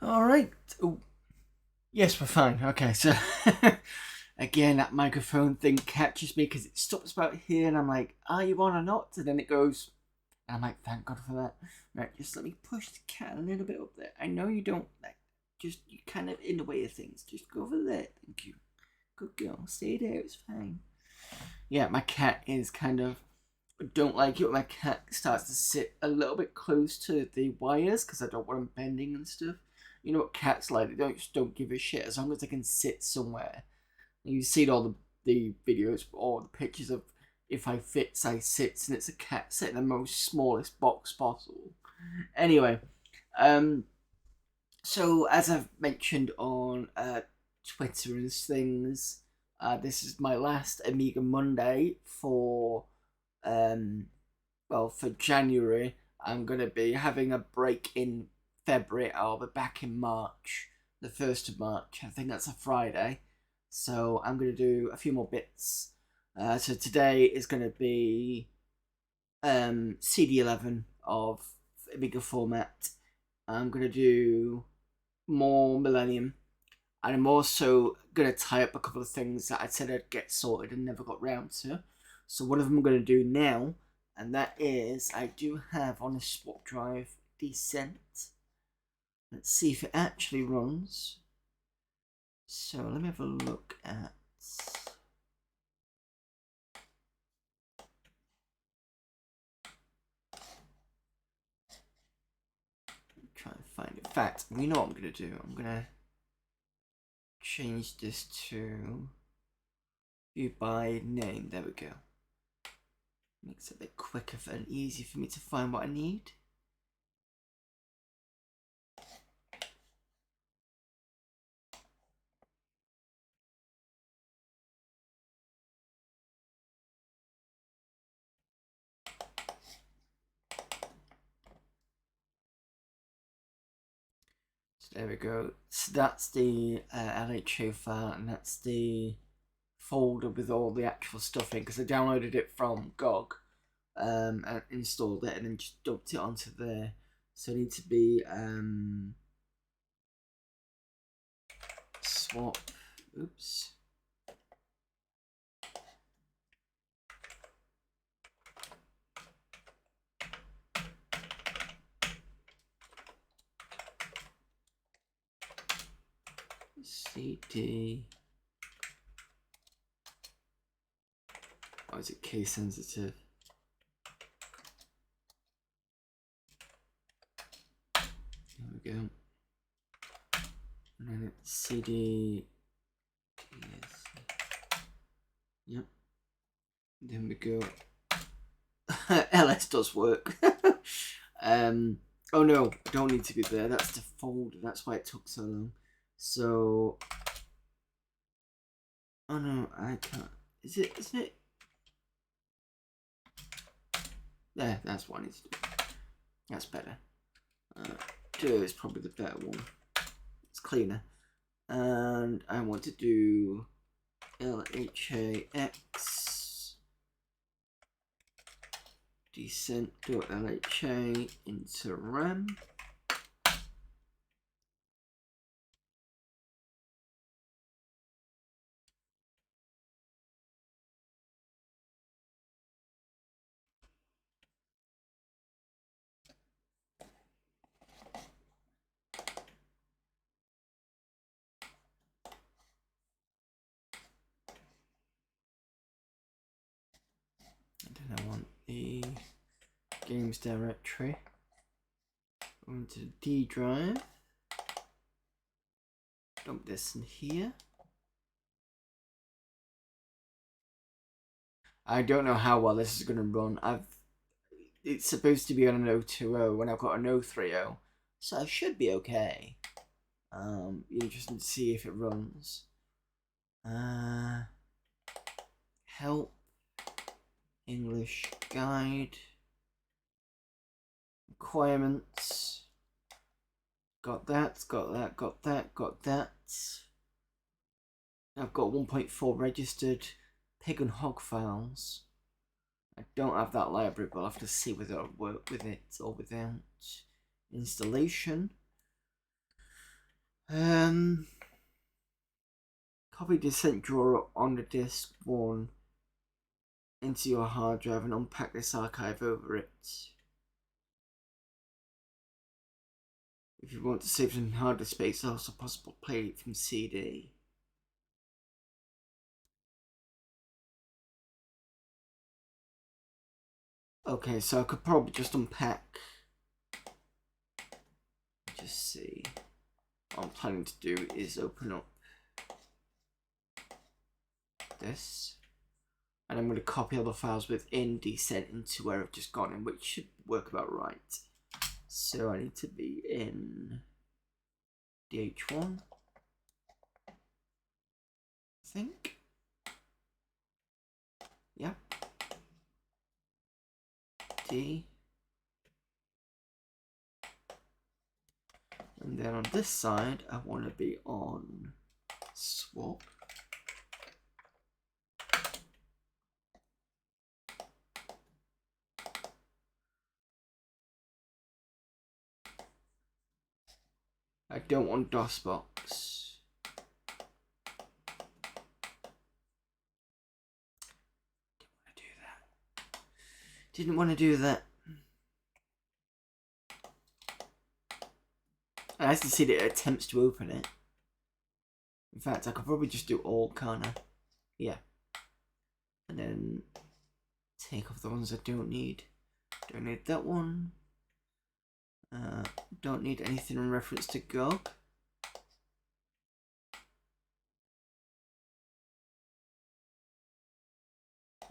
All right. Oh, yes, we're fine. Okay, so again, that microphone thing catches me because it stops about here, and I'm like, "Are you on or not?" And then it goes, and I'm like, "Thank God for that." Right, just let me push the cat a little bit up there. I know you don't like, just you kind of in the way of things. Just go over there. Thank you. Good girl. Stay there. It's fine. Yeah, my cat is kind of. I don't like it when my cat starts to sit a little bit close to the wires because I don't want them bending and stuff. You know what cats like? They don't give a shit as long as they can sit somewhere. And you've seen all the videos or the pictures of if I fits, I sits, and it's a cat sitting in the most smallest box possible. Anyway, um, so as I've mentioned on Twitter and things, this is my last Amiga Monday for um, for January. I'm gonna be having a break in February. I'll be back in March, the 1st of March. I think that's a Friday. So I'm gonna do a few more bits. So today is gonna be CD11 of Amiga format. I'm gonna do more Millennium, and I'm also gonna tie up a couple of things that I said I'd get sorted and never got round to. So one of them I'm gonna do now, and that is I do have on a swap drive Descent. Let's see if it actually runs. So let me have a look at. Try and find it. In fact, you know what I'm gonna do? I'm gonna change this to view by name. There we go. Makes it a bit quicker and easier for me to find what I need. So there we go. So that's the LHO file, and that's the folder with all the actual stuff in, because I downloaded it from GOG and installed it and then just dumped it onto there. So I need to be swap. Oops. CD. Oh, is it case sensitive? There we go. And then it's CD. Yes. Yep. Then we go. LS does work. Oh no, I don't need to be there. That's the folder. That's why it took so long. So. Oh no, I can't. Is it? Isn't it? There, that's what I need to do. That's better. Two is probably the better one. It's cleaner. And I want to do LHAX descent.lha into RAM. And then I want the games directory. Go into the D drive. Dump this in here. I don't know how well this is going to run. It's supposed to be on an 020 when I've got an 030, so I should be okay. Be interesting to see if it runs. Help, English guide, requirements. Got that, got that, got that, got that. I've got 1.4 registered pig and hog files. I don't have that library, but I'll have to see whether it'll work with it or without. Installation. Copy descent drawer on the disk 1 into your hard drive and unpack this archive over it. If you want to save some hard disk space, it's also possible to play it from CD. Okay, so I could probably just unpack. Just see. What I'm planning to do is open up this. And I'm going to copy all the files within descent into where I've just gone in, which should work about right. So I need to be in DH1, I think. Yeah. D. And then on this side, I want to be on swap. I don't want DOSBox. Didn't want to do that. I actually see that it attempts to open it. In fact, I could probably just do all, can't I? Yeah. And then take off the ones I don't need. Don't need that one. Don't need anything in reference to GOG.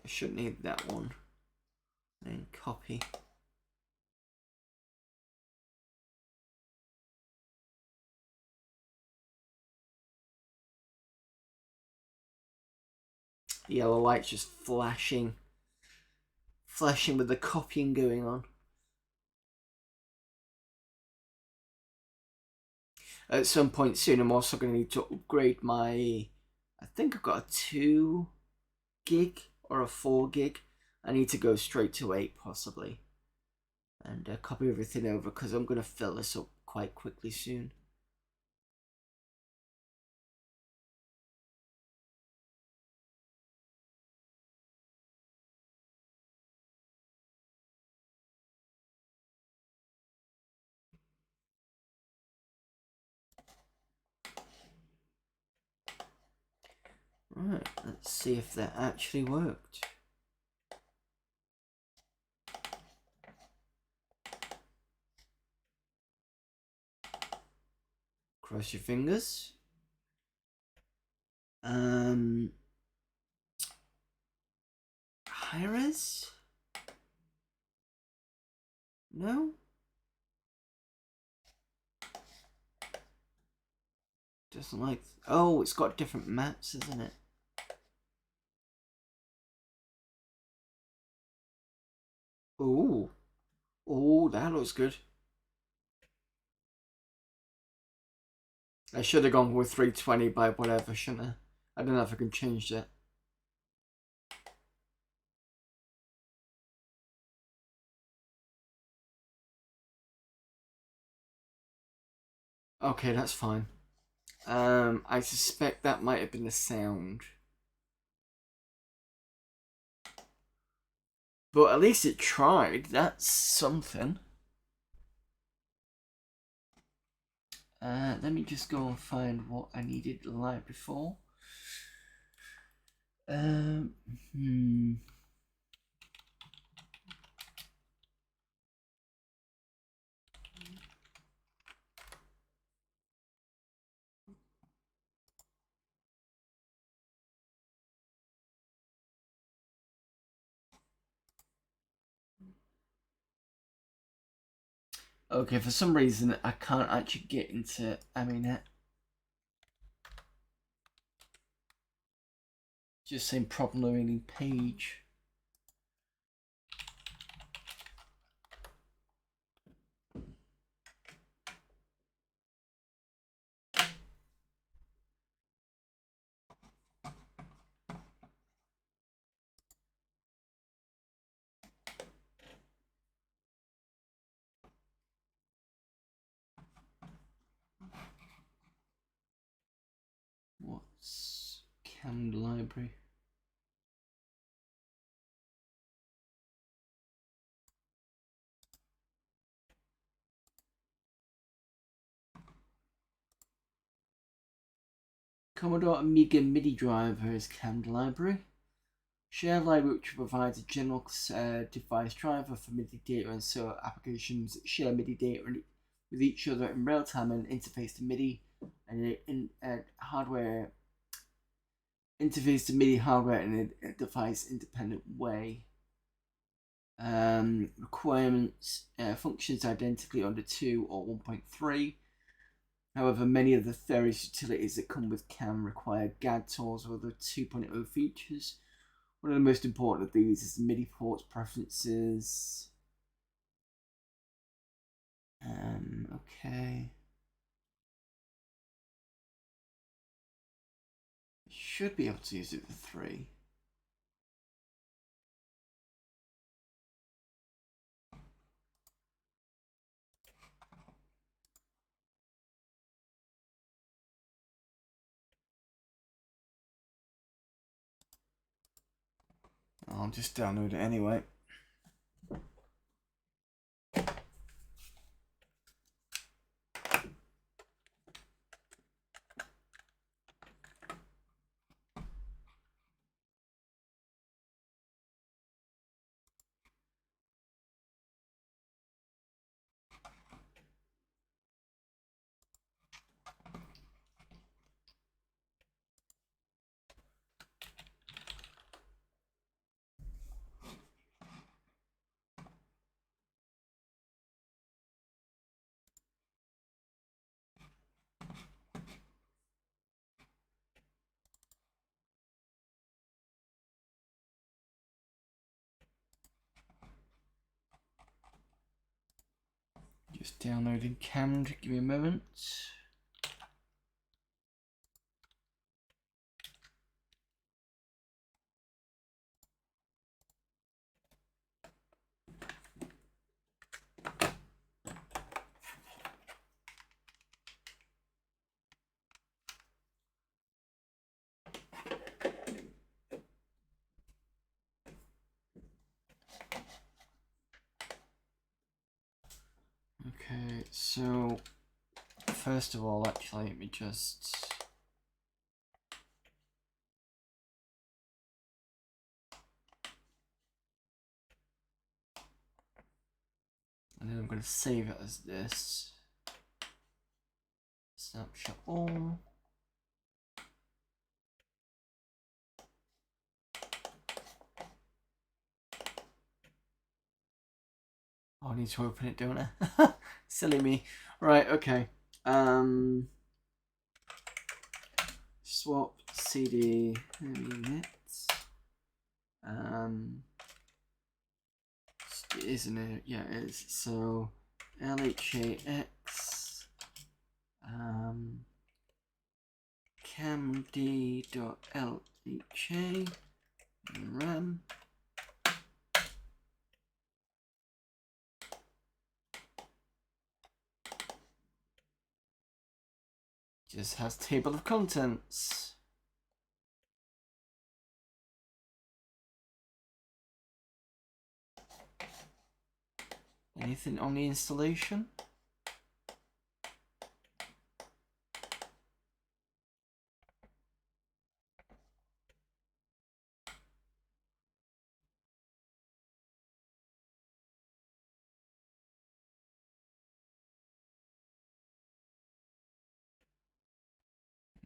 I shouldn't need that one. And copy. The yellow light's just flashing with the copying going on. At some point soon, I'm also going to need to upgrade my. I think I've got a 2 gig or a 4 gig. I need to go straight to 8 possibly, and copy everything over because I'm going to fill this up quite quickly soon. Right, let's see if that actually worked. Cross your fingers. High res? No? Doesn't like. Oh, it's got different maps, isn't it? Ooh. Ooh, that looks good. I should have gone with 320 by whatever, shouldn't I? I don't know if I can change that. Okay, that's fine. I suspect that might have been the sound. But at least it tried. That's something. Let me just go and find what I needed the night before. Okay, for some reason I can't actually get into Amiga. Just saying problem loading page. Canned library. Commodore Amiga MIDI driver is canned library. Share library which provides a general device driver for MIDI data, and so applications that share MIDI data with each other in real time and interface to MIDI and hardware. Interface to MIDI hardware in a device independent way. Requirements functions identically under 2 or 1.3. However, many of the various utilities that come with CAM require GAD tools or other 2.0 features. One of the most important of these is the MIDI ports preferences. Okay. Should be able to use it with 3. I'll just download it anyway. Just downloading Cammed, give me a moment. Okay, so first of all, actually, let me just and then I'm going to save it as this snapshot all. Oh, I need to open it, don't I? Silly me. Right, okay. Swap CD units. Isn't it? Yeah, it is. So LHAX camd.lha RAM. Just has table of contents. Anything on the installation?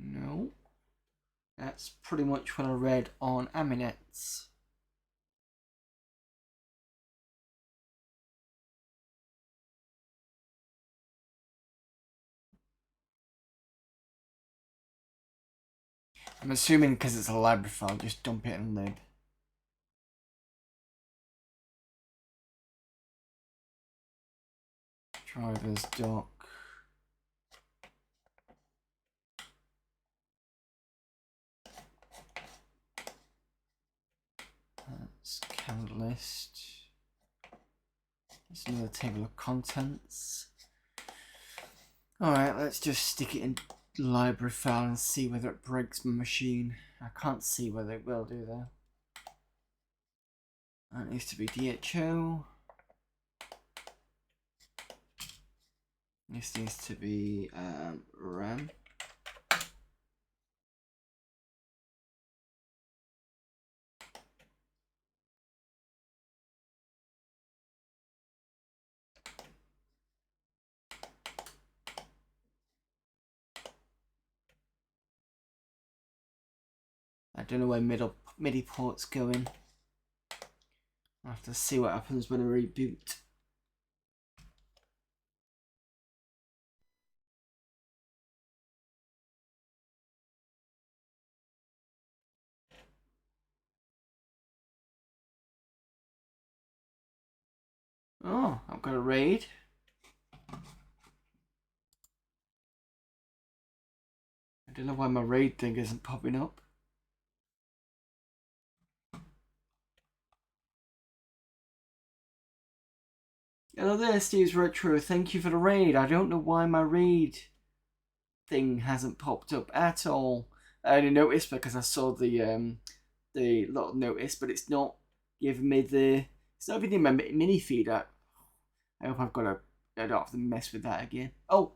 No. That's pretty much what I read on Aminets. I'm assuming because it's a library file, just dump it in lib. Drivers doc. That's count list. There's another table of contents. Alright, let's just stick it in library file and see whether it breaks my machine. I can't see whether it will do though. That needs to be DHO. This needs to be RAM. I don't know where MIDI port's going. I'll have to see what happens when I reboot. Oh, I've got a RAID. I don't know why my RAID thing isn't popping up. Hello there, Steve's Retro. Thank you for the raid. I don't know why my raid thing hasn't popped up at all. I only noticed because I saw the little notice, but it's not giving me the. It's not giving me my mini feed. I hope I've got a. I don't have to mess with that again. Oh.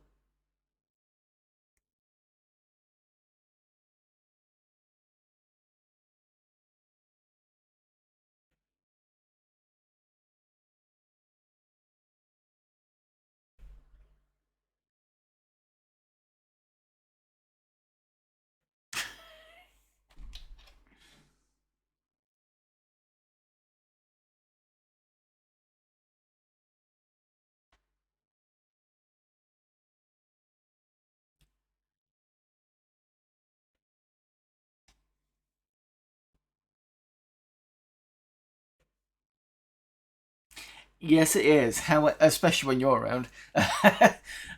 Yes, it is. How, especially when you're around.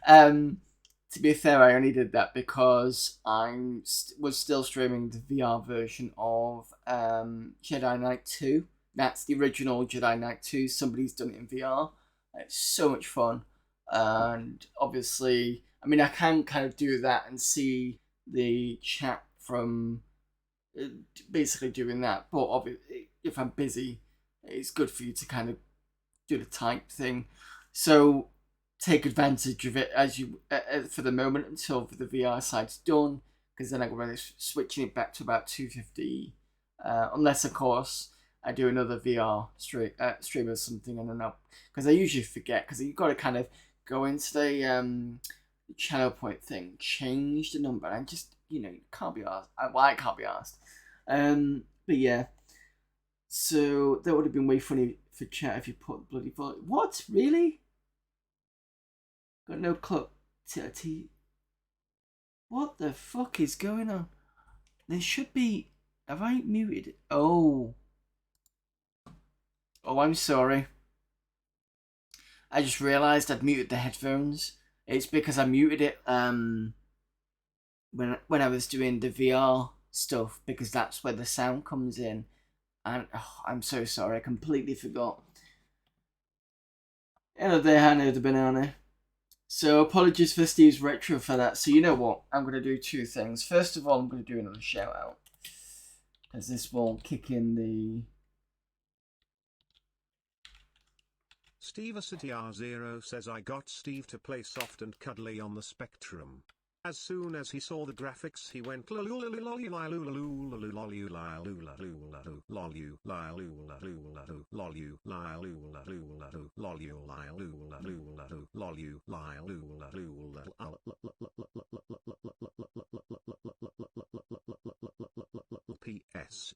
To be fair, I only did that because I was still streaming the VR version of Jedi Knight 2. That's the original Jedi Knight 2. Somebody's done it in VR. It's so much fun. And obviously, I mean, I can kind of do that and see the chat from basically doing that. But obviously, if I'm busy, it's good for you to kind of do the type thing. So take advantage of it as you for the moment until the VR side's done, because then I'm going to be switching it back to about 250. Unless of course I do another VR stream or something, I don't know, because I usually forget, because you've got to kind of go into the channel point thing, change the number, and just you can't be asked. Well, I can't be asked. But yeah. So that would have been way funny for chat if you put bloody volume. What? Really? Got no clock. What the fuck is going on? There should be. Have I muted? Oh. Oh, I'm sorry. I just realised I'd muted the headphones. It's because I muted it when I was doing the VR stuff, because that's where the sound comes in. And I'm so sorry, I completely forgot. Hello there, Hannah the Banana. So apologies for Steve's retro for that. So you know what? I'm going to do two things. First of all, I'm going to do another shout out, because this will kick in the... Steve City R0 says I got Steve to play soft and cuddly on the Spectrum. As soon as he saw the graphics he went PS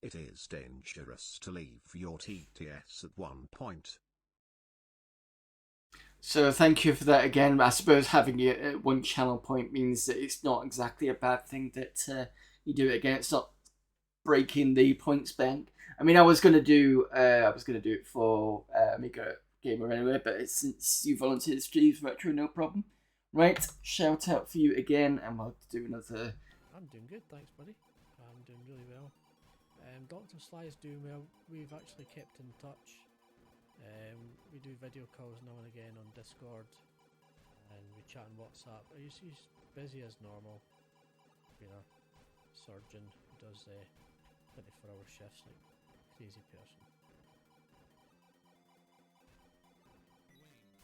it is dangerous to leave your TTS at one point. So thank you for that again. I suppose having it at one channel point means that it's not exactly a bad thing that you do it again. It's not breaking the points bank. I mean, I was gonna do it for Amiga Gamer anyway, but since you volunteered, Steve's Retro, no problem. Right, shout out for you again, and we'll do another. I'm doing good, thanks, buddy. I'm doing really well. Dr. Sly is doing well. We've actually kept in touch. We do video calls now and again on Discord, and we chat on WhatsApp. He's busy as normal. been a surgeon who does 24-hour shifts like a crazy person.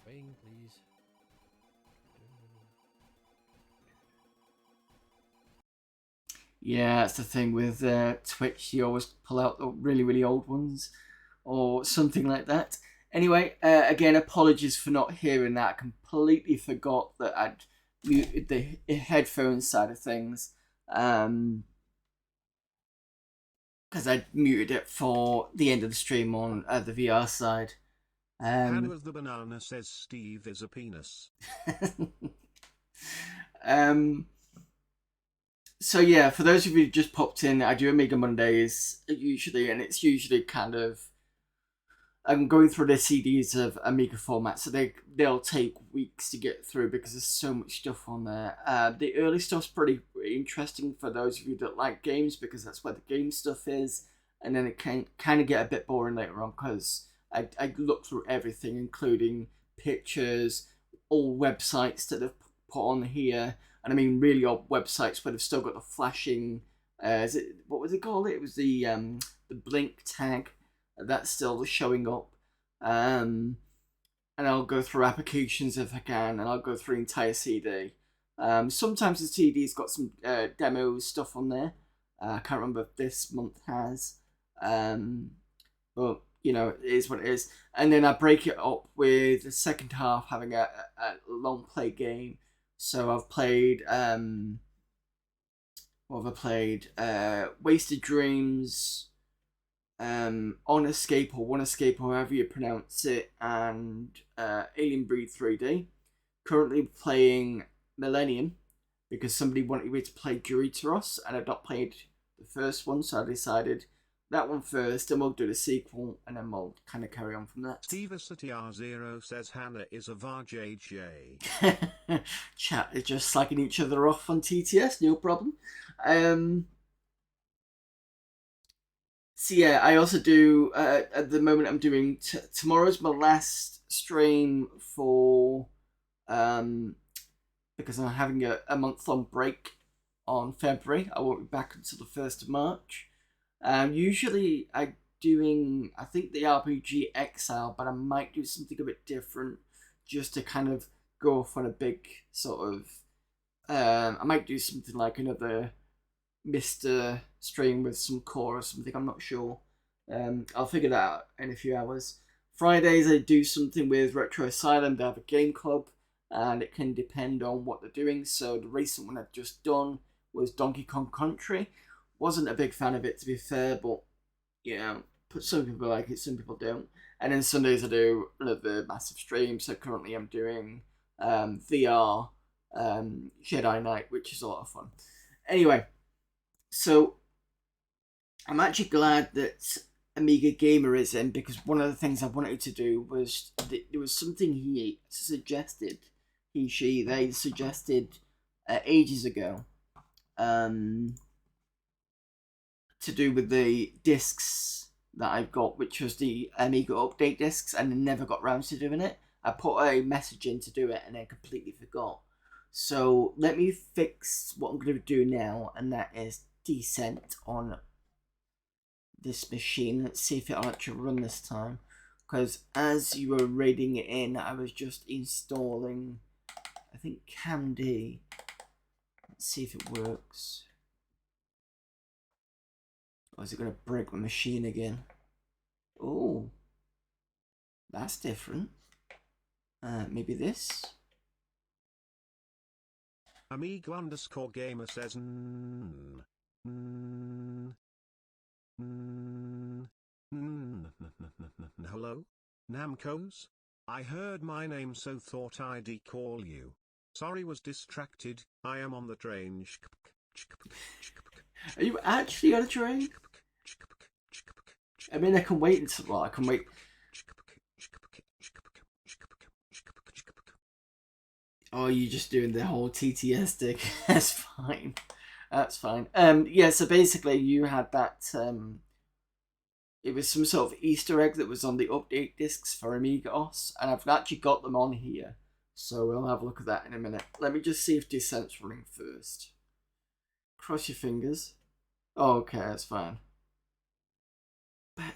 Wing, please. Yeah, that's the thing with Twitch. You always pull out the really, really old ones or something like that. Anyway, again, apologies for not hearing that. I completely forgot that I'd muted the headphones side of things. Because I'd muted it for the end of the stream on the VR side. Hannah of the Banana says Steve is a penis. So yeah, for those of you who just popped in, I do Amiga Mondays usually, and it's usually kind of I'm going through the CDs of Amiga format, so they'll take weeks to get through because there's so much stuff on there. The early stuff's pretty interesting for those of you that like games because that's where the game stuff is, and then it can kind of get a bit boring later on because I look through everything, including pictures, all websites that they've put on here. And I mean really old websites where they've still got the flashing. What was it called? It was the blink tag that's still showing up. And I'll go through applications if I can, and I'll go through entire CD. Sometimes the CD's got some demo stuff on there. I can't remember if this month has, but you know it is what it is. And then I break it up with the second half having a long play game. So I've played, what have I played? Wasted Dreams, On Escape or One Escape, however you pronounce it, and Alien Breed 3D. Currently playing Millennium because somebody wanted me to play Doritos and I've not played the first one, so I decided that one first, and we'll do the sequel, and then we'll kind of carry on from that. Steve CTR0 says Hannah is a Vaj AJ. Chat is just slagging each other off on TTS, no problem. So yeah, I also do, at the moment I'm doing, tomorrow's my last stream for, because I'm having a month-long break on February. I won't be back until the 1st of March. Usually I'm doing, I think, the RPG Exile, but I might do something a bit different just to kind of go off on a big sort of, I might do something like another Mr. stream with some core or something, I'm not sure. I'll figure that out in a few hours. Fridays I do something with Retro Asylum. They have a game club and it can depend on what they're doing. So the recent one I've just done was Donkey Kong Country. Wasn't a big fan of it, to be fair, but you know, some people like it, some people don't. And then Sundays I do another massive stream. So currently I'm doing VR Jedi Knight, which is a lot of fun. Anyway, so I'm actually glad that Amiga Gamer is in, because one of the things I wanted to do was there was something they suggested ages ago. To do with the discs that I've got, which was the Amiga update discs, and I never got round to doing it. I put a message in to do it and then completely forgot. So let me fix what I'm going to do now, and that is Descent on this machine. Let's see if it'll actually run this time, because as you were reading it in, I was just installing, I think, CamD. Let's see if it works. Or is it going to break my machine again? Oh, that's different. Maybe this? Amiga _ gamer says hello? Namcos? I heard my name so thought I'd call you. Sorry, was distracted. I am on the train. Are you actually on a train? I mean, I can wait until, well, I can wait. Oh, you're just doing the whole TTS stick. That's fine. That's fine. Yeah, so basically you had that, it was some sort of Easter egg that was on the update discs for Amiga OS, and I've actually got them on here. So we'll have a look at that in a minute. Let me just see if Descent's running first. Cross your fingers. Oh, okay, that's fine. But...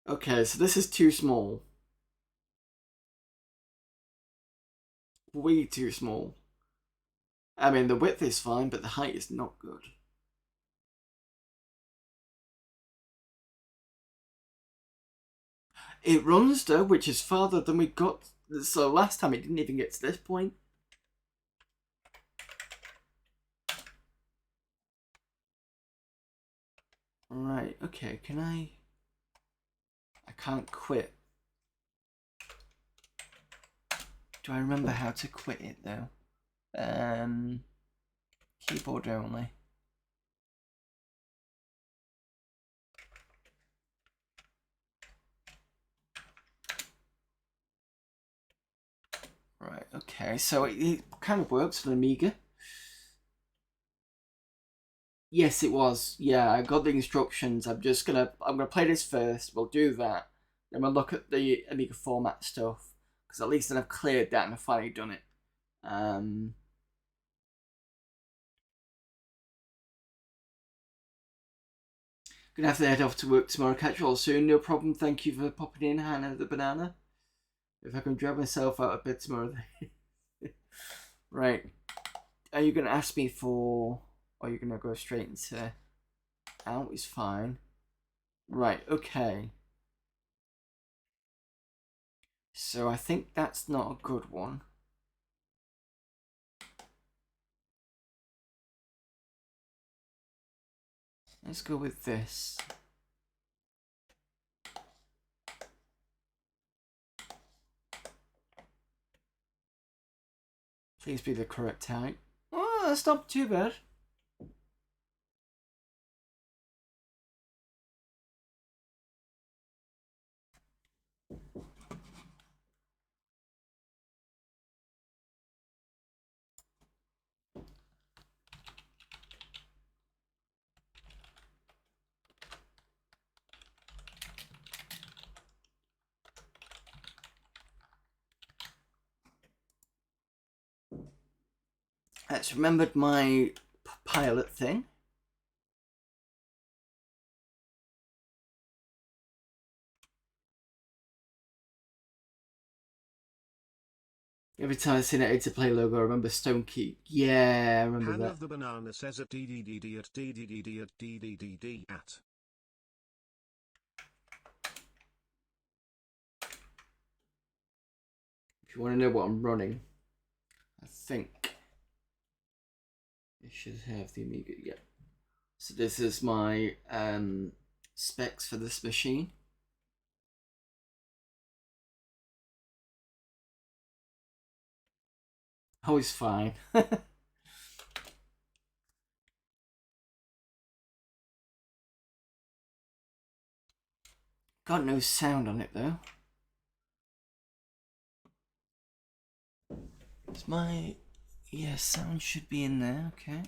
okay, so this is too small. Way too small. I mean, the width is fine, but the height is not good. It runs though, which is farther than we got. So last time it didn't even get to this point. Right, okay, can I can't quit. Do I remember how to quit it though? Keyboard only. Right, okay, so it kind of works for the Amiga. Yes, it was. Yeah, I got the instructions. I'm gonna play this first. We'll do that. Then we'll look at the Amiga format stuff. Because at least then I've cleared that and I've finally done it. Gonna have to head off to work tomorrow. Catch you all soon. No problem. Thank you for popping in, Hannah the Banana. If I can drag myself out of bed tomorrow. Right. Are you gonna ask me for... or are you gonna go straight into... out is fine. Right, okay. So I think that's not a good one. Let's go with this. Please be the correct type. Oh, that's not too bad. Let's remembered my pilot thing. Every time I see that It's a Play logo, I remember Stone Key. Yeah, I remember Hannah that. of the Banana says at DDDD at DDDD at DDDD at. If you want to know what I'm running, I think it should have the Amiga. Yeah. So this is my specs for this machine. Oh, it's fine. Got no sound on it though. It's my... yeah, sound should be in there, okay.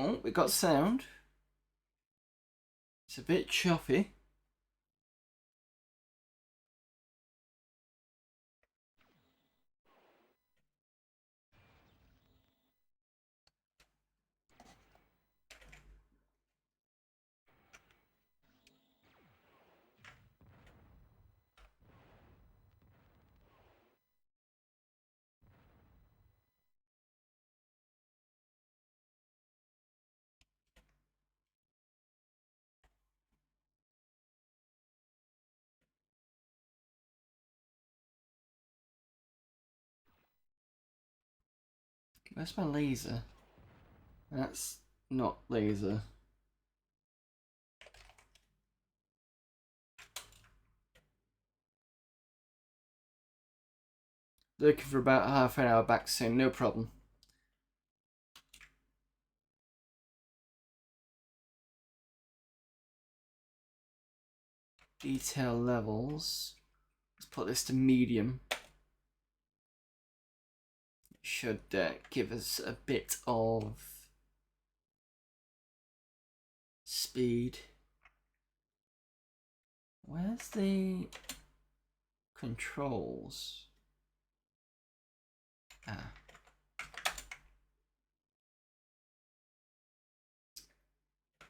Oh, we got sound. It's a bit choppy. Where's my laser? That's not laser. Looking for about half an hour back soon, no problem. Detail levels. Let's put this to medium. should give us a bit of speed. Where's the controls? Ah.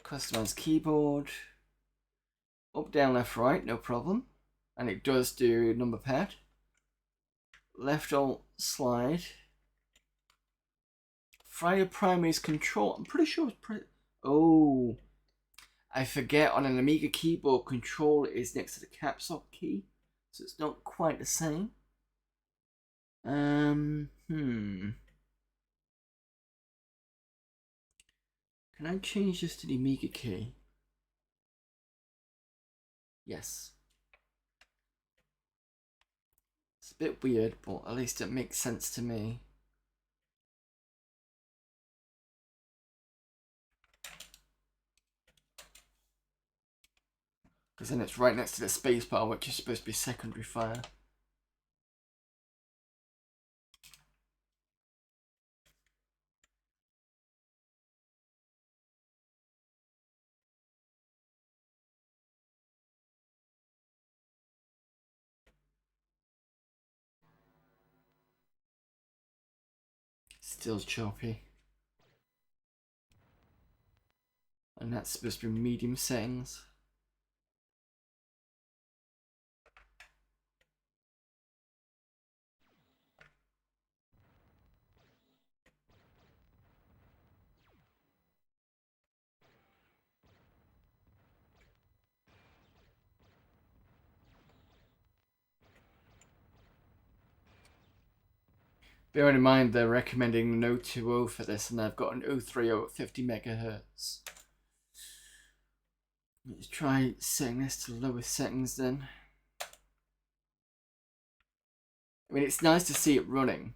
Customize keyboard. Up, down, left, right, no problem. And it does do number pad. Left alt slide. Fire primary's control. I'm pretty sure it's oh. I forget, on an Amiga keyboard, control is next to the caps lock key. So it's not quite the same. Can I change this to the Amiga key? Yes. It's a bit weird, but at least it makes sense to me. Because then it's right next to the spacebar, which is supposed to be secondary fire. Still choppy. And that's supposed to be medium settings. Bearing in mind they're recommending an 020 for this, and I've got an 030 at 50 megahertz. Let's try setting this to the lowest settings then. I mean, it's nice to see it running.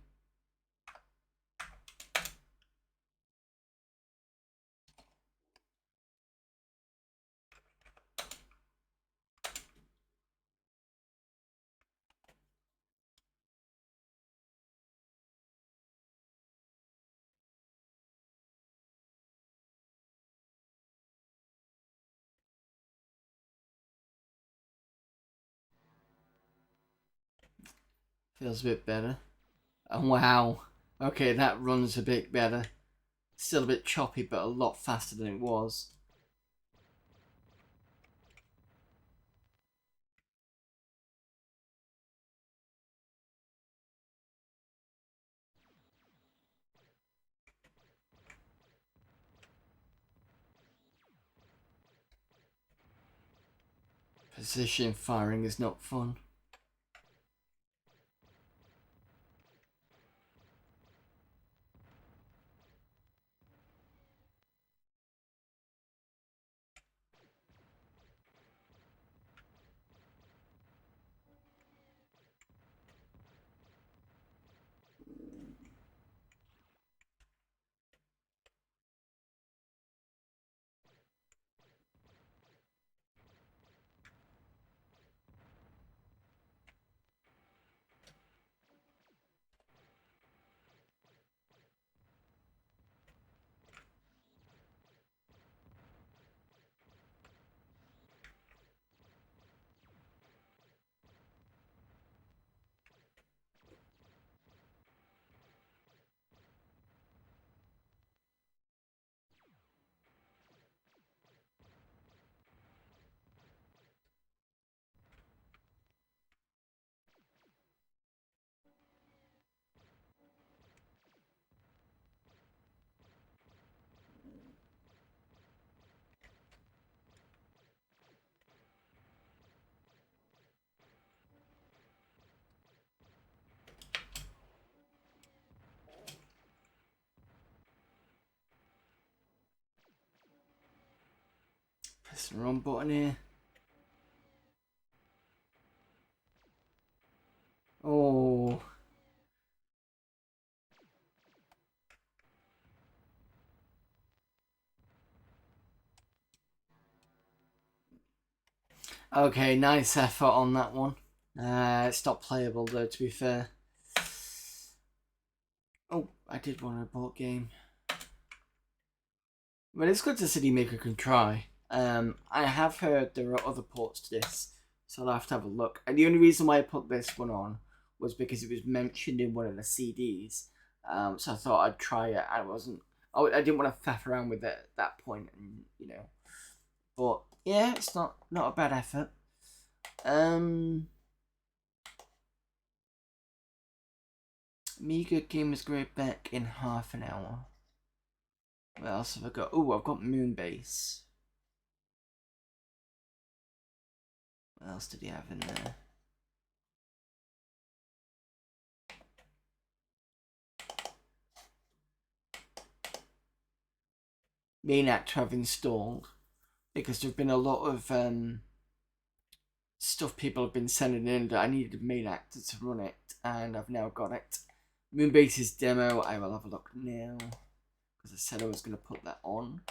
Feels a bit better. Oh, wow. Okay, that runs a bit better. Still a bit choppy, but a lot faster than it was. Precision firing is not fun. Press the wrong button here. Oh. Okay, nice effort on that one. It's not playable though, to be fair. Oh, I did want a board game. Well, it's good to City Maker can try. I have heard there are other ports to this, so I'll have to have a look. And the only reason why I put this one on was because it was mentioned in one of the CDs. So I thought I'd try it. I didn't want to faff around with it at that point, and you know. But yeah, it's not a bad effort. Amiga Game is great back in half an hour. What else have I got? Oh, I've got Moonbase. What else did he have in there? Main Actor I've installed because there've been a lot of stuff people have been sending in that I needed a main actor to run it, and I've now got it. Moonbase's demo, I will have a look now because I said I was going to put that on.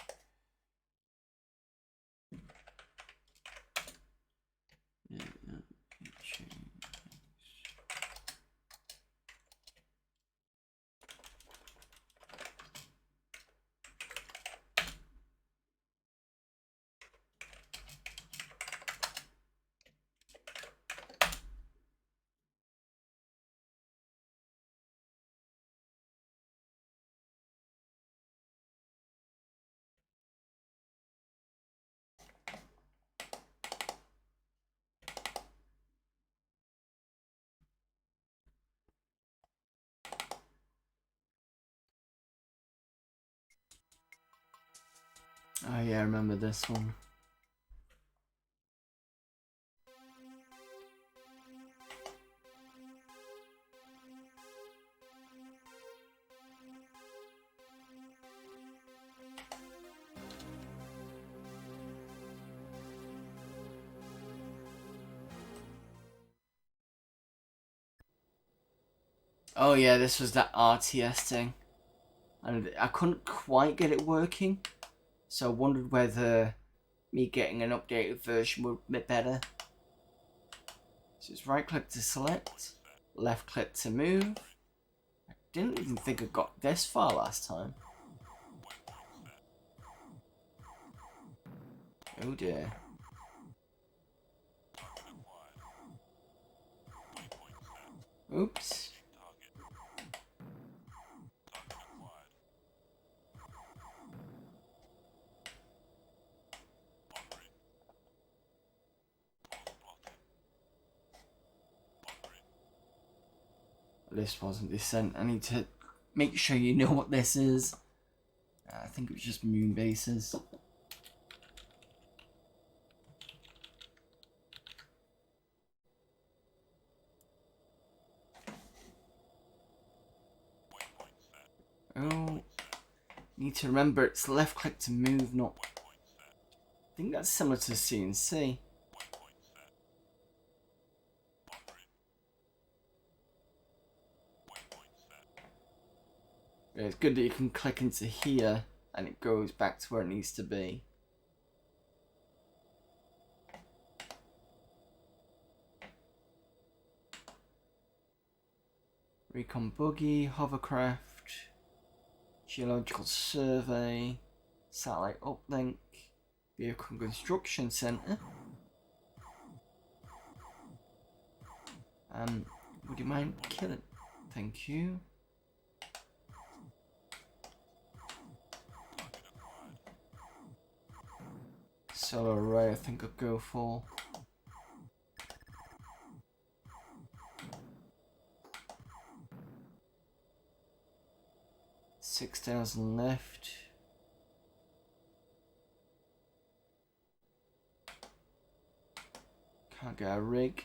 Oh yeah, I remember this one. Oh yeah, this was that RTS thing. And I couldn't quite get it working. So I wondered whether me getting an updated version would be better. So it's right click to select, left click to move. I didn't even think I got this far last time. Oh dear. Oops. This wasn't Descent. I need to make sure you know what this is. I think it was just moon bases. Oh, need to remember it's left click to move, not. I think that's similar to CNC. Yeah, it's good that you can click into here and it goes back to where it needs to be. Recon buggy, hovercraft, geological survey, satellite uplink, vehicle construction center. Would you mind killing? Thank you. Solar array, I think I'll go for. $6,000 left. Can't get a rig.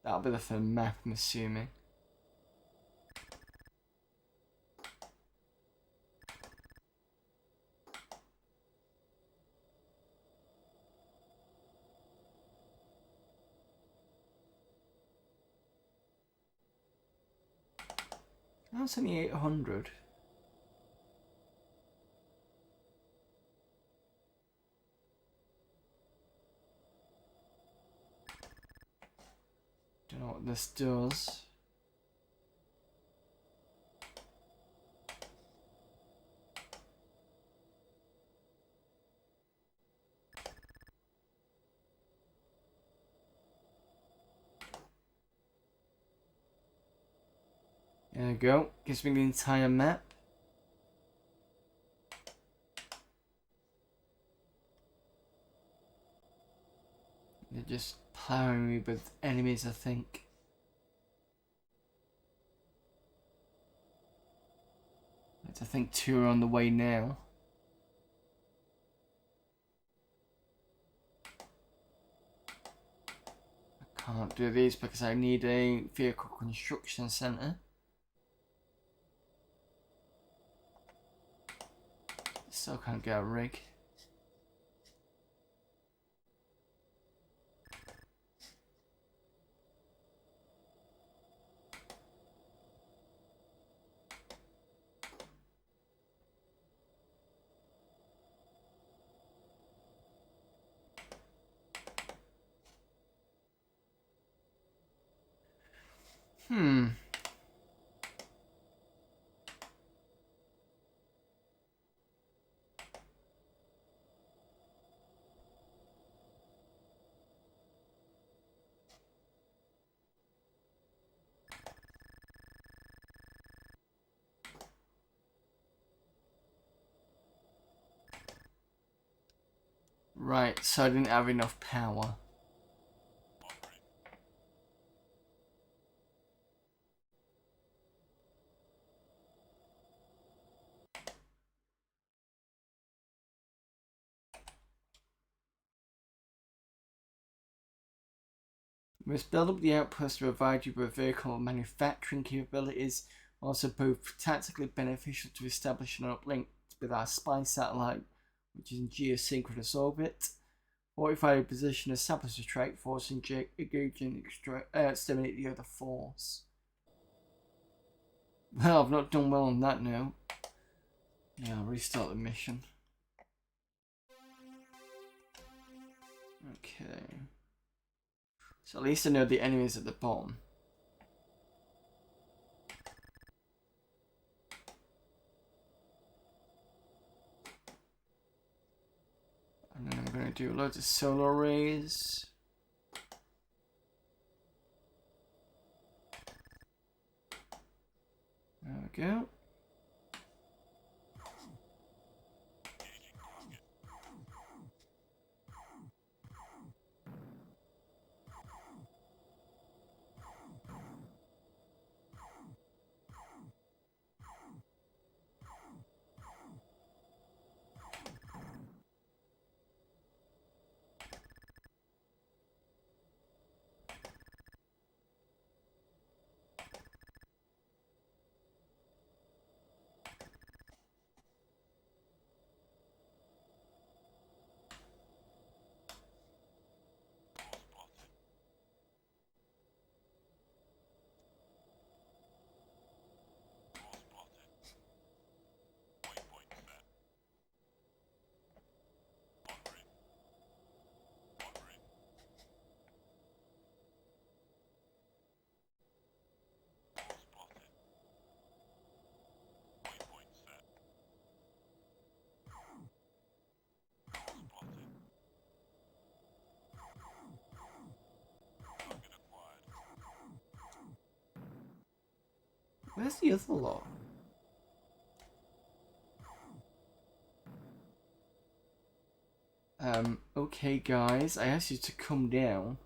That'll be the for map, I'm assuming. That's only 800. Don't know what what this does. There we go. Gives me the entire map. They're just plowing me with enemies, I think. I think 2 are on the way now. I can't do these because I need a vehicle construction center. Still can't get a rig. Right, so I didn't have enough power. You must build up the outpost to provide you with vehicle manufacturing capabilities, also both tactically beneficial to establish an uplink with our spy satellite, which is in geosynchronous orbit. Fortify your position, establish a strike force, and engage and exterminate the other force. Well, I've not done well on that note. Yeah, I'll restart the mission. Okay. So at least I know the enemies at the bottom. And then I'm going to do loads of solar arrays. There we go. Where's the other lot? Okay guys, I asked you to come down.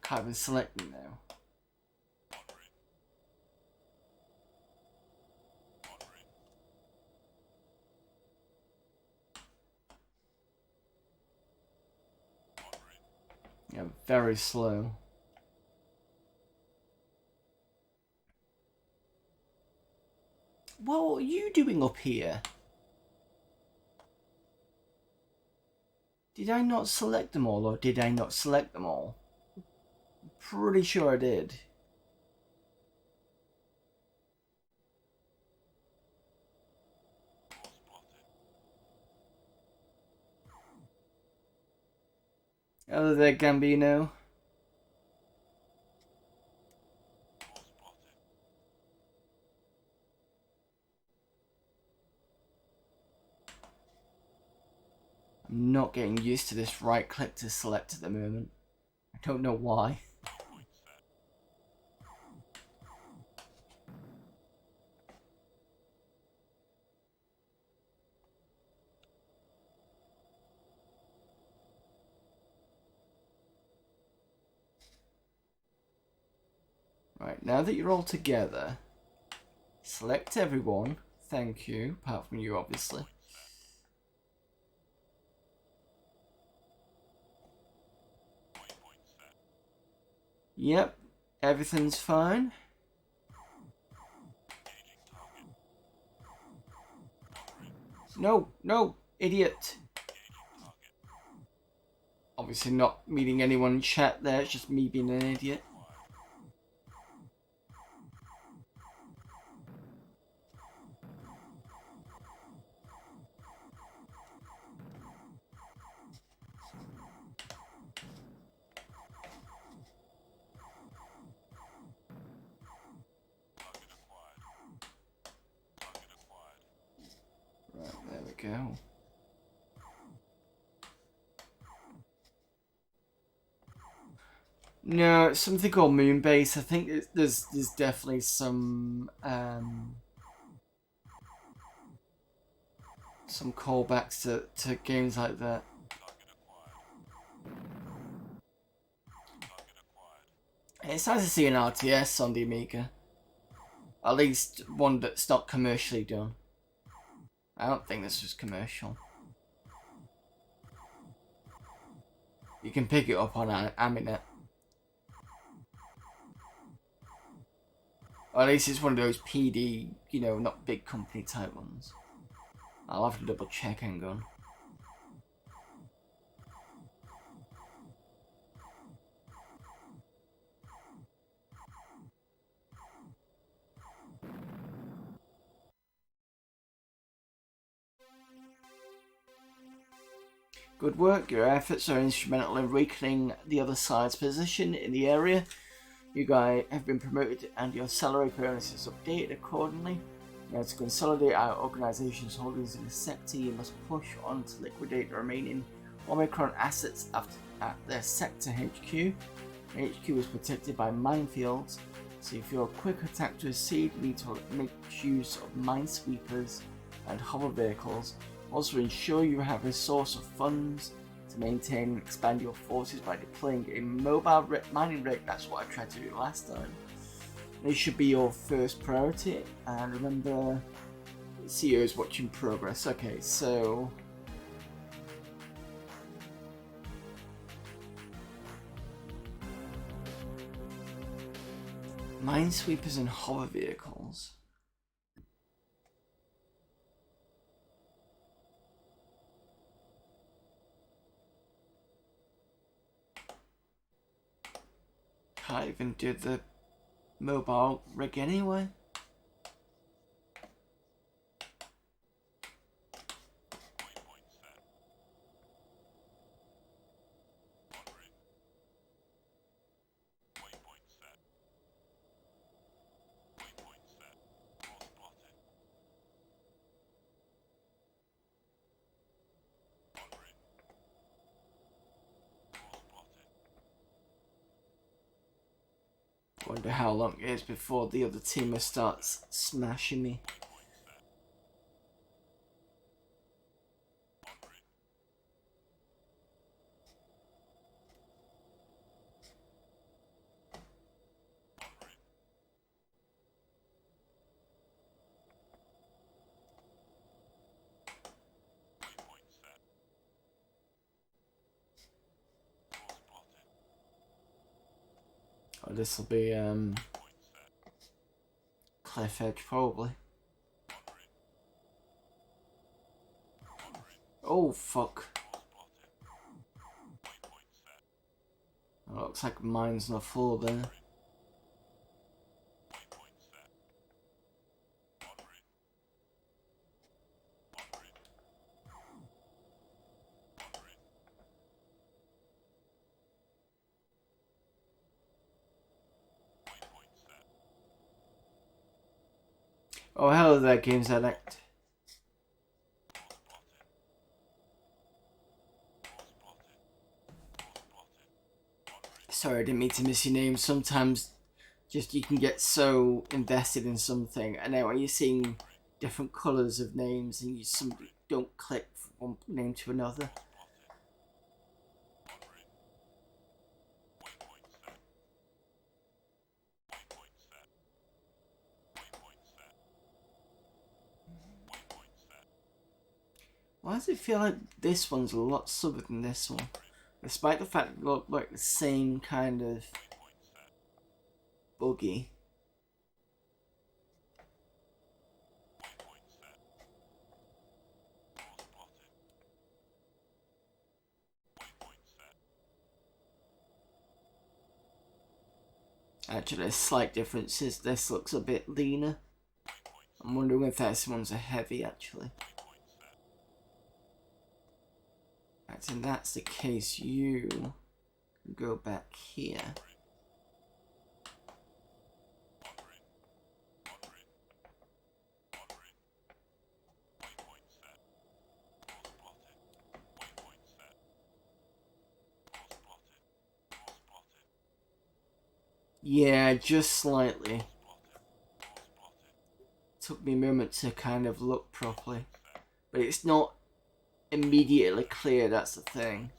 Can't even select them now. Yeah, very slow. What are you doing up here? Did I not select them all, or did I not select them all? I'm pretty sure I did. Hello there, Gambino. I'm not getting used to this right click to select at the moment. I don't know why. Right, now that you're all together, select everyone. Thank you, apart from you, obviously. Yep, everything's fine. No, no, idiot. Obviously not meeting anyone in chat there, it's just me being an idiot. Right, there we go. No, it's something called Moonbase. I think there's definitely some callbacks to games like that. It's nice to see an RTS on the Amiga. At least one that's not commercially done. I don't think this was commercial. You can pick it up on Amiga. Or at least it's one of those PD, you know, not big company type ones. I'll have to double check, hang on. Good work, your efforts are instrumental in weakening the other side's position in the area. You guys have been promoted and your salary bonus is updated accordingly. Now to consolidate our organization's holdings in the sector, you must push on to liquidate the remaining Omicron assets at their sector HQ. HQ is protected by minefields, so if you're a quick attack to exceed, you need to make use of minesweepers and hover vehicles. Also ensure you have a source of funds to maintain and expand your forces by deploying a mobile mining rig. That's what I tried to do last time. This should be your first priority, and remember, CEO is watching progress. Okay, so minesweepers and hover vehicles. Can't even do the mobile rig anyway. Wonder how long it is before the other teamer starts smashing me. Oh, this will be cliff edge probably. Oh fuck. Oh, looks like mine's not full there. Oh, hello there, Games Addict. Sorry, I didn't mean to miss your name. Sometimes just you can get so invested in something, and then when you're seeing different colours of names and you don't click from one name to another. Why does it feel like this one's a lot slower than this one? Despite the fact it looked like the same kind of buggy. Actually, there's slight differences. This looks a bit leaner. I'm wondering if this one's a heavy, actually. And that's the case, you can go back here. Yeah, just slightly. Took me a moment to kind of look properly. But it's not immediately clear, that's the thing.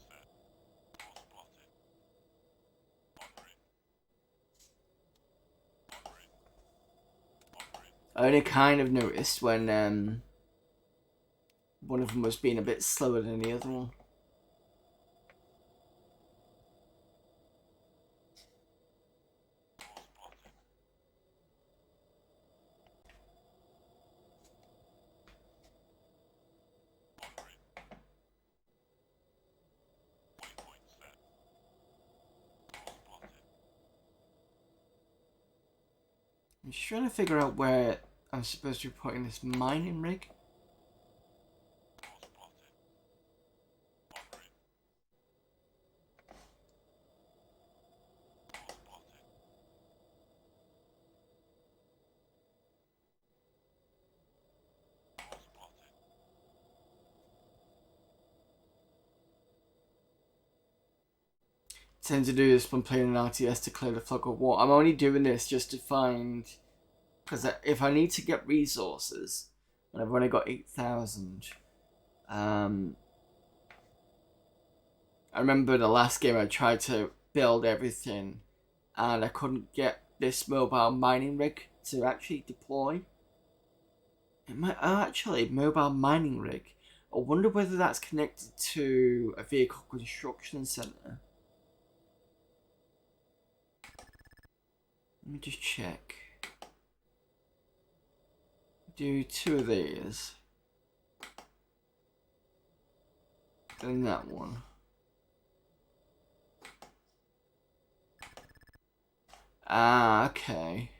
I only kind of noticed when one of them was being a bit slower than the other one. I'm just trying to figure out where I'm supposed to be putting this mining rig. Tend to do this when playing an RTS to clear the fog of war. I'm only doing this just to find, because if I need to get resources, and I've only got 8,000. I remember the last game I tried to build everything, and I couldn't get this mobile mining rig to actually deploy. It might actually mobile mining rig. I wonder whether that's connected to a vehicle construction center. Let me just check. Do 2 of these. Then that one. Ah, okay.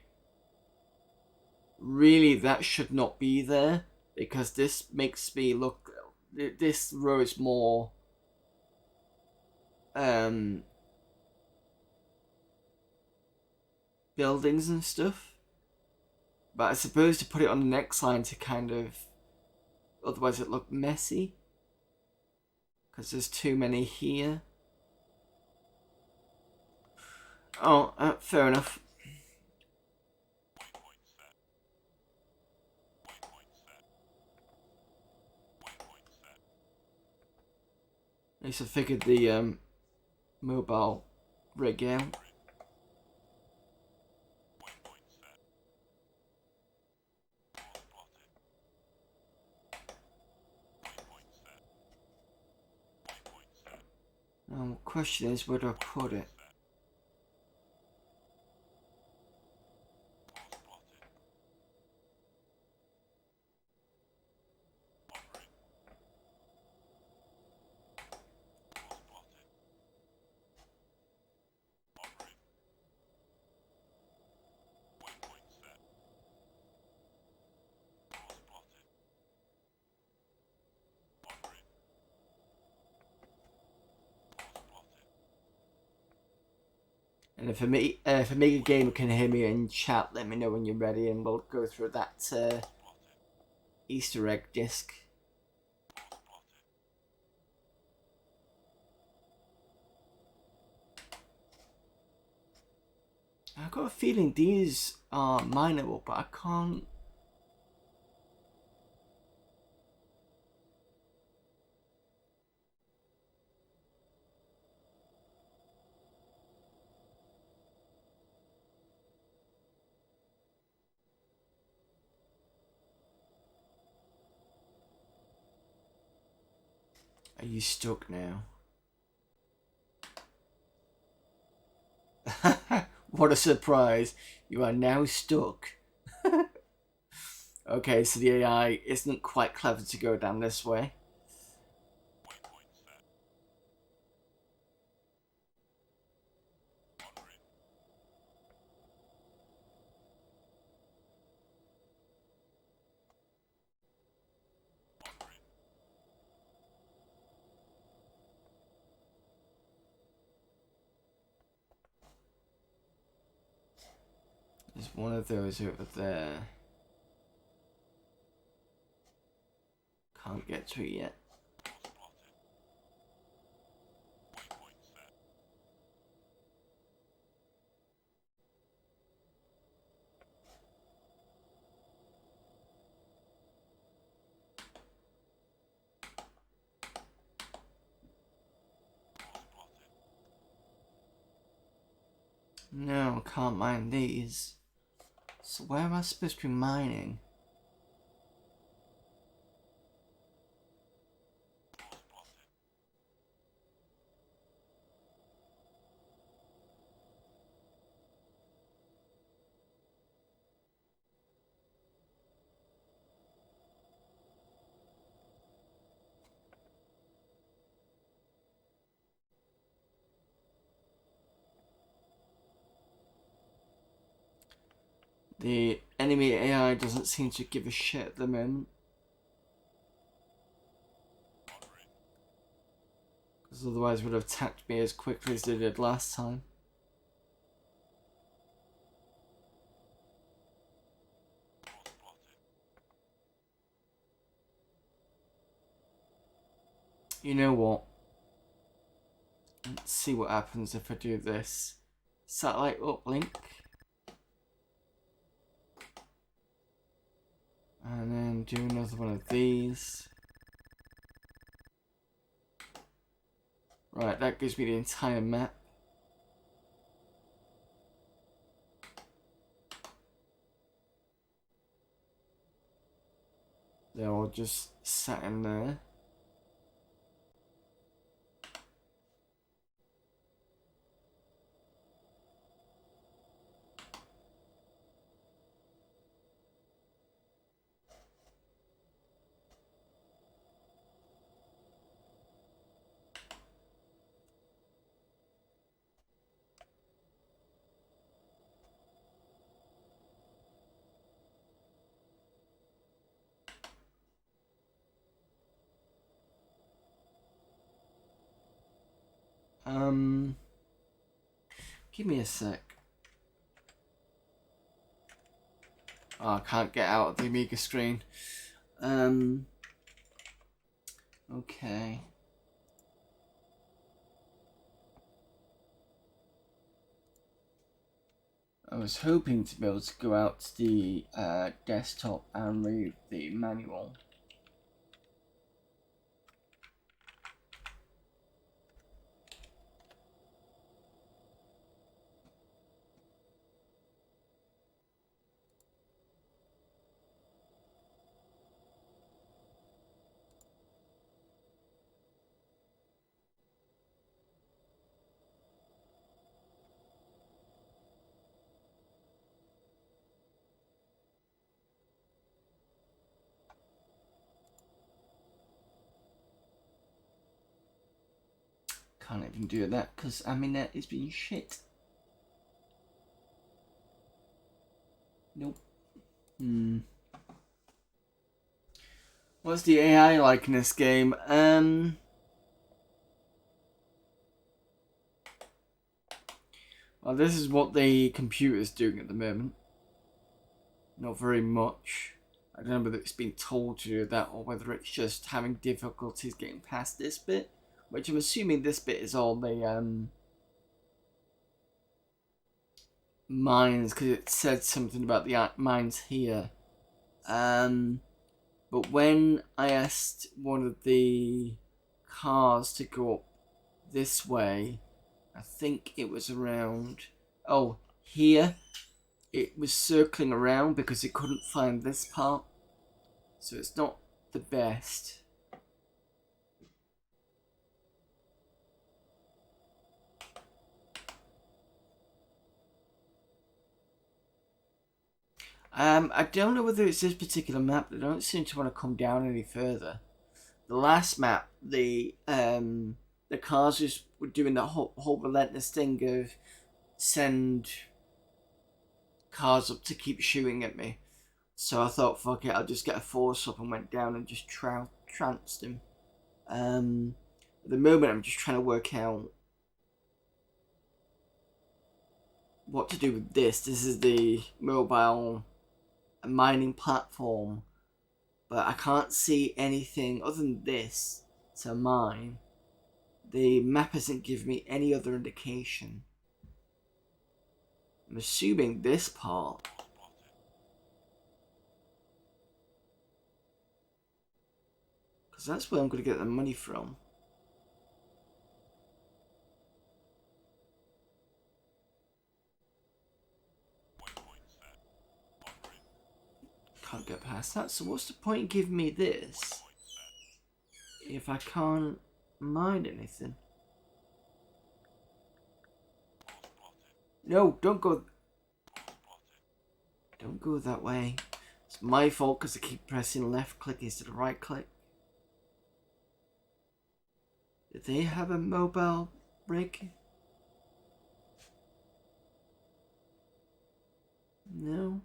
Really, that should not be there, because this makes me look... This row is more... buildings and stuff. But I suppose to put it on the next line to kind of... Otherwise it look messy. Because there's too many here. Oh, fair enough. At least I figured the mobile rig out. Now the question is, where do I put it? And if Amiga Gamer can hear me in chat, let me know when you're ready, and we'll go through that Easter egg disc. I've got a feeling these are mineable, but I can't. Are you stuck now? What a surprise. You are now stuck. Okay, so the AI isn't quite clever to go down this way. There's one of those over there. Can't get to it yet. No, can't mine these. So where am I supposed to be mining? The enemy AI doesn't seem to give a shit at the moment. Because otherwise would have attacked me as quickly as they did last time. You know what? Let's see what happens if I do this. Satellite uplink. And then do another one of these. Right, that gives me the entire map. They're all just sat in there. Give me a sec. Oh, I can't get out of the Amiga screen. Okay. I was hoping to be able to go out to the desktop and read the manual. Can't even do that because Aminet is being shit. Nope. What's the AI like in this game? Well, this is what the computer's doing at the moment. Not very much. I don't know whether it's been told to do that or whether it's just having difficulties getting past this bit. Which I'm assuming this bit is all the mines, because it said something about the mines here. But when I asked one of the cars to go up this way, I think it was around, oh, here, it was circling around because it couldn't find this part. So it's not the best. I don't know whether it's this particular map. They don't seem to want to come down any further. The last map, the cars just were doing that whole relentless thing of send cars up to keep shooting at me. So I thought, fuck it, I'll just get a force up and went down and just trounced him. At the moment, I'm just trying to work out what to do with this. This is the mobile mining platform, but I can't see anything other than this to mine. The map isn't giving me any other indication. I'm assuming this part. Because that's where I'm going to get the money from. Can't get past that, so what's the point in giving me this if I can't mine anything? No, don't go that way. It's my fault because I keep pressing left click instead of right click. Do they have a mobile rig? No.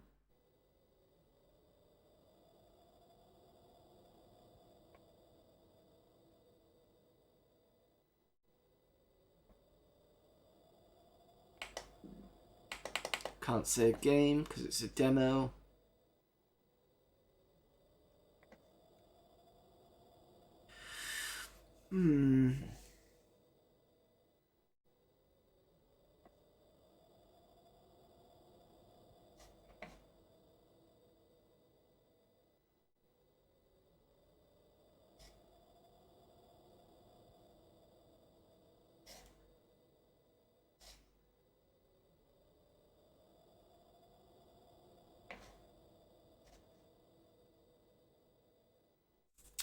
Can't save game because it's a demo.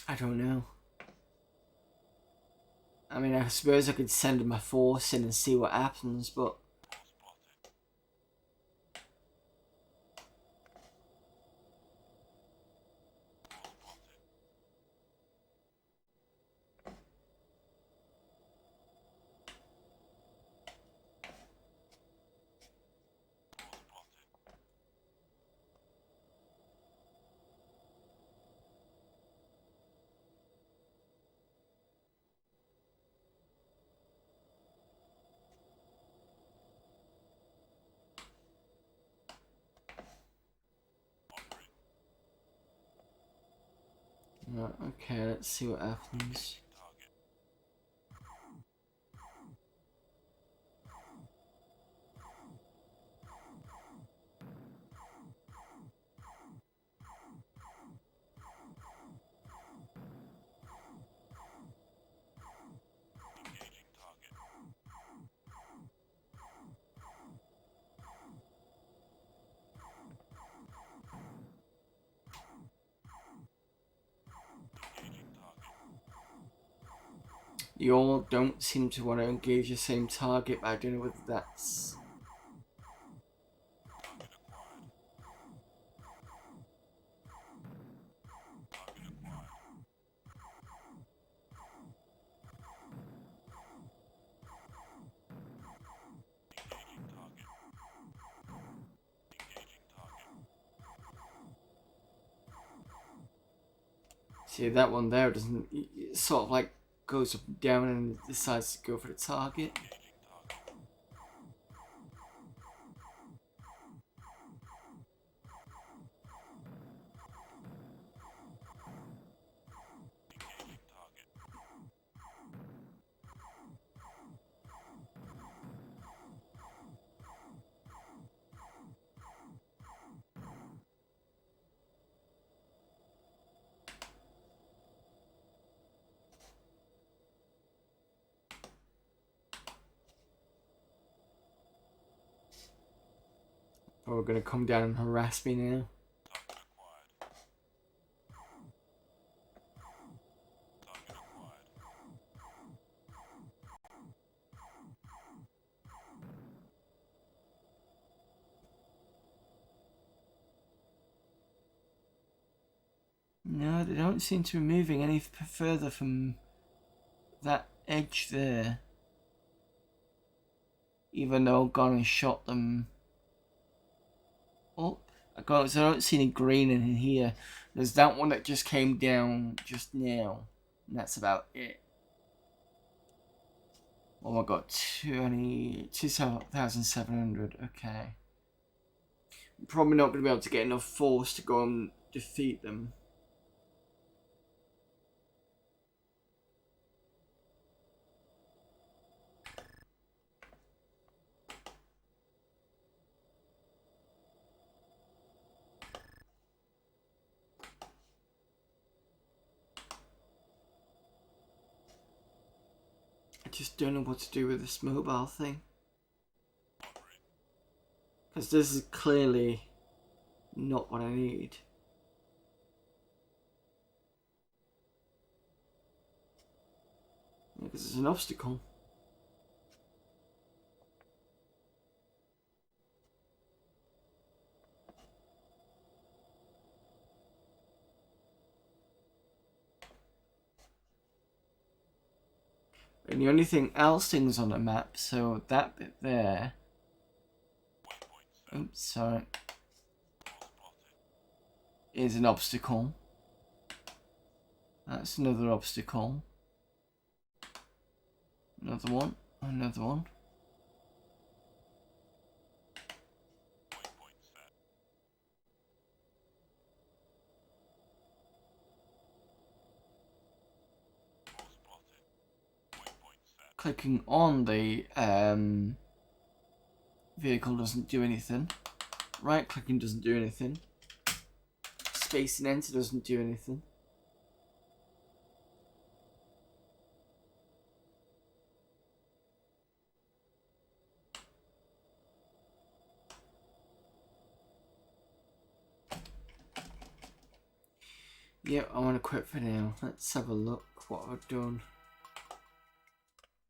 I don't know. I mean, I suppose I could send my force in and see what happens, but okay, let's see what happens. You all don't seem to want to engage the same target, but I don't know whether that's... See, that one there doesn't... It sort of like goes up and down and decides to go for the target. Probably gonna come down and harass me now. No, they don't seem to be moving any further from that edge there. Even though I've gone and shot them up. I don't see any green in here. There's that one that just came down just now. And that's about it. Oh my god, 2,700. Okay. I'm probably not going to be able to get enough force to go and defeat them. I just don't know what to do with this mobile thing. Because this is clearly not what I need. Because it's an obstacle. And the only thing else things on the map, so that bit there. Oops, sorry. Is an obstacle. That's another obstacle. Another one. Another one. Clicking on the vehicle doesn't do anything. Right clicking doesn't do anything. Space and enter doesn't do anything. Yep, I want to quit for now. Let's have a look what I've done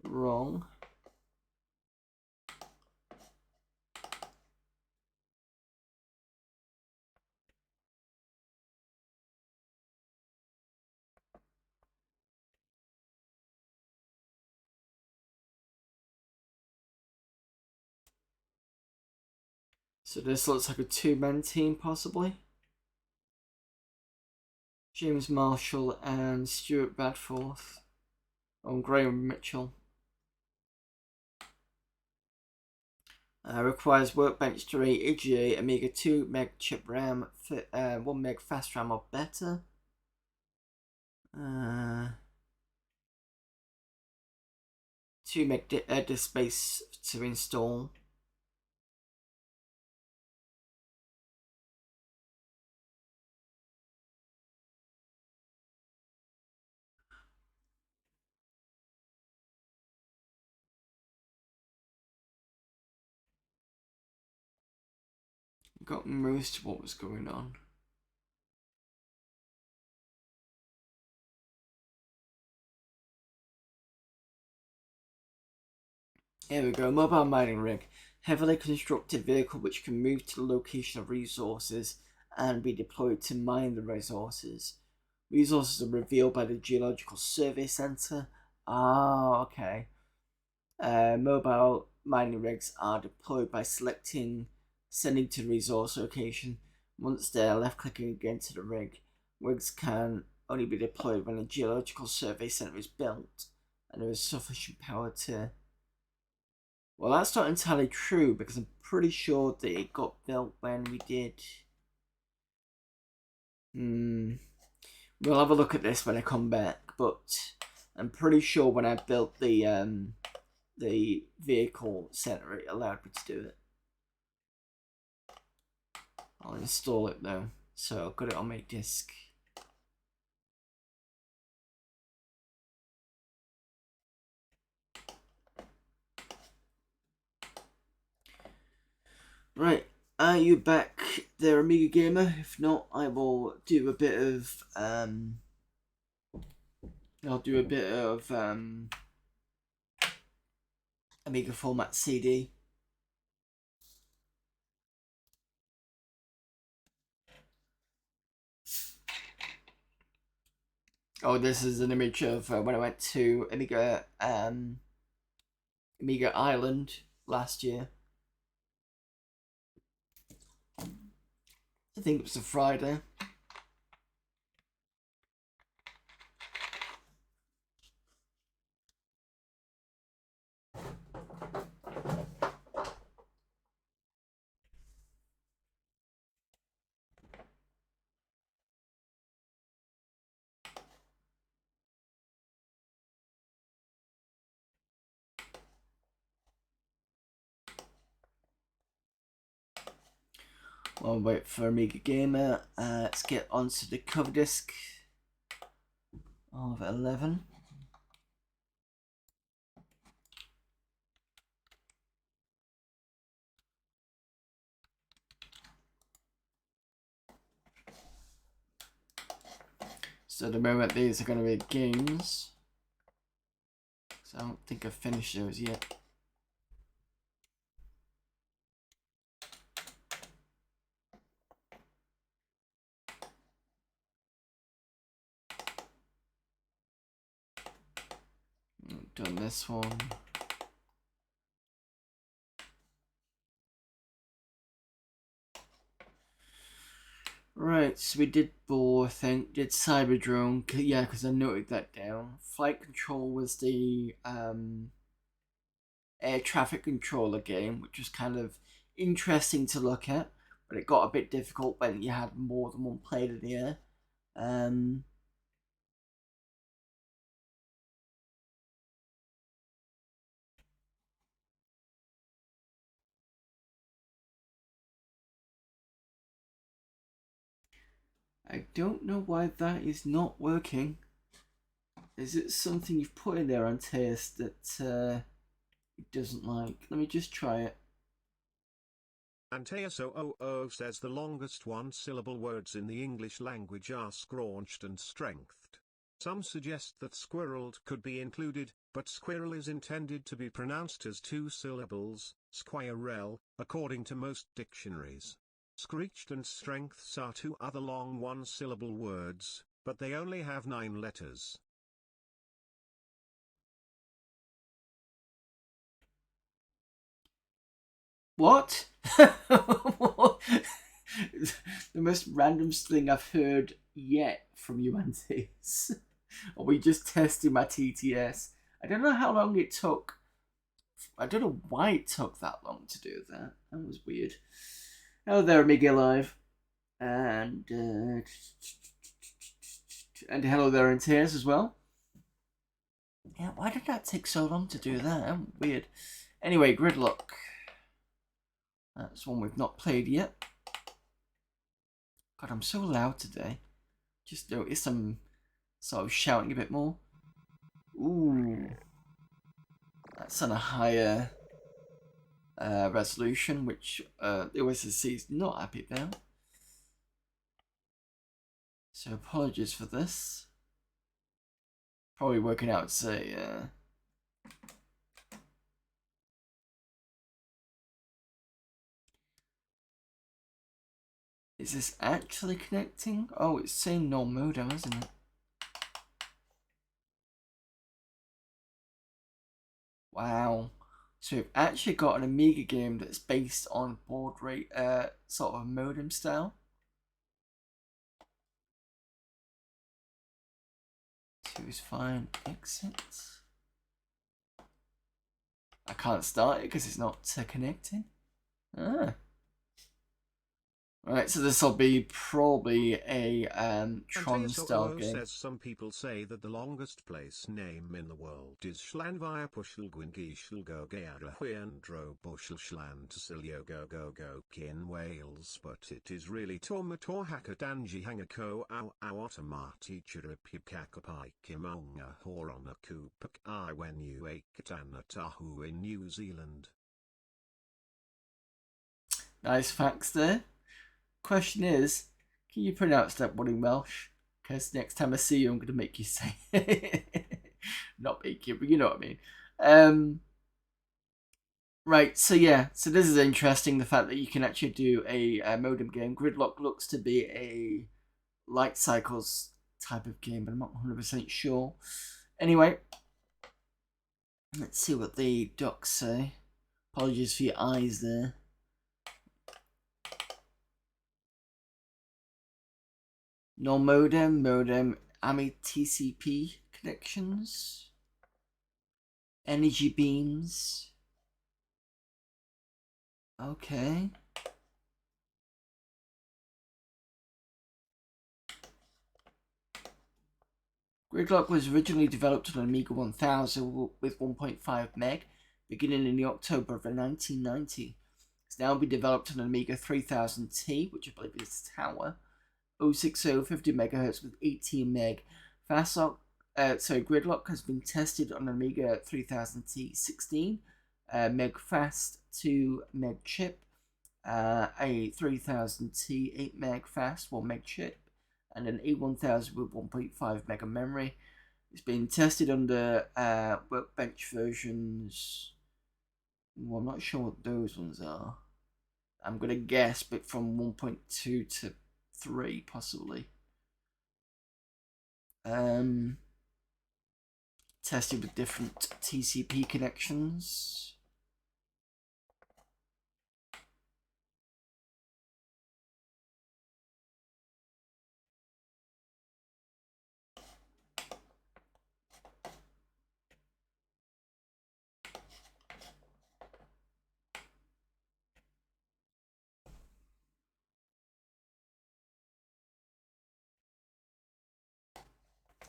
wrong. So this looks like a two-man team possibly. James Marshall and Stuart Badforth. Oh, Graham Mitchell. Requires workbench 3, EGA, Amiga 2 meg chip RAM, 1 meg fast RAM or better. 2 meg disk space to install. Got most of what was going on. Here we go, mobile mining rig. Heavily constructed vehicle which can move to the location of resources and be deployed to mine the resources. Resources are revealed by the Geological Survey Center. Ah, okay. Mobile mining rigs are deployed by sending to the resource location. Once they're left clicking again to the rig, rigs can only be deployed when a Geological Survey Center is built and there is sufficient power to... Well, that's not entirely true because I'm pretty sure that it got built when we did. We'll have a look at this when I come back, but I'm pretty sure when I built the vehicle center, it allowed me to do it. I'll install it though, so I've got it on my disk. Right, Are you back there, Amiga Gamer? If not, I will do a bit of Amiga format CD. Oh, this is an image of when I went to Amiga Island last year. I think it was a Friday. I'll wait for Amiga Gamer. Let's get onto the cover disc of 11. So at the moment these are going to be games. So I don't think I've finished those yet. Done this one. Right, so we did Boar, I think, did Cyberdrone, yeah, because I noted that down. Flight Control was the air traffic controller game, which was kind of interesting to look at, but it got a bit difficult when you had more than one player in the air. I don't know why that is not working. Is it something you've put in there on taste that it doesn't like? Let me just try it. Anteus000 says the longest one-syllable words in the English language are scraunched and strengthed. Some suggest that squirreled could be included, but squirrel is intended to be pronounced as 2 syllables, squirrel, according to most dictionaries. Screeched and strengths are 2 other long one-syllable words, but they only have 9 letters. What? The most random thing I've heard yet from you, Antis. Are we just testing my TTS? I don't know how long it took. I don't know why it took that long to do that. That was weird. Hello there, Amiga Live. And hello there, Antis as well. Yeah, why did that take so long to do that? Weird. Anyway, Gridlock. That's one we've not played yet. God, I'm so loud today. Just noticed I'm sort of shouting a bit more. Ooh. That's on a higher resolution, which the OSSC is not happy about. So apologies for this. Probably working out, say, is this actually connecting? Oh, it's saying no modem, isn't it? Wow. So we've actually got an Amiga game that's based on baud rate, sort of modem style. 2 is fine. Exit. I can't start it because it's not connecting. Ah. Right, so this will be probably a Tron style game. Says some people say that the longest place name in the world is Schlanvia Pushelgwingishilgogearahuandro Bushelschlandsiliogogogo Wales, but it is really Tormatorhakadanji Hangako Au Automati Chiripikakapai Horonakupak I when you Akitanatahu in New Zealand. Nice facts there. Question is, can you pronounce that one in Welsh? Because next time I see you, I'm going to make you say it. Not make you, but you know what I mean. Right, so yeah, so this is interesting, the fact that you can actually do a modem game. Gridlock looks to be a light cycles type of game, but I'm not 100% sure. Anyway, let's see what the docs say. Apologies for your eyes there. No modem, Amiga TCP connections, energy beams. Okay. Gridlock was originally developed on Amiga 1000 with 1.5 meg, beginning in the October of 1990. It's now been developed on Amiga 3000T, which I believe is Tower, 060 50 MHz with 18 meg. Gridlock has been tested on Amiga 3000T 16 meg fast 2 meg chip, a 3000T 8 meg fast 1 meg chip, and an A1000 with 1.5 mega memory. It's been tested under Workbench versions. Well, I'm not sure what those ones are. I'm gonna guess, but from 1.2 to 3 possibly. Tested with different TCP connections.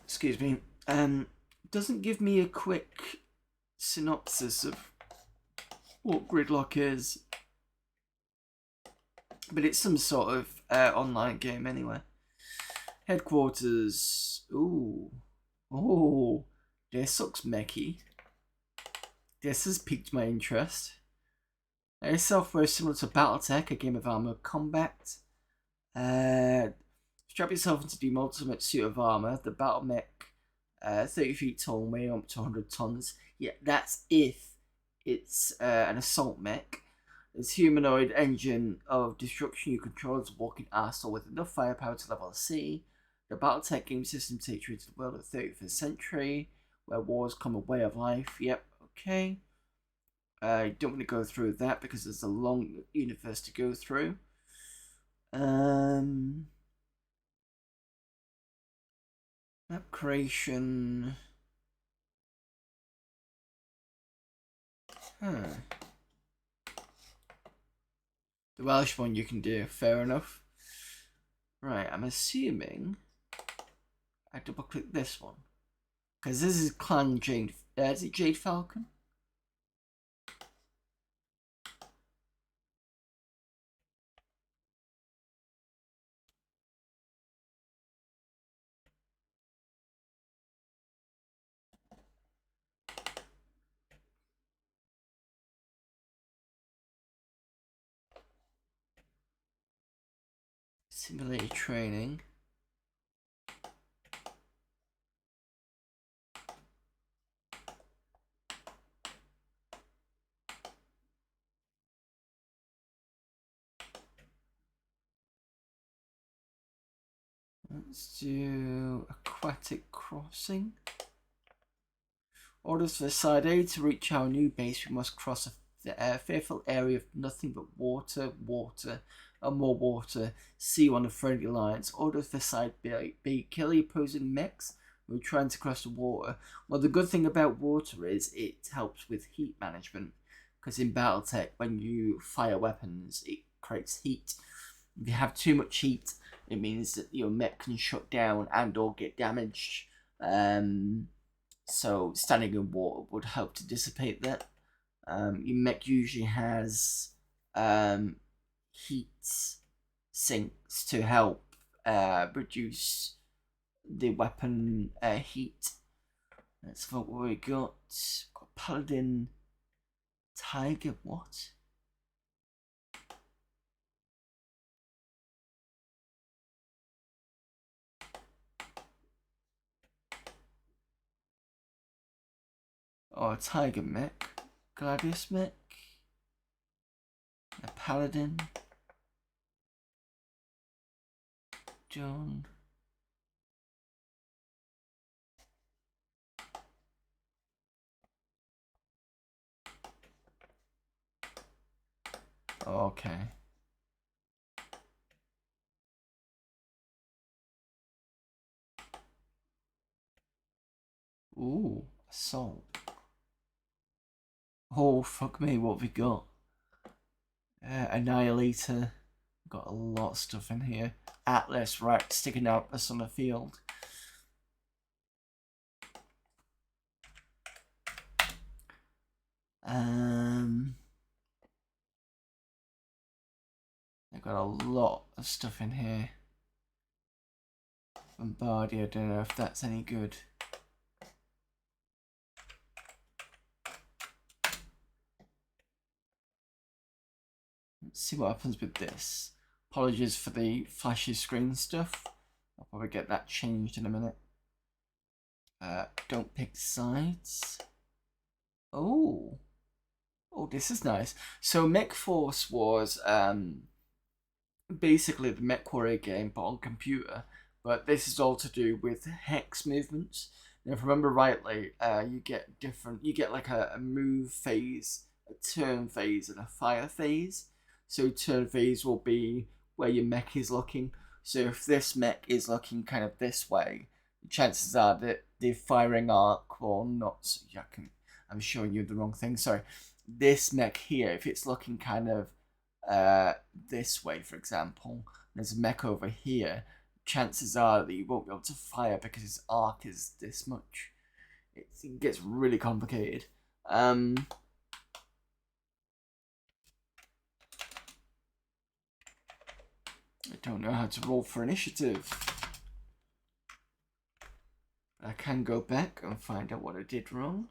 Excuse me. Doesn't give me a quick synopsis of what Gridlock is, but it's some sort of online game anyway. Headquarters. Ooh. Oh. This looks mechie. This has piqued my interest. A software similar to Battletech, a game of armored combat. Strap yourself into the ultimate suit of armor. The battle mech, 30 feet tall, weighing up to 100 tons. Yeah, that's if it's an assault mech. This humanoid engine of destruction you control as a walking arsehole with enough firepower to level a city. The Battletech game system takes you into the world of the 31st century, where wars come a way of life. Yep, okay. I don't want to go through that because there's a long universe to go through. Map creation. The Welsh one you can do, fair enough. Right, I'm assuming I double click this one. Because this is Clan Jade. Is it Jade Falcon? Simulated training. Let's do aquatic crossing. Orders for Side A: to reach our new base, we must cross a fearful area of nothing but water, and more water. See on the friendly lines. Orders for Side B: kill the opposing mechs who are trying to cross the water. Well, the good thing about water is it helps with heat management. Because in Battletech, when you fire weapons, it creates heat. If you have too much heat, it means that your mech can shut down and or get damaged. So standing in water would help to dissipate that. Your mech usually has heat sinks to help reduce the weapon heat. Let's look what we got. Got Paladin Tiger, what? Oh, a tiger mech. Gladius mech. A paladin. John. Okay. Ooh, assault. Oh, fuck me, what have we got? Annihilator. Got a lot of stuff in here. Atlas, right, sticking out us on the field. I've got a lot of stuff in here. Bombardier, I don't know if that's any good. Let's see what happens with this. Apologies for the flashy screen stuff. I'll probably get that changed in a minute. Don't pick sides. Oh, this is nice. So Mech Force was basically the MechWarrior game, but on computer. But this is all to do with hex movements. Now, if I remember rightly, you get like a move phase, a turn phase, and a fire phase. So turn phase will be where your mech is looking. So if this mech is looking kind of this way, chances are that the firing arc will not. I'm showing you the wrong thing. Sorry. This mech here, if it's looking kind of this way, for example, there's a mech over here, chances are that you won't be able to fire because its arc is this much. It gets really complicated. I don't know how to roll for initiative. I can go back and find out what I did wrong.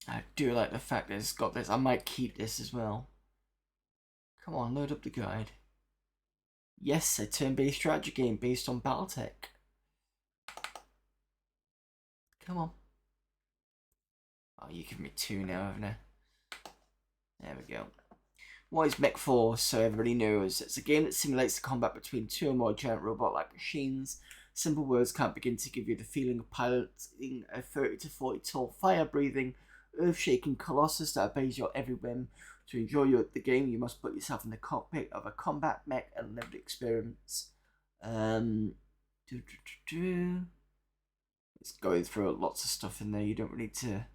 I do like the fact that it's got this. I might keep this as well. Come on, load up the guide. Yes, a turn-based strategy game based on Battletech. Come on. Oh, you give me 2 now, haven't I? There we go. What is Mech Force? So everybody knows. It's a game that simulates the combat between 2 or more giant robot-like machines. Simple words can't begin to give you the feeling of piloting a 30 to 40 tall, fire-breathing, earth-shaking colossus that obeys your every whim. To enjoy the game, you must put yourself in the cockpit of a combat mech and live the experience. It's going through lots of stuff in there. You don't really need to.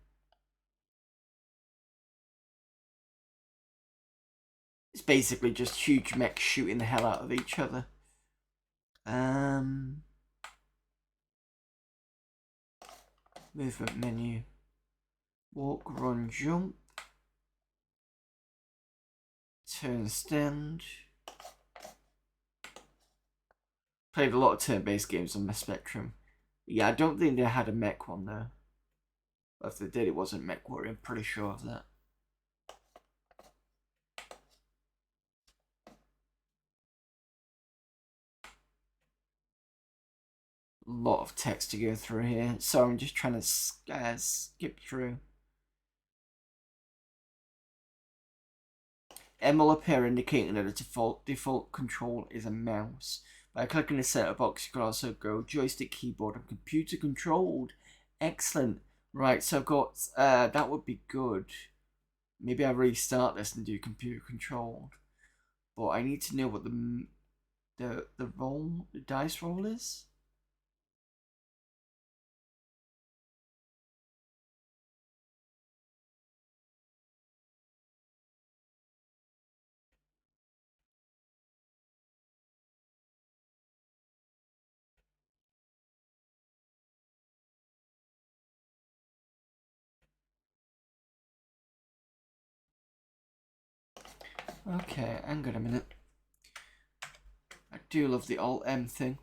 It's basically just huge mechs shooting the hell out of each other. Movement menu. Walk, run, jump. Turn, stand. Played a lot of turn-based games on my Spectrum. Yeah, I don't think they had a mech one though. If they did, it wasn't MechWarrior. I'm pretty sure of that. A lot of text to go through here. So I'm just trying to skip through. M will appear indicating that the default control is a mouse. By clicking the setup box, you can also go joystick, keyboard, and computer controlled. Excellent. Right, so I've got that would be good. Maybe I restart this and do computer controlled. But I need to know what the dice roll is. Okay, hang on a minute. I do love the Alt M thing.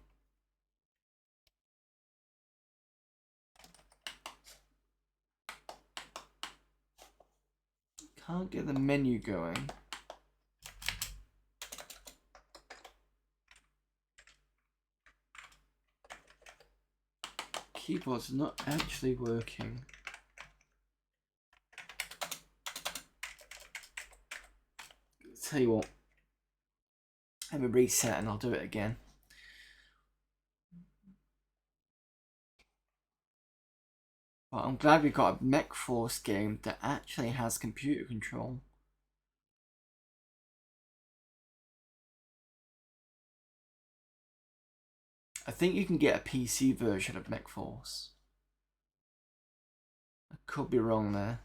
Can't get the menu going. keyboard's not actually working. Tell you what, let me reset and I'll do it again. But I'm glad we got a Mech Force game that actually has computer control. I think you can get a PC version of Mech Force. I could be wrong there.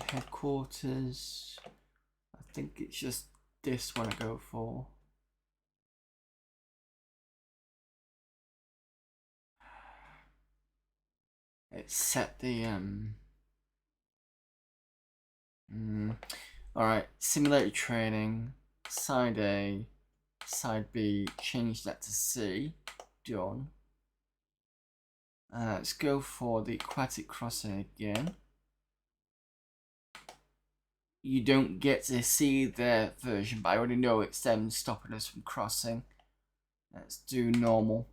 Headquarters. I think it's just this one I go for. It's set the Alright, simulator training, side A, side B, change that to C. Done. Let's go for the aquatic crossing again. You don't get to see their version, but I already know it's them stopping us from crossing. Let's do normal.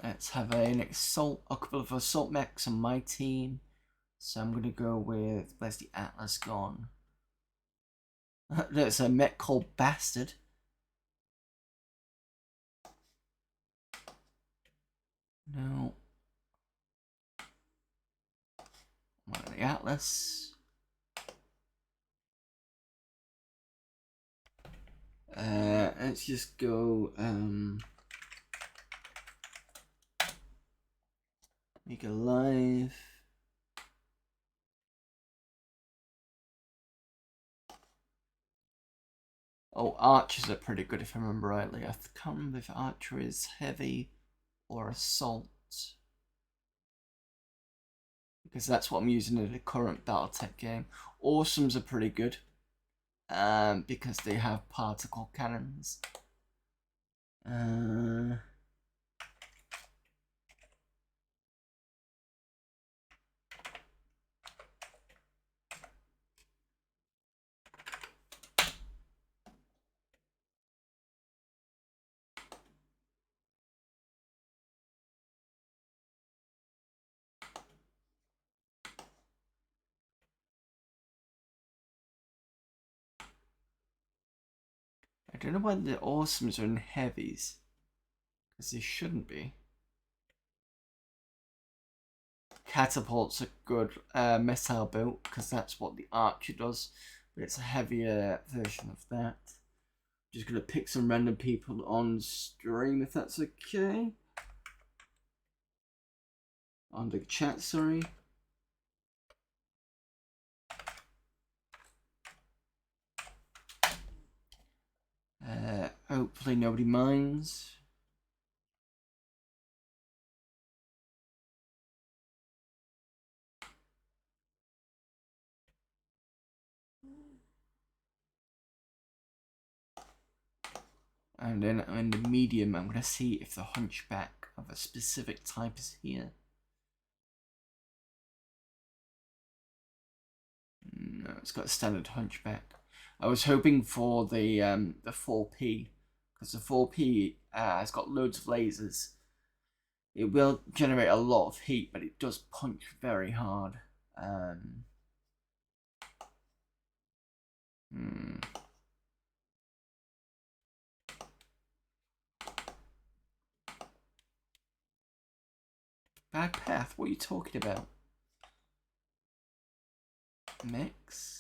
Let's have a couple of assault mechs on my team. So I'm going to go with, where's the Atlas gone? There's a mech called Bastard. No. One of the Atlas. Let's just go Amiga Live. Oh, archers are pretty good if I remember rightly. I can't remember if archer is heavy or assault, because that's what I'm using in the current Battletech game. Awesomes are pretty good, because they have particle cannons. I don't know why the awesomes are in heavies, because they shouldn't be. Catapults are good missile built, because that's what the archer does, but it's a heavier version of that. Just gonna pick some random people on stream if that's okay. On the chat, sorry. Hopefully nobody minds. And then in the medium, I'm gonna see if the hunchback of a specific type is here. No, it's got a standard hunchback. I was hoping for the 4P, because the 4P has got loads of lasers. It will generate a lot of heat, but it does punch very hard. Bad path? What are you talking about? Mix.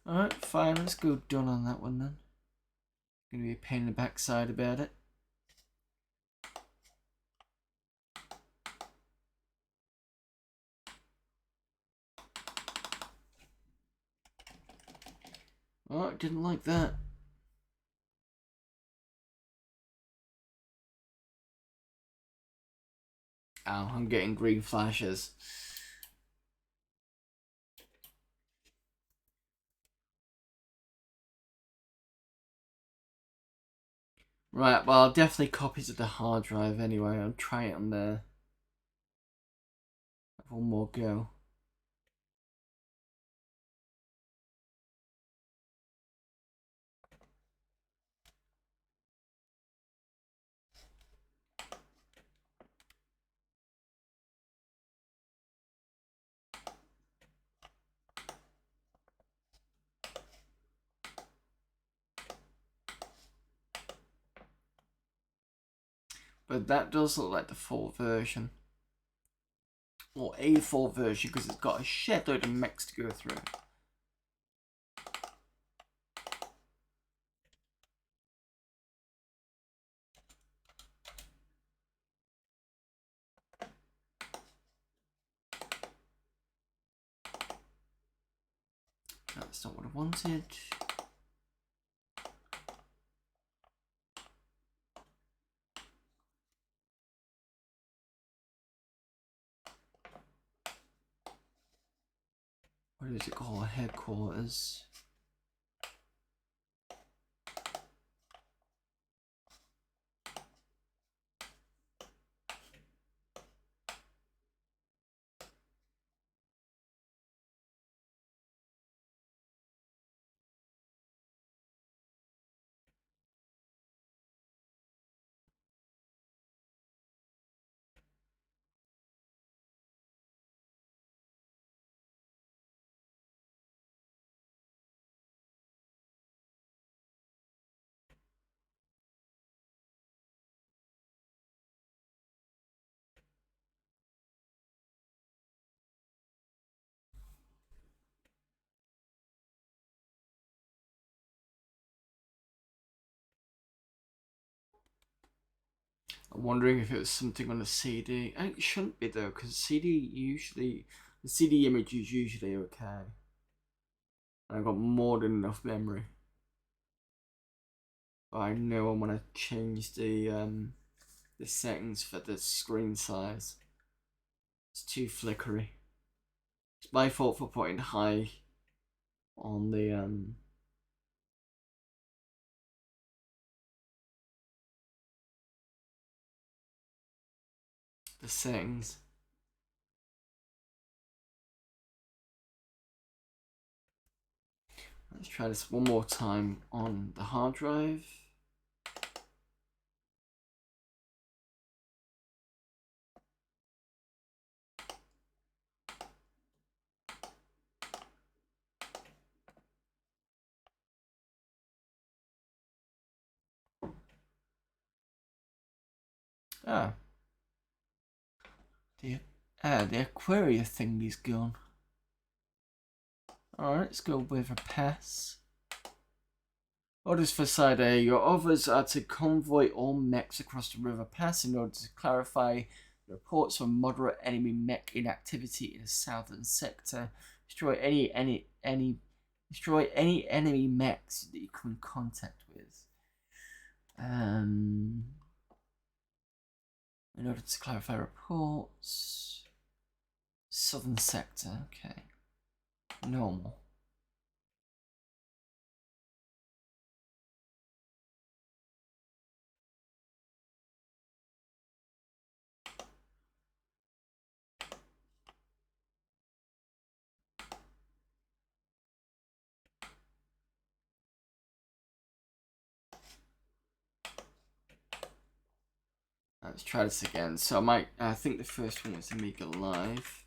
Alright, fine, let's go done on that one then. Gonna be a pain in the backside about it. Oh, I didn't like that. Ow, I'm getting green flashes. Right, well, I'll definitely copy to the hard drive anyway. I'll try it on there. Have one more go. But that does look like the full version. Or a full version, because it's got a shed load of mechs to go through. That's not what I wanted. What is it called? Headquarters. I'm wondering if it was something on the CD. It shouldn't be though, because the CD image is usually okay. And I've got more than enough memory. But I know I want to change the settings for the screen size. It's too flickery. It's my fault for putting high on the settings. Let's try this one more time on the hard drive. Ah, the Aquaria thing is gone. Alright, let's go with a pass. Orders for Side A. Your orders are to convoy all mechs across the river pass in order to clarify reports of moderate enemy mech inactivity in the southern sector. Destroy any enemy mechs that you come in contact with. In order to clarify reports. Southern sector, okay. Normal. Let's try this again. So I think the first one was Amiga Live.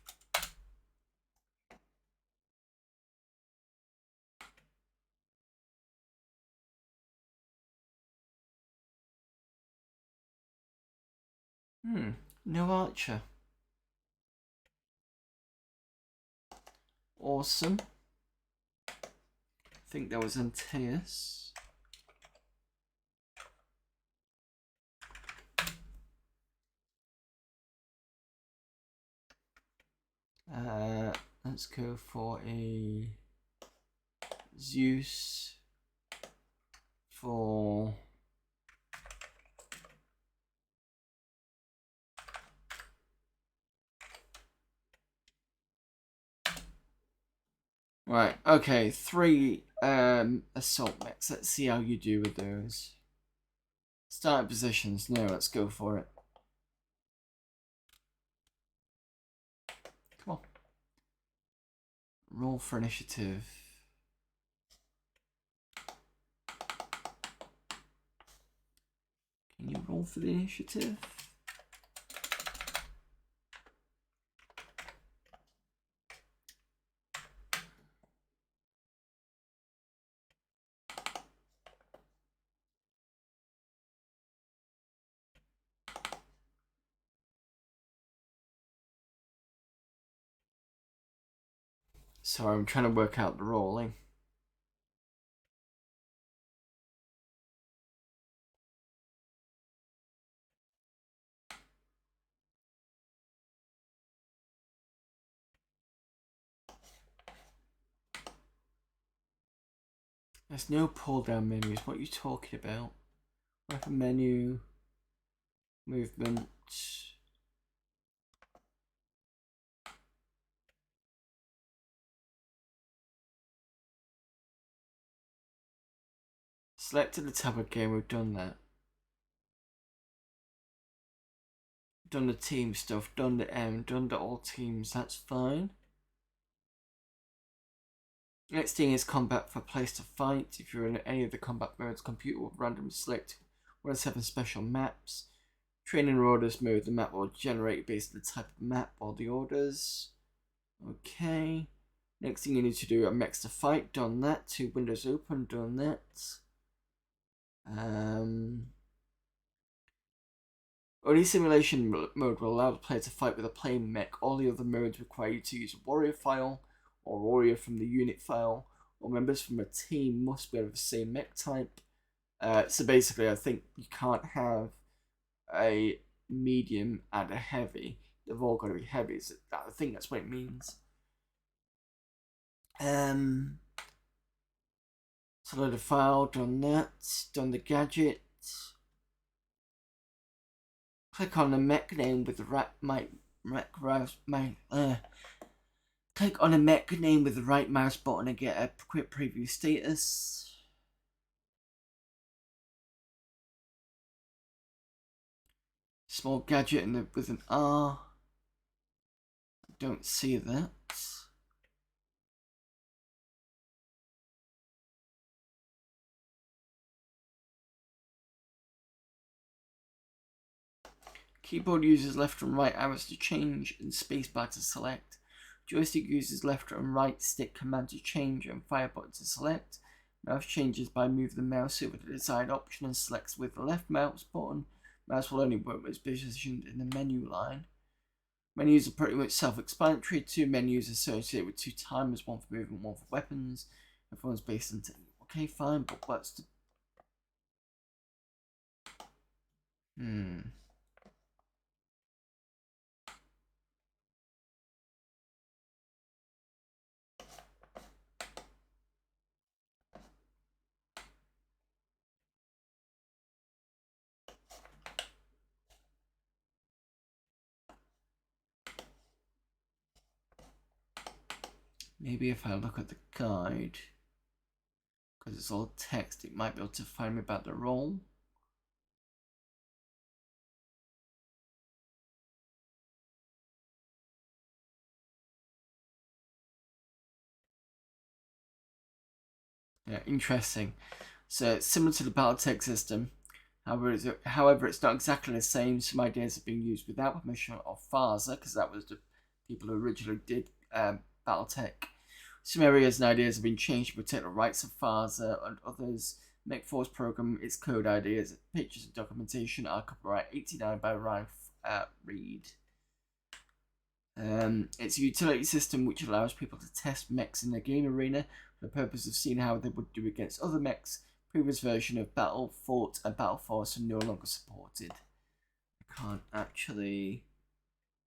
No Archer. Awesome. I think that was Antaeus. Let's go for a Zeus for right. Okay, 3 assault mechs. Let's see how you do with those. Starting positions. No, let's go for it. Come on. Roll for initiative. Can you roll for the initiative? Sorry, I'm trying to work out the rolling. There's no pull down menus. What are you talking about? Weapon menu, movement. Selected the tab again, we've done that. Done the team stuff, done the M, done the all teams, that's fine. Next thing is combat for place to fight. If you're in any of the combat modes, computer will randomly select one of 7 special maps. Training orders mode, the map will generate based on the type of map or the orders. Okay. Next thing you need to do, a mechs to fight, done that. 2 windows open, done that. Only simulation mode will allow the player to fight with a plain mech. All the other modes require you to use a warrior file or warrior from the unit file, or members from a team must be of the same mech type. So basically, I think you can't have a medium and a heavy. They've all got to be heavies. I think that's what it means. Select the file, done that, done the gadget. Click on the mech name with the click on a mech name with the right mouse button and get a quick preview status. Small gadget with an R. Don't see that. Keyboard uses left and right arrows to change and spacebar to select. Joystick uses left and right stick command to change and fire button to select. Mouse changes by moving the mouse over the desired option and selects with the left mouse button. Mouse will only work when it's positioned in the menu line. Menus are pretty much self-explanatory. 2 menus associated with 2 timers, one for movement, one for weapons. Everyone's based on okay, fine, but what's the maybe if I look at the guide, because it's all text, it might be able to find me about the role. Yeah, interesting. So it's similar to the Battletech system. However, it's not exactly the same. Some ideas have been used without permission of FASA, because that was the people who originally did Battletech. Some areas and ideas have been changed to protect the rights of FASA, and others. Make4's program, its code ideas, pictures, and documentation are copyright 89 by Ralph Reed. It's a utility system which allows people to test mechs in the game arena for the purpose of seeing how they would do against other mechs. Previous version of Battle Fort and Battle Force are no longer supported. I can't actually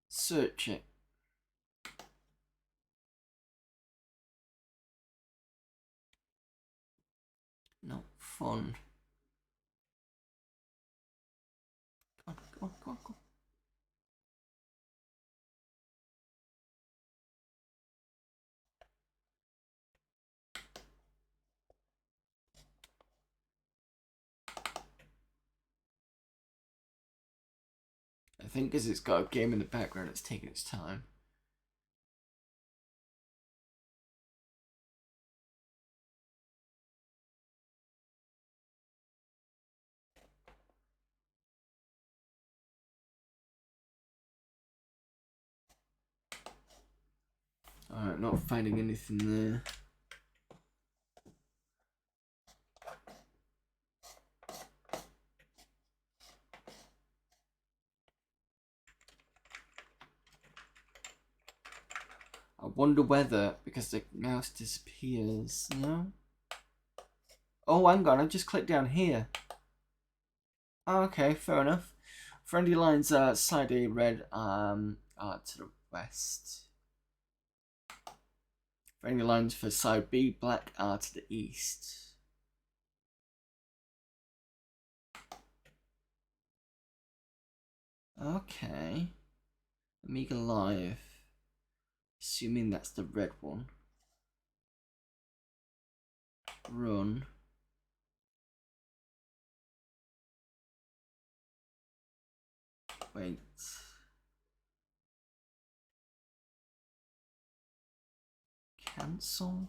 search it. Not fun. Come on, come on, come on. I think because it's got a game in the background, it's taking its time. Alright, not finding anything there. I wonder whether, because the mouse disappears, no? Oh, hang on, I just clicked down here. Oh, okay, fair enough. Friendly lines are side A red are to the west. Friendly lines for side B black are to the east. Okay. Amiga Live. Assuming that's the red one. Run. Wait. Cancel.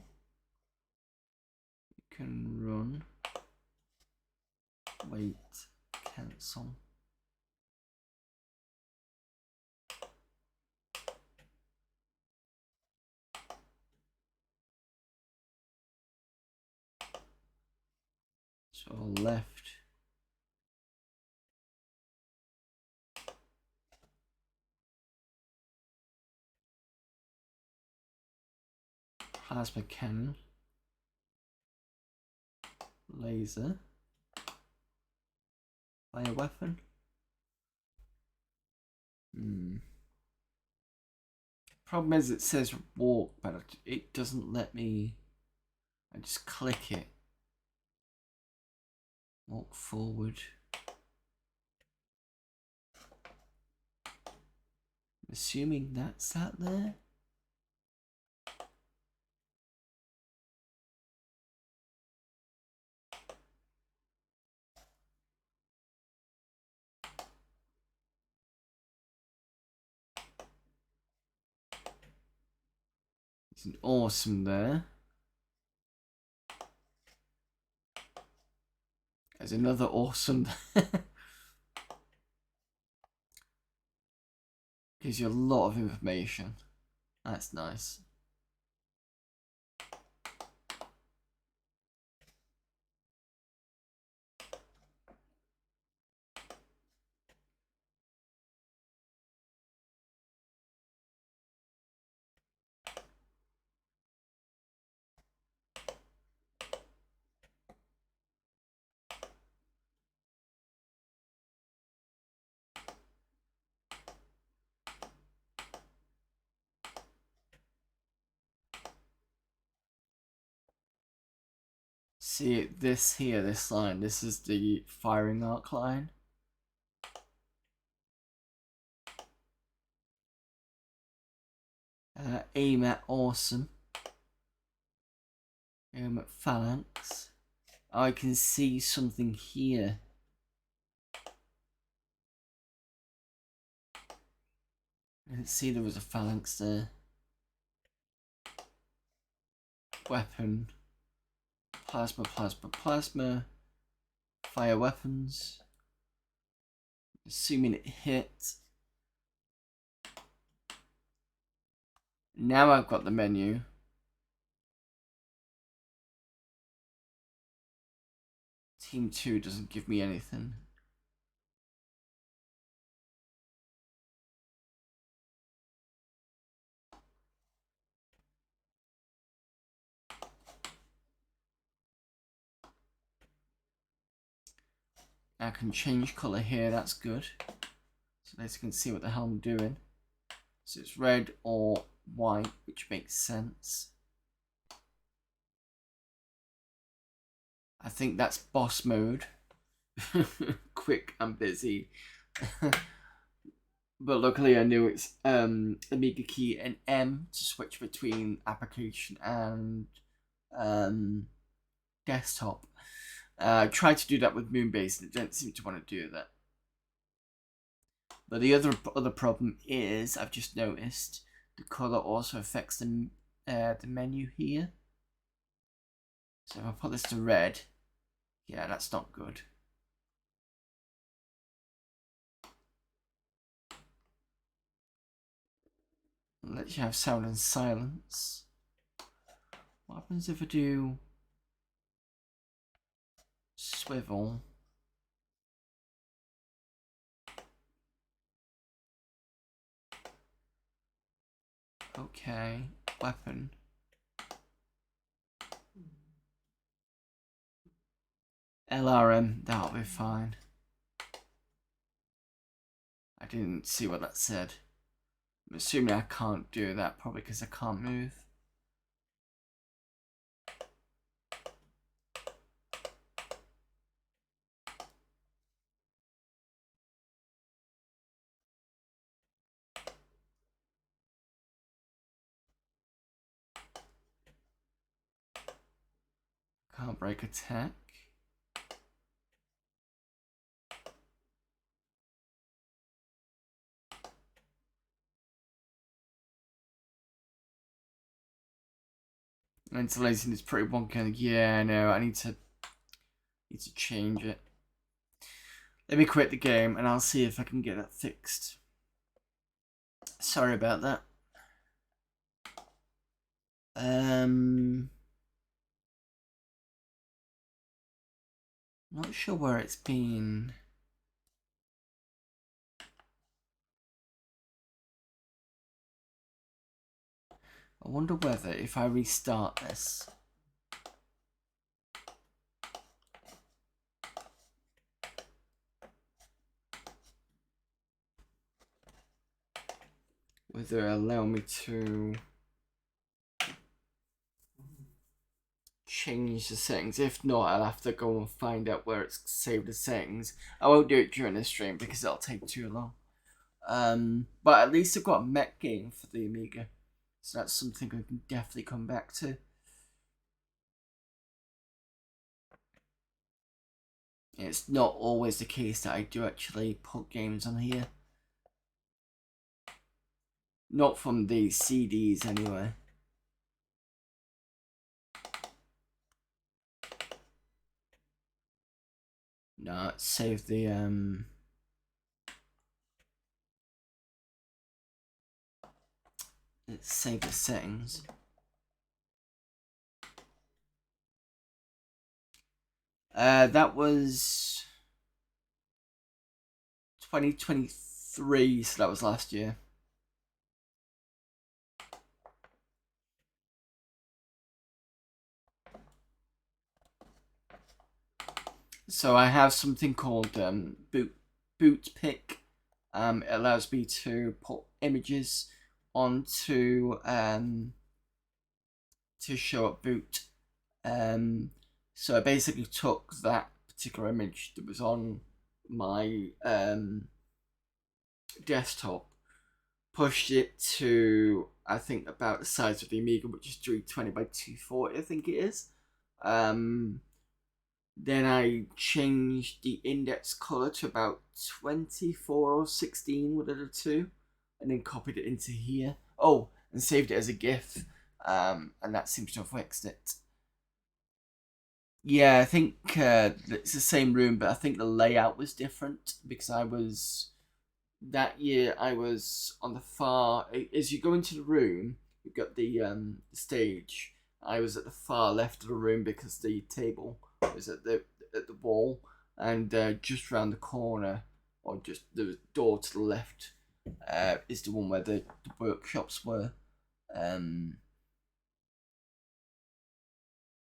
You can run. Wait. Cancel. So left. Plasma cannon. Laser. Fire weapon. Problem is it says walk, but it doesn't let me. I just click it. Walk forward. Assuming that's that there. It's an awesome there. There's another awesome. Gives you a lot of information. That's nice. See this here, this line. This is the firing arc line. Aim at awesome. Aim at phalanx. I can see something here. I didn't see there was a phalanx there. Weapon. Plasma, plasma, plasma. Fire weapons. Assuming it hit. Now I've got the menu. Team 2 doesn't give me anything. I can change colour here, that's good. So at least I can see what the hell I'm doing. So it's red or white, which makes sense. I think that's boss mode. Quick and busy. But luckily I knew it's Amiga key and M to switch between application and desktop. I tried to do that with Moonbase and it didn't seem to want to do that. But the other problem is, I've just noticed, the colour also affects the menu here. So if I put this to red, yeah, that's not good. Let you have sound and silence. What happens if I do swivel? Okay, weapon. LRM, that'll be fine. I didn't see what that said. I'm assuming I can't do that, probably because I can't move. Can't break attack. Installation is pretty wonky. Yeah, I know. I need to change it. Let me quit the game and I'll see if I can get that fixed. Sorry about that. Not sure where it's been. I wonder whether if I restart this. Whether it'll allow me to change the settings. If not, I'll have to go and find out where it's saved the settings. I won't do it during the stream because it'll take too long. But at least I've got a mech game for the Amiga. So that's something I can definitely come back to. It's not always the case that I do actually put games on here. Not from the CDs anyway. No, save the let's save the settings. That was 2023, so that was last year. So I have something called boot pick. It allows me to put images onto to show up boot. So I basically took that particular image that was on my desktop, pushed it to I think about the size of the Amiga, which is 320 by 240, I think it is. Then I changed the index color to about 24 or 16 with the two, and then copied it into here. Oh, and saved it as a GIF, and that seems to have fixed it. Yeah, I think it's the same room, but I think the layout was different because that year I was on the far. As you go into the room, you've got the stage. I was at the far left of the room because the table was at the wall, and just around the corner, or just the door to the left, is the one where the workshops were. Um,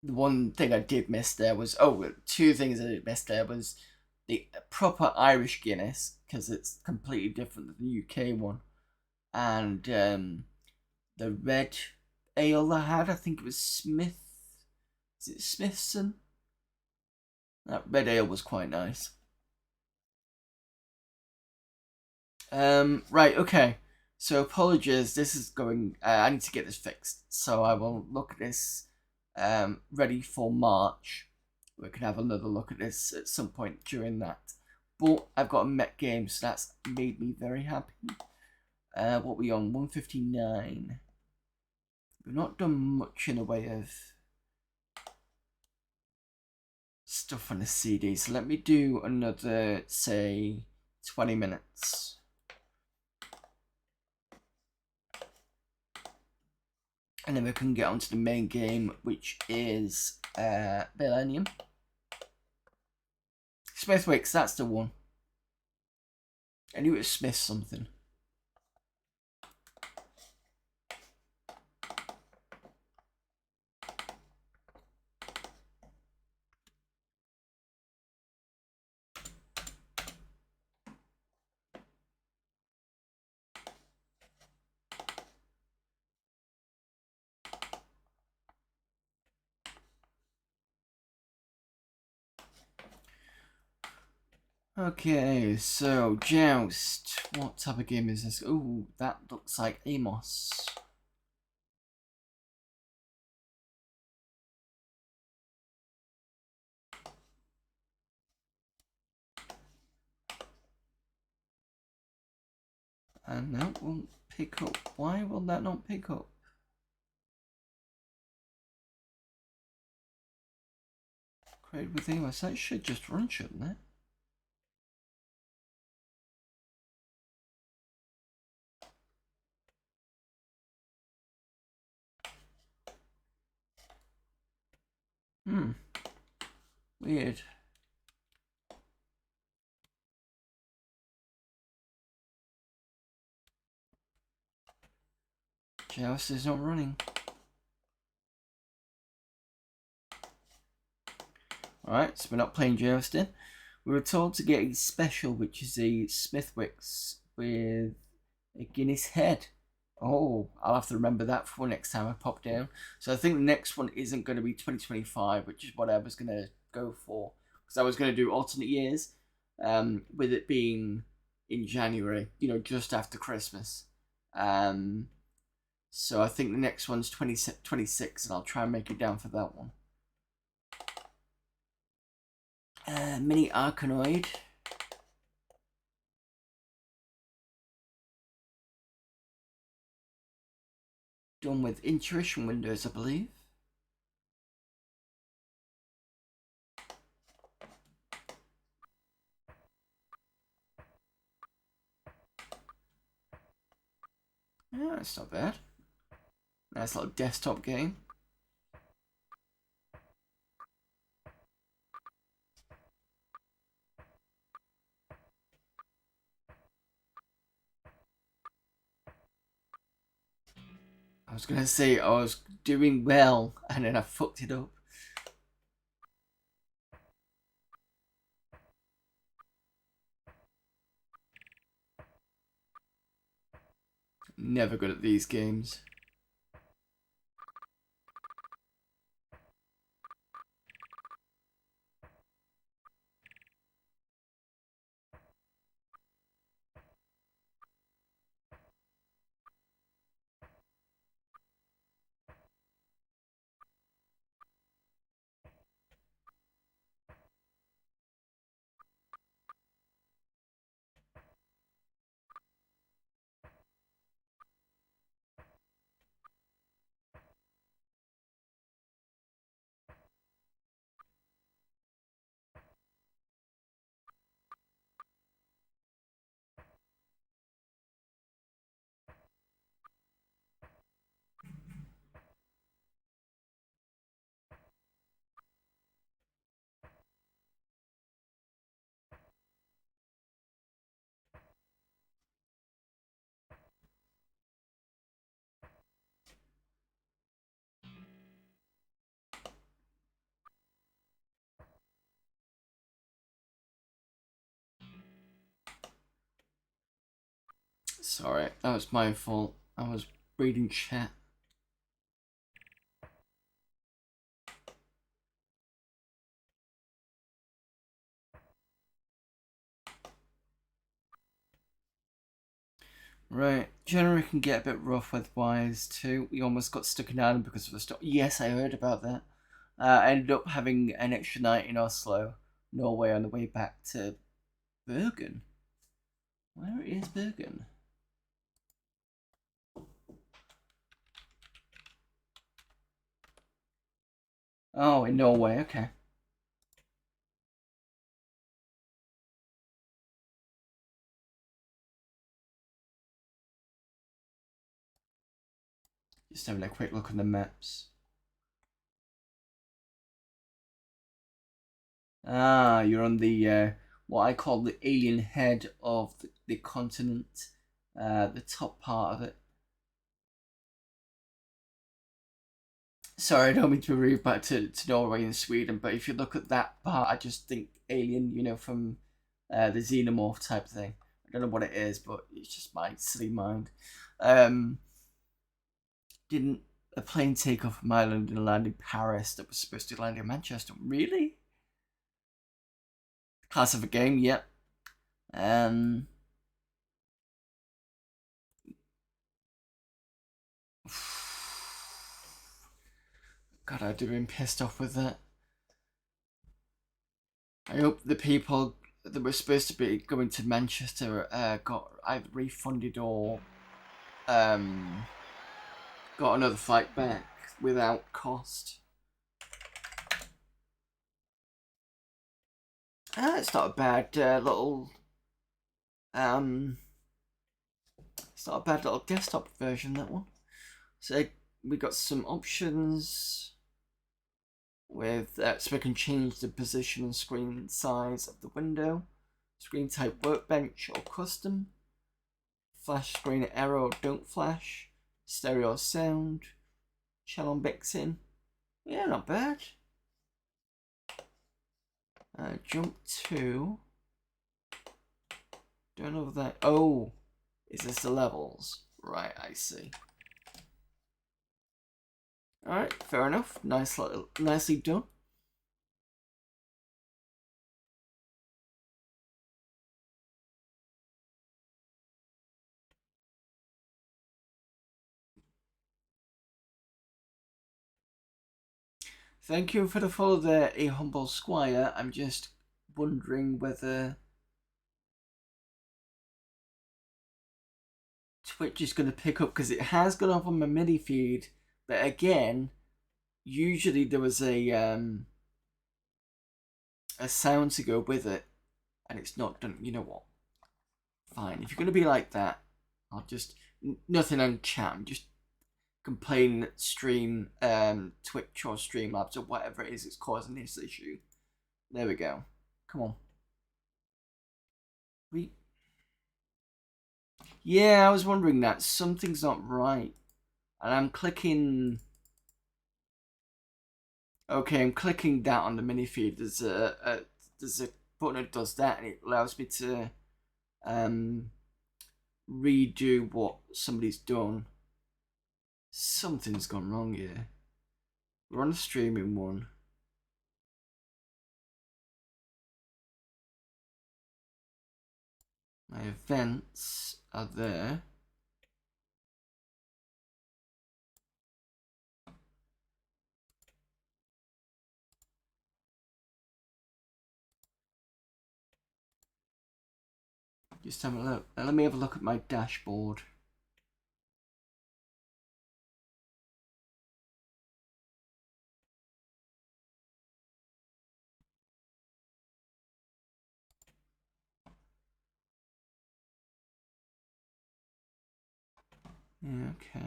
the one thing I did miss there was two things I did miss there was the proper Irish Guinness because it's completely different than the UK one, and the red ale I had. I think it was Smith. Is it Smithson? That red ale was quite nice. Right, okay. So apologies. This is going. I need to get this fixed. So I will look at this. Ready for March. We can have another look at this at some point during that. But I've got a Met game, so that's made me very happy. What we on? 159. We've not done much in the way of stuff on the CD, so let me do another, say, 20 minutes. And then we can get onto the main game, which is Millennium. Smithwick's, that's the one. I knew it was Smith something. Okay, so Joust. What type of game is this? Ooh, that looks like Amos. And that won't pick up. Why will that not pick up? Create with Amos. That should just run, shouldn't it? Weird. Joust is not running. Alright, so we're not playing Jousting. We were told to get a special, which is a Smithwick's with a Guinness head. Oh, I'll have to remember that for next time I pop down. So I think the next one isn't going to be 2025, which is what I was going to go for. Because I was going to do alternate years, with it being in January, just after Christmas. So I think the next one's 26, and I'll try and make it down for that one. Mini Arkanoid. Done with Intuition Windows, I believe. Yeah, it's not bad. Nice little desktop game. I was gonna say I was doing well, and then I fucked it up. Never good at these games. Sorry, that was my fault. I was reading chat. Right, January can get a bit rough with wires too. We almost got stuck in Ireland because of the storm. Yes, I heard about that. I ended up having an extra night in Oslo, Norway, on the way back to Bergen. Where is Bergen? Oh, in Norway, okay. Just having a quick look on the maps. Ah, you're on the what I call the alien head of the continent, the top part of it. Sorry, I don't mean to move back to Norway and Sweden, but if you look at that part, I just think alien, you know, from the xenomorph type thing. I don't know what it is, but it's just my silly mind. Didn't a plane take off from Ireland and land in Paris that was supposed to land in Manchester? Really? Class of a game, yep. God, I'd have been pissed off with that. I hope the people that were supposed to be going to Manchester got either refunded or got another flight back without cost. It's not a bad little it's not a bad little desktop version, that one. So we got some options with so we can change the position and screen size of the window, screen type workbench or custom, flash screen error or don't flash, stereo sound, channel mixing. Yeah, not bad. Jump to. Don't know that. Oh, is this the levels? Right, I see. Alright, fair enough. Nicely done. Thank you for the follow there, A Humble Squire. I'm just wondering whether Twitch is going to pick up, because it has gone off on my MIDI feed, but again, usually there was a sound to go with it, and it's not done. You know what? Fine. If you're going to be like that, I'll just nothing on chat. I'm just complain that stream Twitch or Streamlabs or whatever it is that's causing this issue. There we go. Come on. Yeah, I was wondering that. Something's not right. And I'm clicking. Okay, I'm clicking that on the mini feed. There's a button that does that, and it allows me to redo what somebody's done. Something's gone wrong here. We're on the streaming one. My events are there. Just have a look. Let me have a look at my dashboard. Yeah, okay.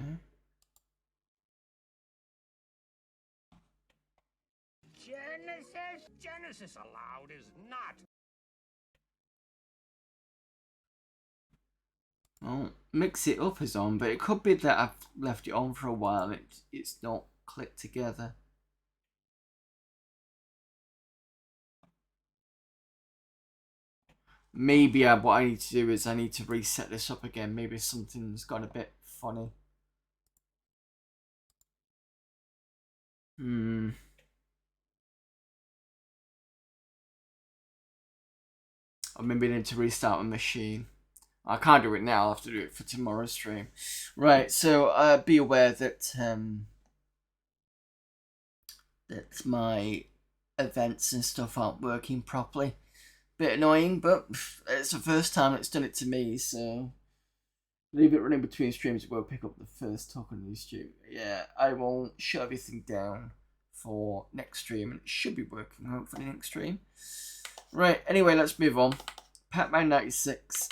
Genesis allowed is not. Oh, mix it up is on, but it could be that I've left it on for a while and it's not clicked together. maybe what I need to do is I need to reset this up again. Maybe something's gone a bit funny. Or maybe I need to restart my machine. I can't do it now. I'll have to do it for tomorrow's stream. Right, so be aware that that my events and stuff aren't working properly. Bit annoying, but it's the first time it's done it to me, so leave it running between streams. It will pick up the first talk on the stream. Yeah, I won't shut everything down for next stream, and it should be working hopefully next stream. Right, anyway, let's move on. Pac-Man 96,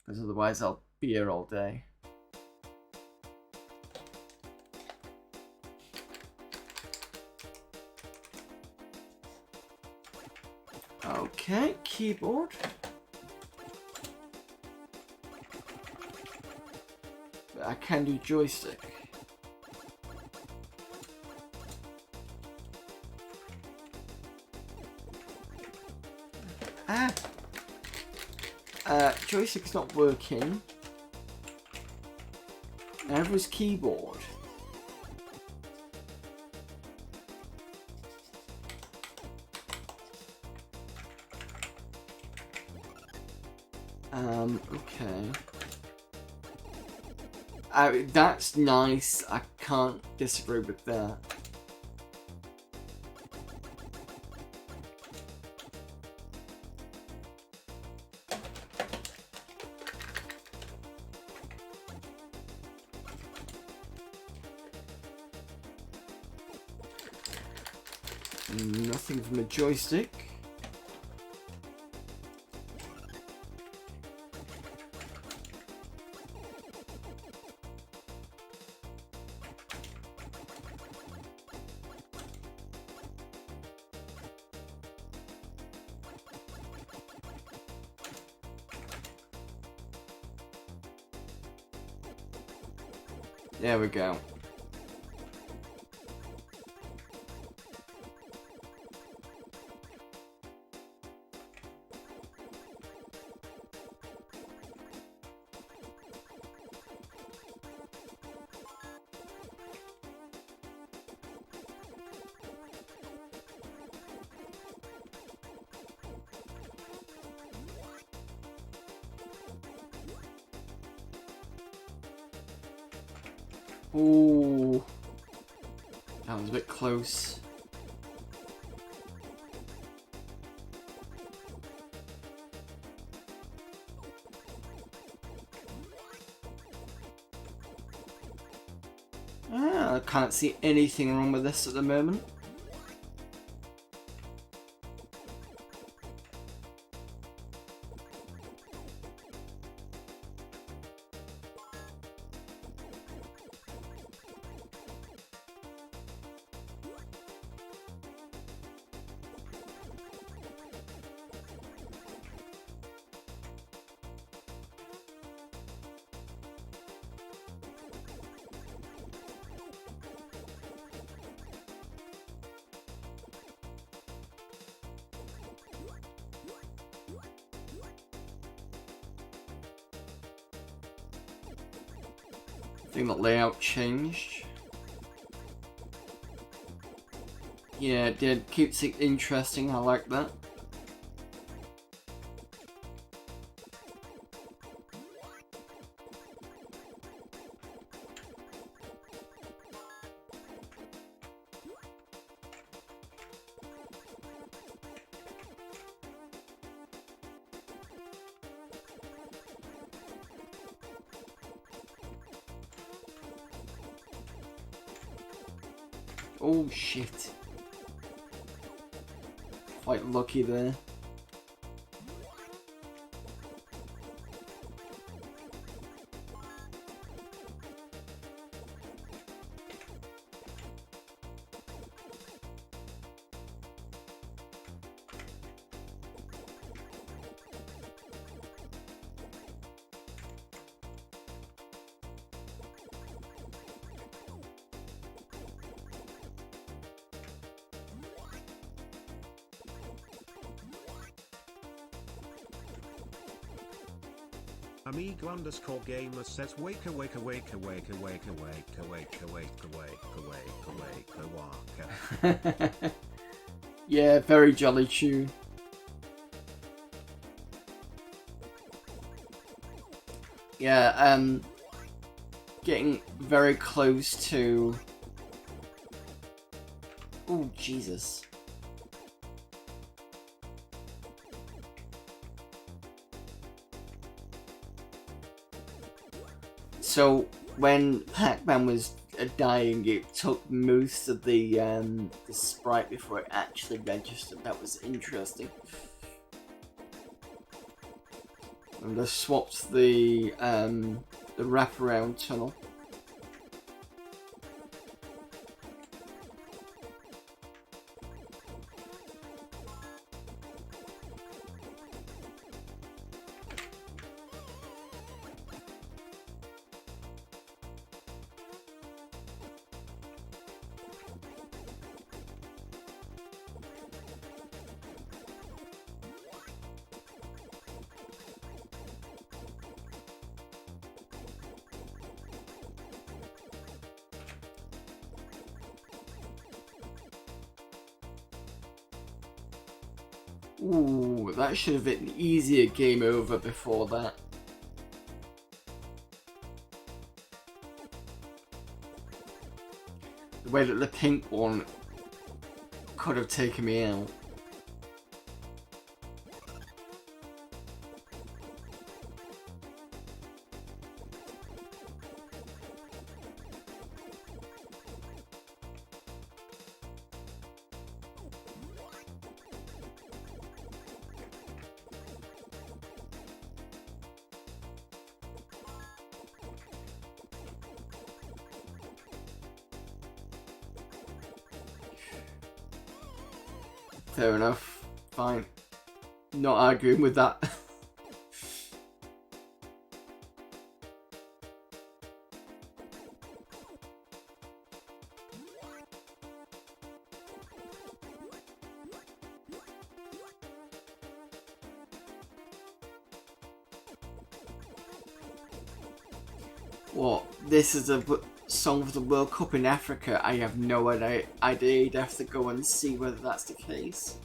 because otherwise I'll be here all day. Okay, keyboard. But I can do joystick. Joystick's not working. Neither is keyboard. Okay. That's nice. I can't disagree with that. Nothing from the joystick. There we go. Ooh, that was a bit close. I can't see anything wrong with this at the moment. I think the layout changed. Yeah, it did. Keeps it interesting. I like that. Oh shit. Quite lucky there. Amiga underscore gamer says wake awake awake awake awake awake awake awake awake awake awake awake. Yeah, very jolly tune. Yeah, getting very close to... Oh, Jesus. So, when Pac-Man was dying, it took most of the sprite before it actually registered. That was interesting. And I swapped the wraparound tunnel. Ooh, that should have been an easier game over before that. The way that the pink one could have taken me out. Fair enough. Fine. Not arguing with that. What? This is a song for the World Cup in Africa? I have no idea. I'd have to go and see whether that's the case.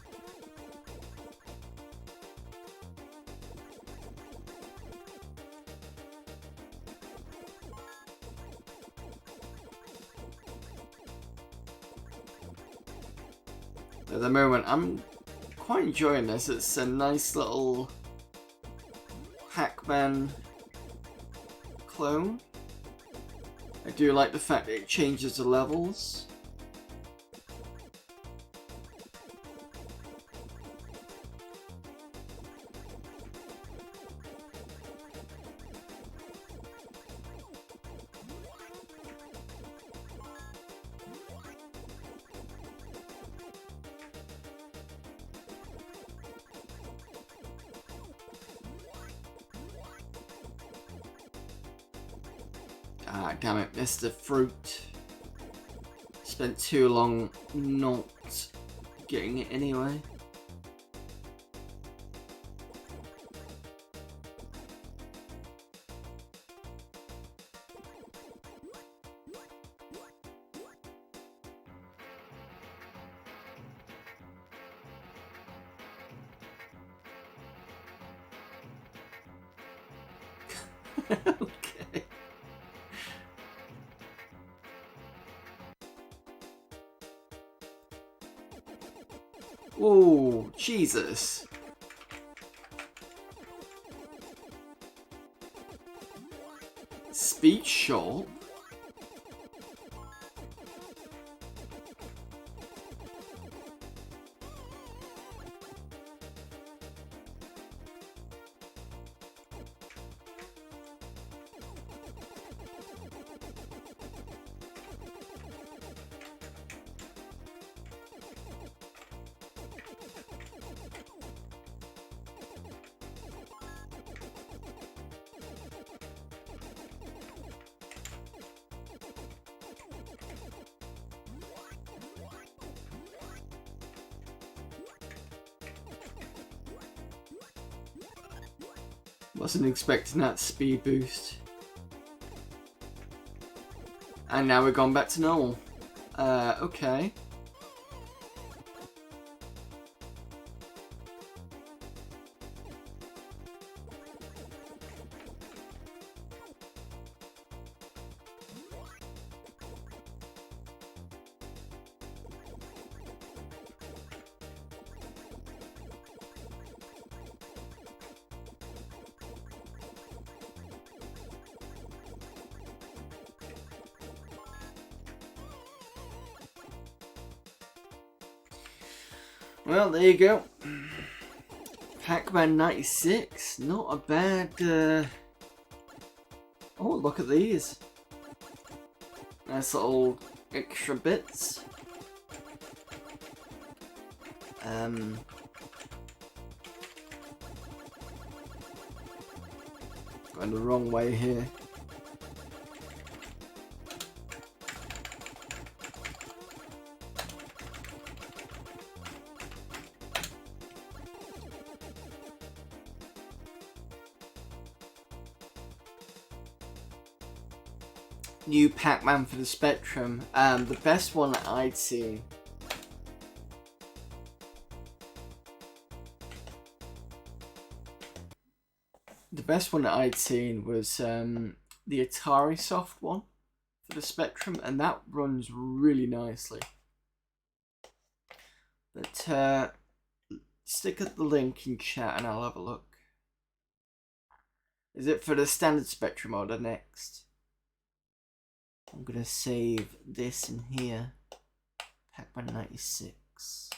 At the moment, I'm quite enjoying this. It's a nice little Pac-Man clone. I do like the fact that it changes the levels. Ah, damn it, missed the fruit. Spent too long not getting it anyway. Okay. Oh, Jesus. Speech shop? Wasn't expecting that speed boost. And now we're gone back to normal. Okay. Well, there you go. Pac-Man 96. Not a bad... Oh, look at these. Nice little extra bits. Going the wrong way here. New Pac-Man for the Spectrum. The best one that I'd seen. The best one that I'd seen was the Atari Soft one for the Spectrum, and that runs really nicely. But stick at the link in chat and I'll have a look. Is it for the standard Spectrum or the next? I'm gonna save this in here. Pac-Man 96.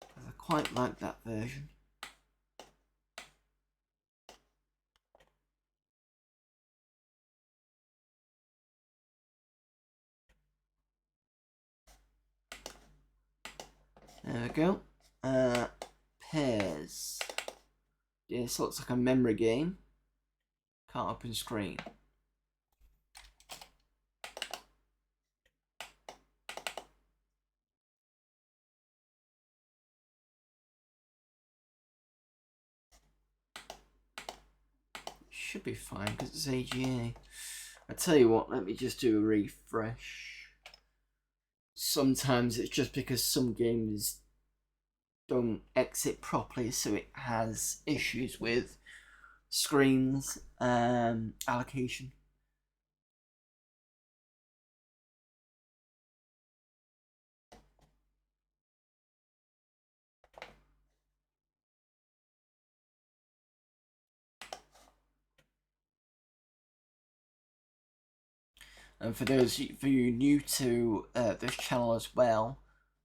I quite like that version. There we go. Pairs. This looks like a memory game. Can't open screen. Should be fine because it's AGA. I tell you what, let me just do a refresh. Sometimes it's just because some games don't exit properly, so it has issues with screens allocation. And for those of you new to this channel as well,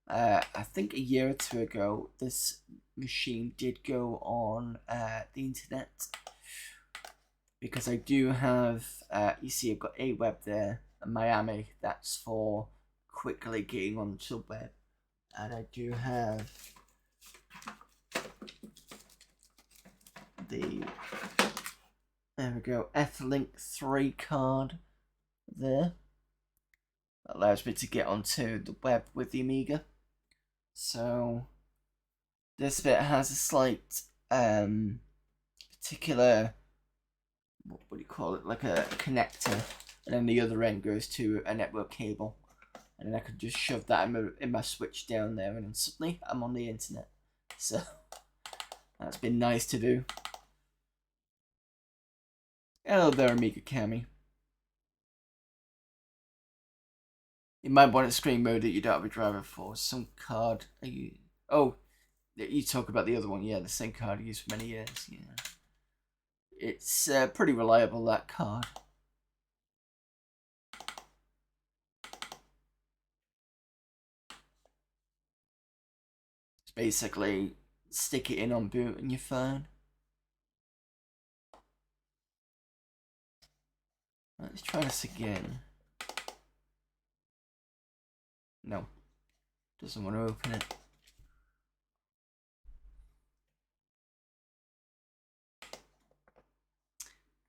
I think a year or two ago, this machine did go on the internet. Because I do have, you see I've got a web there, in Miami, that's for quickly getting onto the web. And I do have the, there we go, Etherlink 3 card there. That allows me to get onto the web with the Amiga. So this bit has a slight particular, what do you call it, like a connector, and then the other end goes to a network cable, and then I can just shove that in my switch down there, and then suddenly I'm on the internet. So that's been nice to do. Hello there, Amiga Cami. You might want a screen mode that you don't have a driver for. Some card. Are you? Oh, you talk about the other one. Yeah, the same card I used for many years. Yeah, it's pretty reliable, that card. It's basically stick it in on boot and you're fine. Let's try this again. No, doesn't want to open it.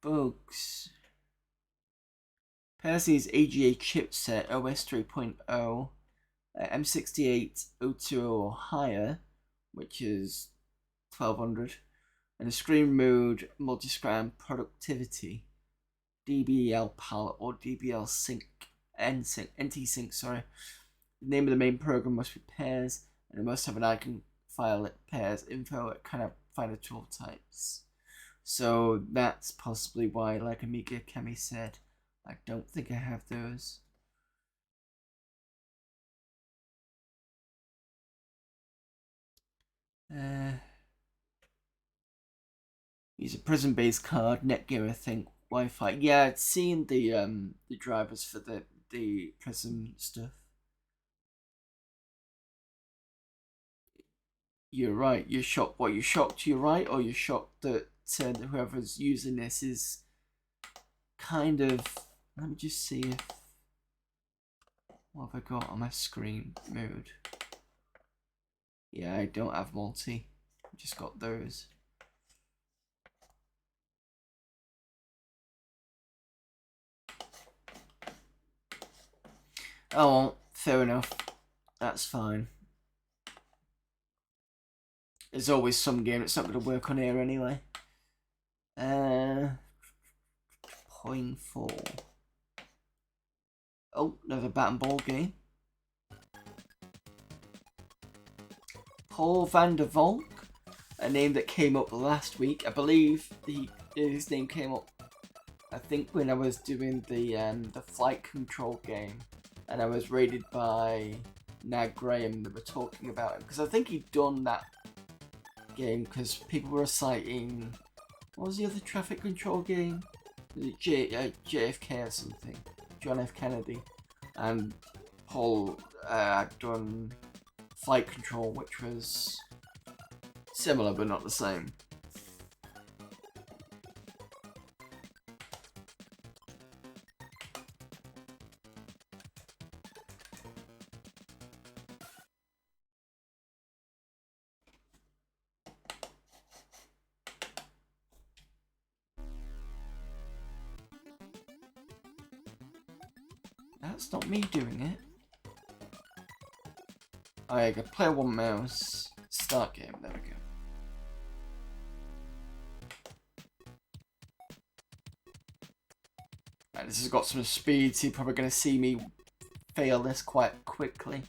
Folks, Percy's AGA chipset OS 3.0, M68 020 or higher, which is 1200, and a screen mode, multi-screen productivity, DBL palette or DBL sync, NT sync, sorry. The name of the main program must be pairs, and it must have an icon file that pairs info at kind of finder tool types. So that's possibly why, like Amiga Kemi said, I don't think I have those. Use a Prism-based card, Netgear, I think, Wi-Fi. Yeah, I'd seen the drivers for the Prism stuff. You're right. You're shocked. What? You're shocked you're right, or you're shocked that whoever's using this is kind of. Let me just see if. What have I got on my screen mode? Yeah, I don't have multi. I just got those. Oh, well, fair enough. That's fine. There's always some game that's not going to work on here anyway. 0.4. Oh, another bat and ball game. Paul van der Volk, a name that came up last week. I believe his name came up, I think, when I was doing the flight control game, and I was raided by Nag Graham. That were talking about him because I think he'd done that game because people were citing, what was the other traffic control game? Was it JFK or something? John F. Kennedy. And Paul had done flight control, which was similar but not the same. That's not me doing it. I got player one mouse, start game, there we go. Right, this has got some speed, so you're probably going to see me fail this quite quickly.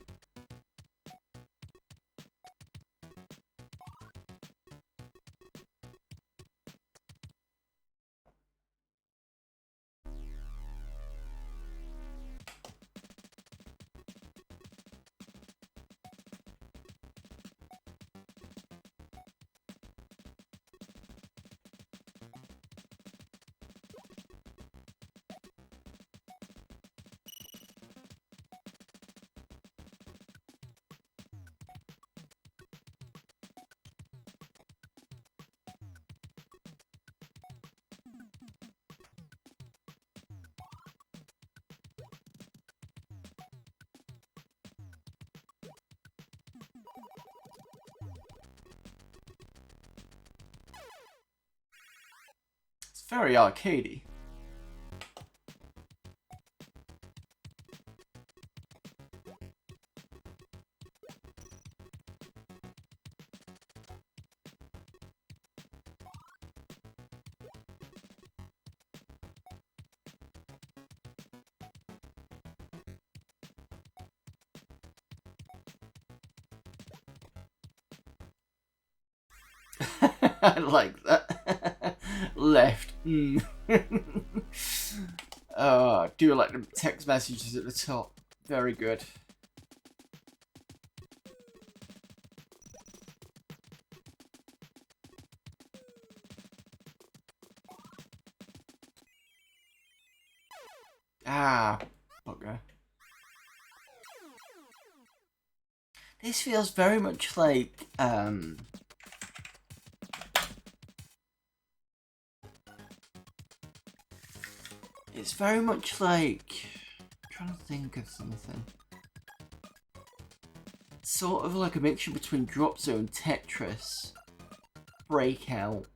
It's very arcadey. I like that. Left. Oh, I do like the text messages at the top. Very good. Ah, bugger. This feels very much like, it's very much like, I'm trying to think of something. Sort of like a mixture between Drop Zone, Tetris, Breakout,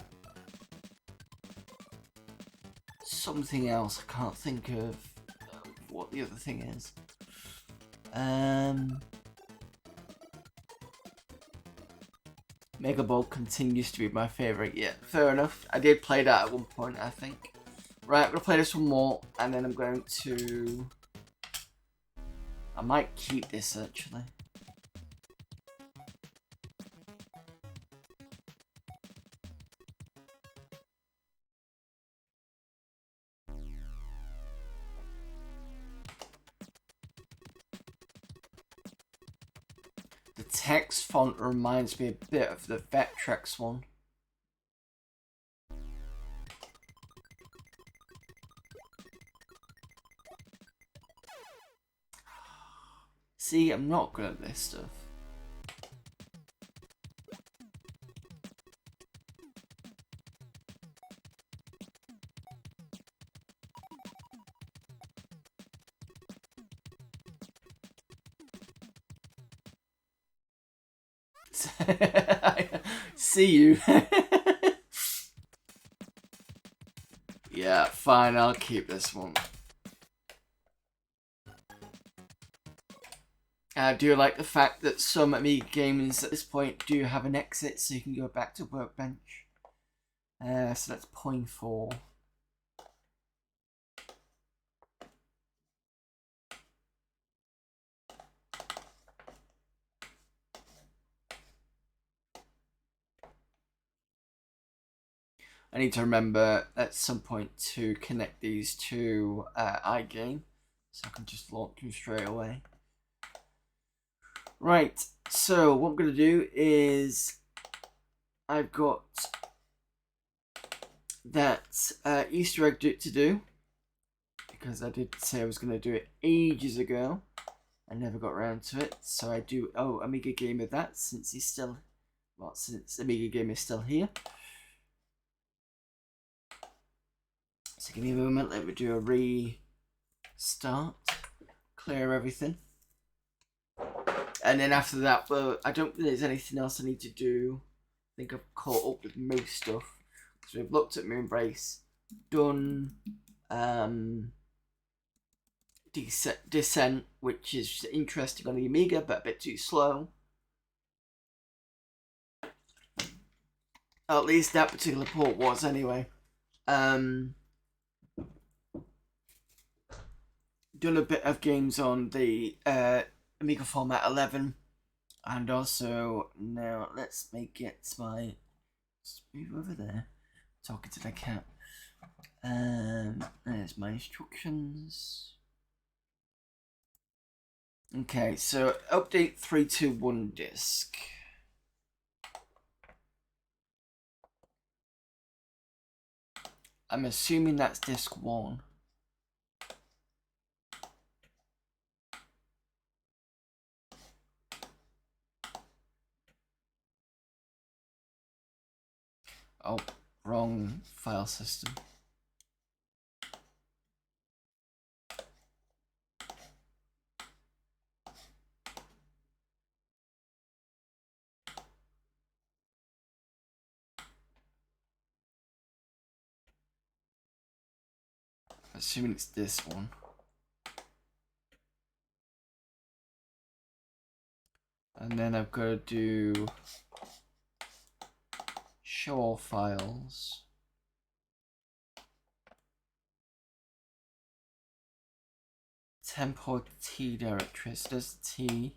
something else. I can't think of what the other thing is. Mega Ball continues to be my favourite. Yeah, fair enough. I did play that at one point, I think. Right, I'm going to play this one more, and then I'm going to... I might keep this, actually. The text font reminds me a bit of the Vectrex one. See, I'm not good at this stuff. See you. Yeah, fine, I'll keep this one. I do like the fact that some Amiga games at this point do have an exit, so you can go back to Workbench. So that's 0.4. I need to remember at some point to connect these to iGame, so I can just launch them straight away. Right, so what I'm going to do is I've got that Easter egg to do, because I did say I was going to do it ages ago. I never got around to it, so I do owe Amiga Gamer that, since he's still, well, since Amiga Gamer is still here. So give me a moment, let me do a restart, clear everything. And then after that, well, I don't think there's anything else I need to do. I think I've caught up with most stuff. So we've looked at Moonbrace, done Descent, which is interesting on the Amiga, but a bit too slow. At least that particular port was, anyway. Done a bit of games on the Amiga Format 11, and also now let's make it my. Let's move over there. Talking to the cat. There's my instructions. Okay, so update 321 disk. I'm assuming that's disk 1. Oh, wrong file system. Assuming it's this one. And then I've got to do show all files. Tempo T directory. So there's T.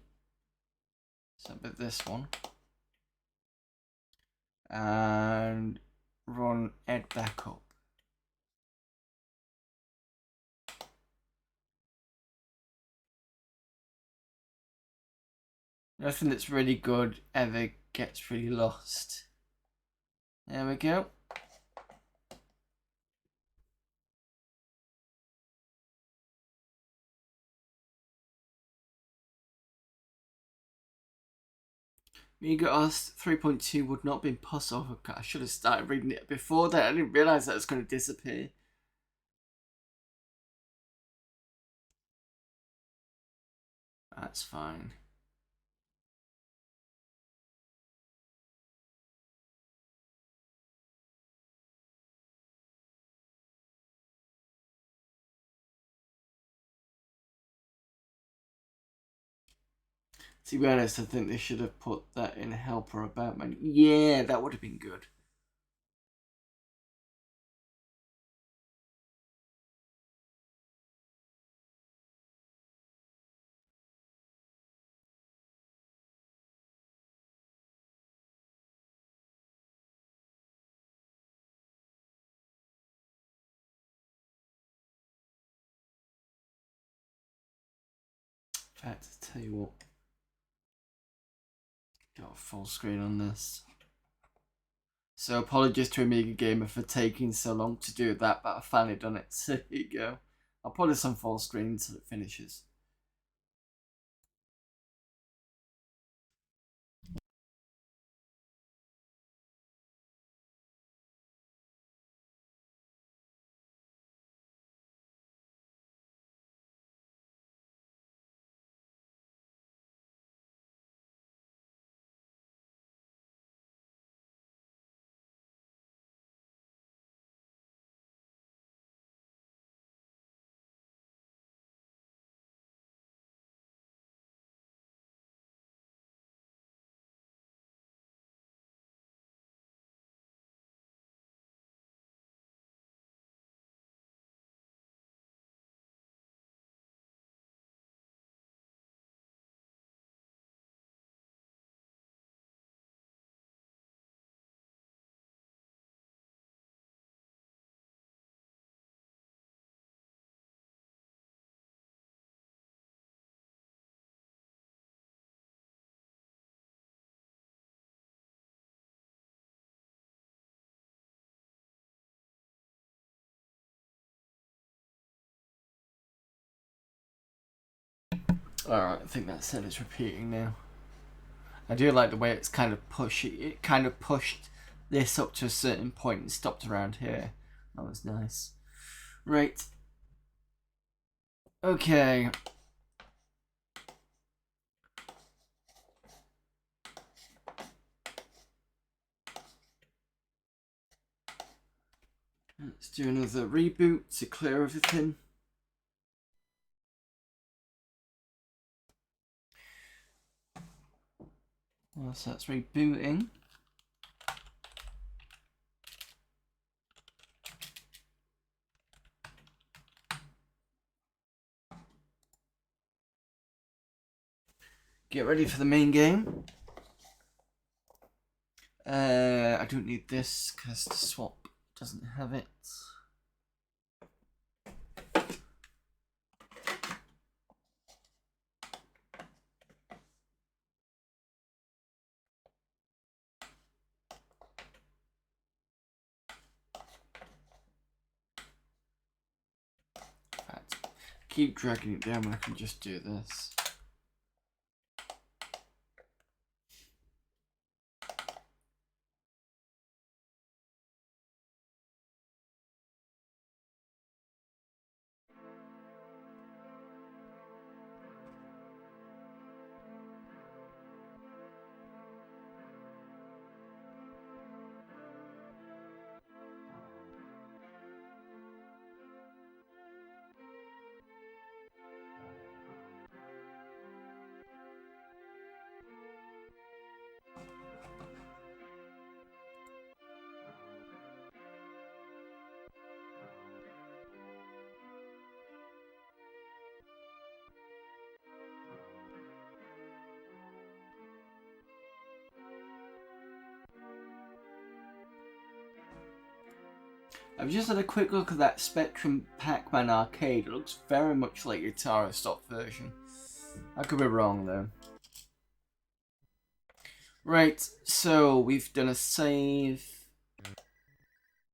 So with this one. And run ed backup. Nothing that's really good ever gets really lost. There we go. Amiga asked 3.2 would not be possible. I should have started reading it before that. I didn't realise that it was going to disappear. That's fine. To be honest, I think they should have put that in helper about menu. Yeah, that would have been good. In fact, I'll tell you what. Got a full screen on this. So apologies to Amiga Gamer for taking so long to do that, but I finally done it. So here you go. I'll put this on full screen until it finishes. Alright, I think that said it's repeating now. I do like the way it's kind of it kind of pushed this up to a certain point and stopped around here. That was nice. Right. Okay. Let's do another reboot to clear everything. Whilst that's rebooting. Get ready for the main game. I don't need this because the swap doesn't have it. In fact, keep dragging it down when I can just do this. I've just had a quick look at that Spectrum Pac-Man arcade. It looks very much like your Tara stock version. I could be wrong though. Right, so we've done a save.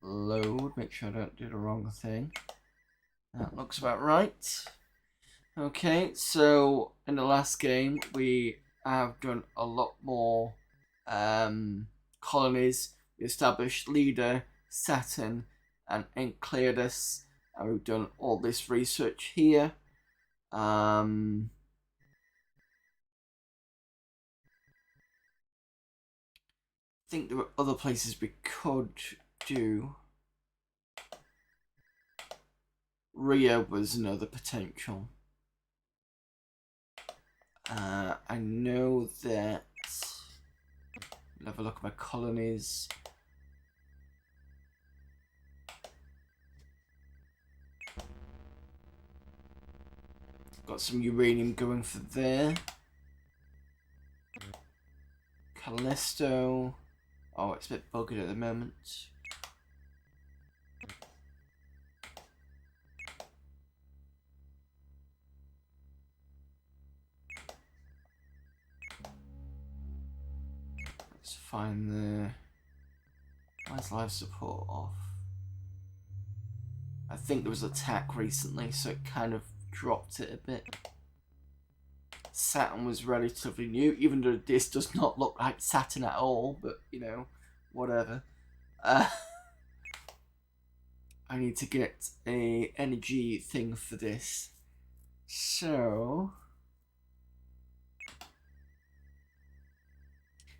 Load, make sure I don't do the wrong thing. That looks about right. Okay, so in the last game we have done a lot more colonies. We established Leader, Saturn, and Enceladus, and we've done all this research here. I think there were other places we could do. Rio was another potential. I know that. Have a look at my colonies. Got some uranium going for there. Callisto. Oh, it's a bit buggered at the moment. Let's find the. Why's life support off? I think there was an attack recently, so it kind of dropped it a bit. Saturn was relatively new, even though this does not look like Saturn at all, but you know, whatever. I need to get a energy thing for this. So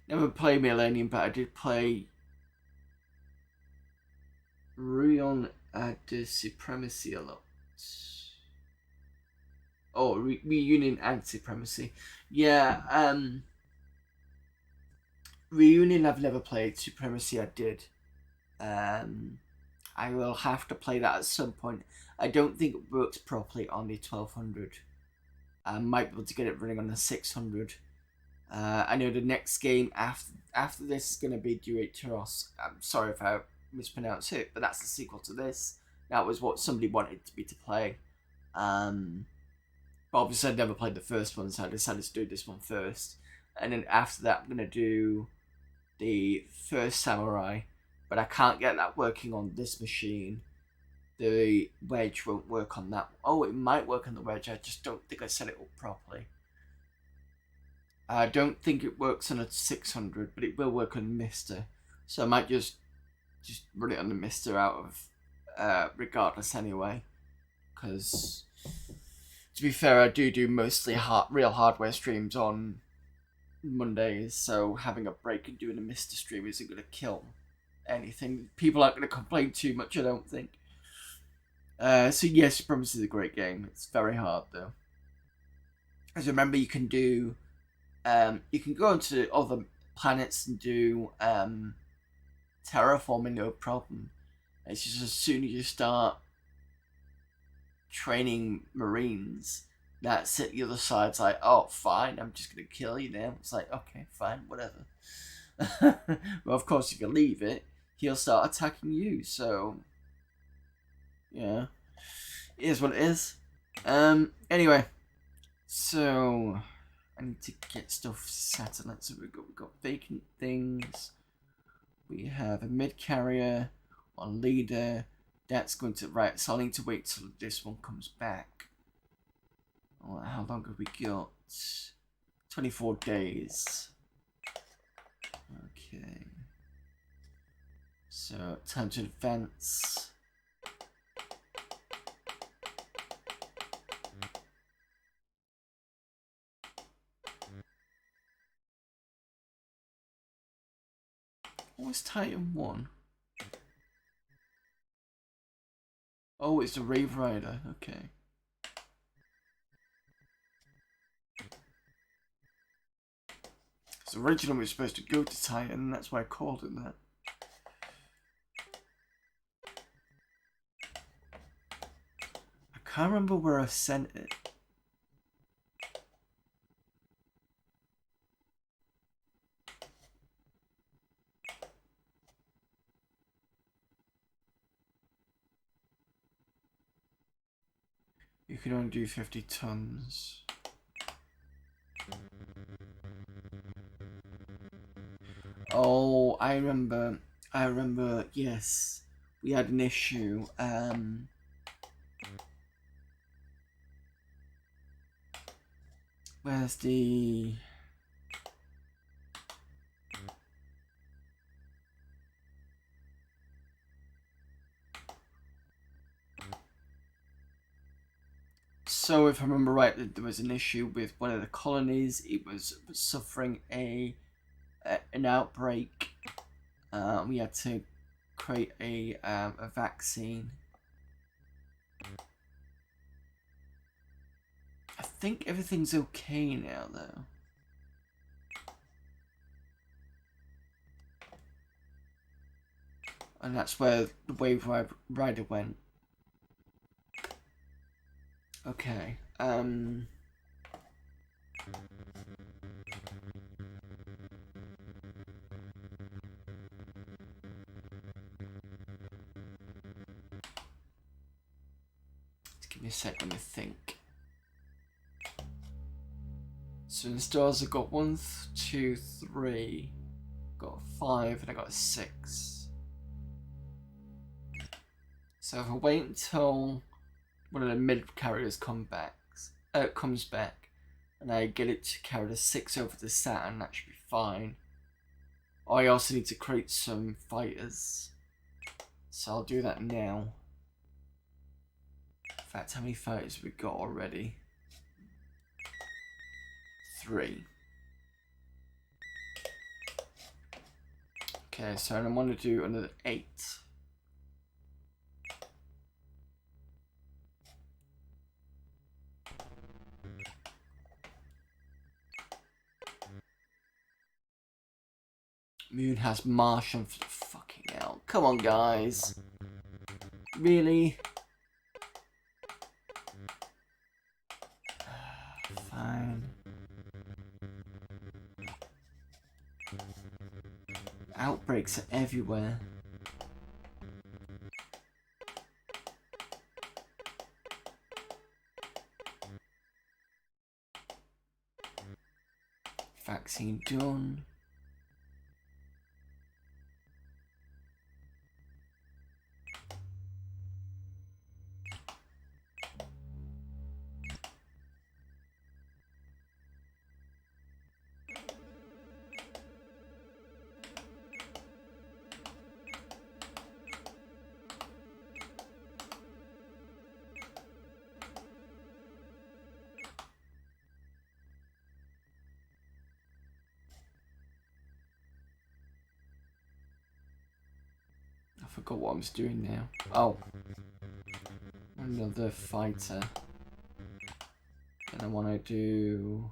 never played Millennium, but I did play Rion de Supremacy a lot. Oh, Reunion and Supremacy. Yeah, Reunion I've never played. Supremacy I did. I will have to play that at some point. I don't think it works properly on the 1200. I might be able to get it running on the 600. I know the next game after this is going to be Duet Taros. I'm sorry if I mispronounce it, but that's the sequel to this. That was what somebody wanted me to play. But obviously I'd never played the first one, so I decided to do this one first. And then after that I'm going to do the first Samurai. But I can't get that working on this machine. The wedge won't work on that. Oh, it might work on the wedge. I just don't think I set it up properly. I don't think it works on a 600, but it will work on Mister. So I might just run it on the Mister out of regardless anyway. Because to be fair, I do mostly real hardware streams on Mondays, so having a break and doing a Mister stream isn't going to kill anything. People aren't going to complain too much, I don't think. So yes, Supremacy is a great game. It's very hard though. As remember, you can do, you can go onto other planets and do terraforming, no problem. It's just as soon as you start training Marines, that's it. The other side's like, oh, fine, I'm just gonna kill you now. It's like, okay, fine, whatever. Well, of course, if you leave it, he'll start attacking you. So, yeah, it is what it is. Anyway, so I need to get stuff settled. So we've got vacant things. We have a mid carrier, one leader. That's going to right. So I need to wait till this one comes back. Oh, how long have we got? 24 days. Okay. So time to advance. What was Titan 1? Oh, it's the Rave Rider. Okay. So originally we were supposed to go to Titan, that's why I called it that. I can't remember where I sent it. You can only do 50 tons. Oh, I remember, yes. We had an issue. Where's the... So if I remember right, there was an issue with one of the colonies. It was suffering an outbreak. We had to create a vaccine. I think everything's okay now, though. And that's where the Wave Rider went. Okay, give me a sec, let me think. So in stars I've got 1, 2, 3, got 5, and I got 6. So if I wait until one of the mid carriers comes back, and I get it to carry the 6 over to Saturn, that should be fine. I also need to create some fighters, so I'll do that now. In fact, how many fighters we got already? 3. Okay, so I want to do another 8. Moon has Martian for the fucking hell. Come on, guys. Really? Fine. Outbreaks are everywhere. Vaccine done. I forgot what I was doing now. Oh. Another fighter. And I want to do...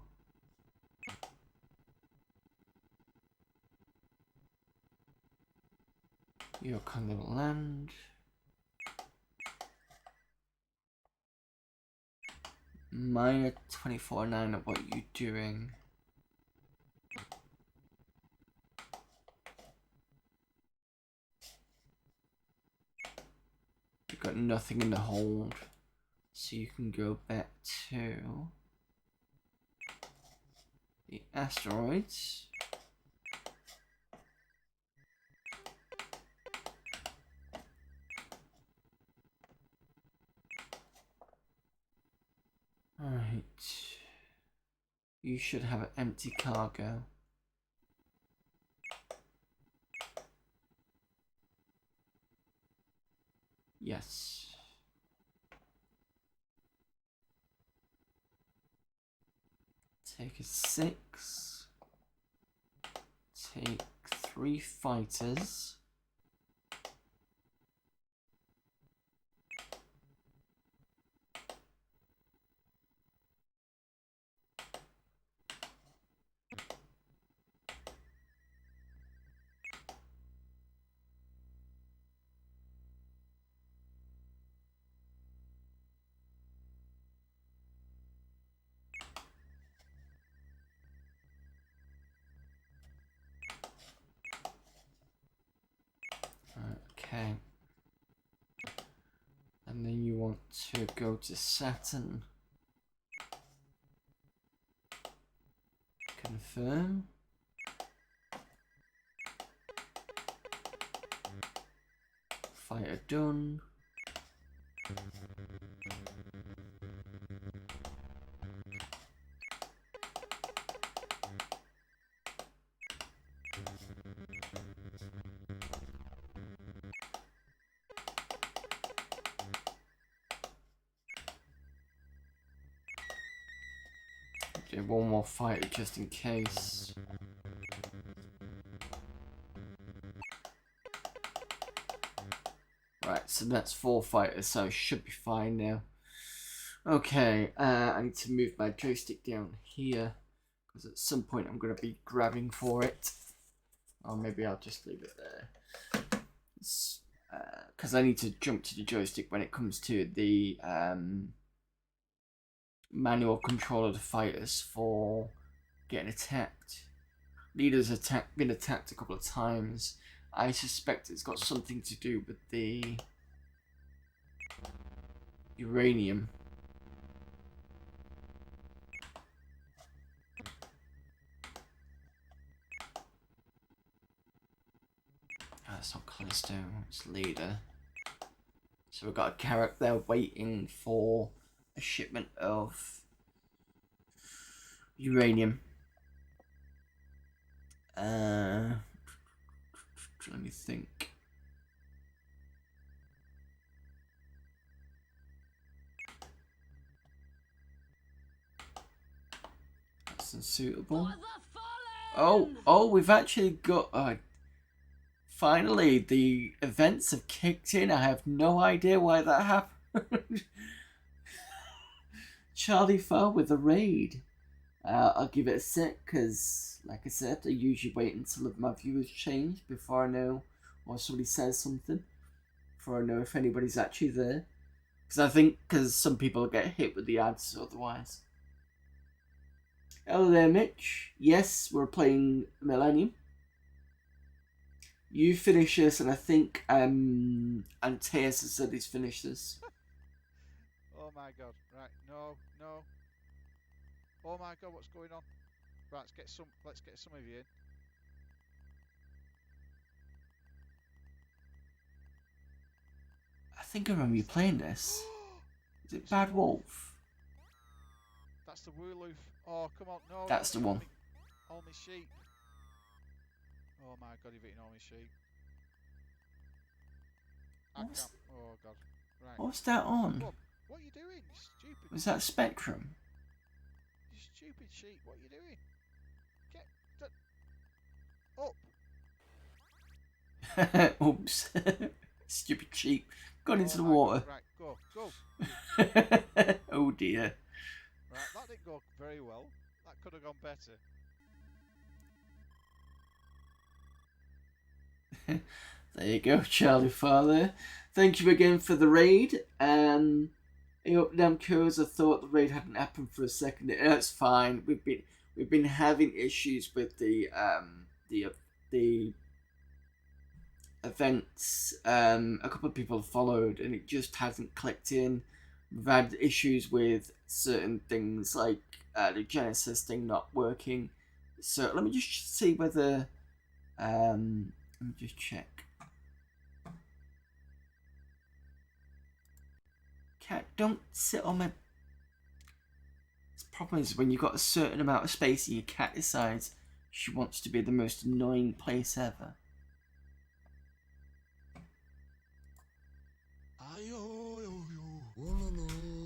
Your kind of land. Minor 24.9 of what you're doing. You've got nothing in the hold, so you can go back to the asteroids. Alright. You should have an empty cargo. Yes. Take a 6. Take 3 fighters. Okay. And then you want to go to Saturn. Confirm. Fighter done. Do one more fighter just in case. Right, so that's 4 fighters, so it should be fine now. Okay, I need to move my joystick down here because at some point I'm going to be grabbing for it. Or maybe I'll just leave it there. Because I need to jump to the joystick when it comes to the manual control of the fighters for getting attacked. Leader's been attacked a couple of times. I suspect it's got something to do with the uranium. It's not Callisto, it's Leader. So we've got a character there waiting for a shipment of uranium. Let me think. That's unsuitable. Oh, we've actually got... finally, the events have kicked in. I have no idea why that happened. Charlie fell with a raid. I'll give it a sec because, like I said, I usually wait until my viewers change before I know, or somebody says something, before I know if anybody's actually there. Because I think, some people get hit with the ads otherwise. Hello there, Mitch. Yes, we're playing Millennium. You finish this, and I think Antaeus has said he's finished this. Oh my god! Right, no. Oh my god, what's going on? Right, let's get some of you in. I think I remember you playing this. Is it Bad Wolf? That's the Wooloof. Oh, come on, no. That's the one. All my sheep. Oh my god, you've eaten all my sheep. I can't. Oh god. Right. What's that on? What are you doing? You stupid. Was that Spectrum? You stupid sheep. What are you doing? Get up. Oops. Stupid sheep. Gone into the water. God. Right, go. Oh dear. Right, that didn't go very well. That could have gone better. There you go, Charlie Father. Thank you again for the raid. Namco's, I thought the raid hadn't happened for a second. That's fine. We've been having issues with the events. A couple of people followed and it just hasn't clicked in. We've had issues with certain things like the Genesis thing not working. So let me just see whether let me just check. Cat, don't sit on my... The problem is when you've got a certain amount of space and your cat decides she wants to be the most annoying place ever.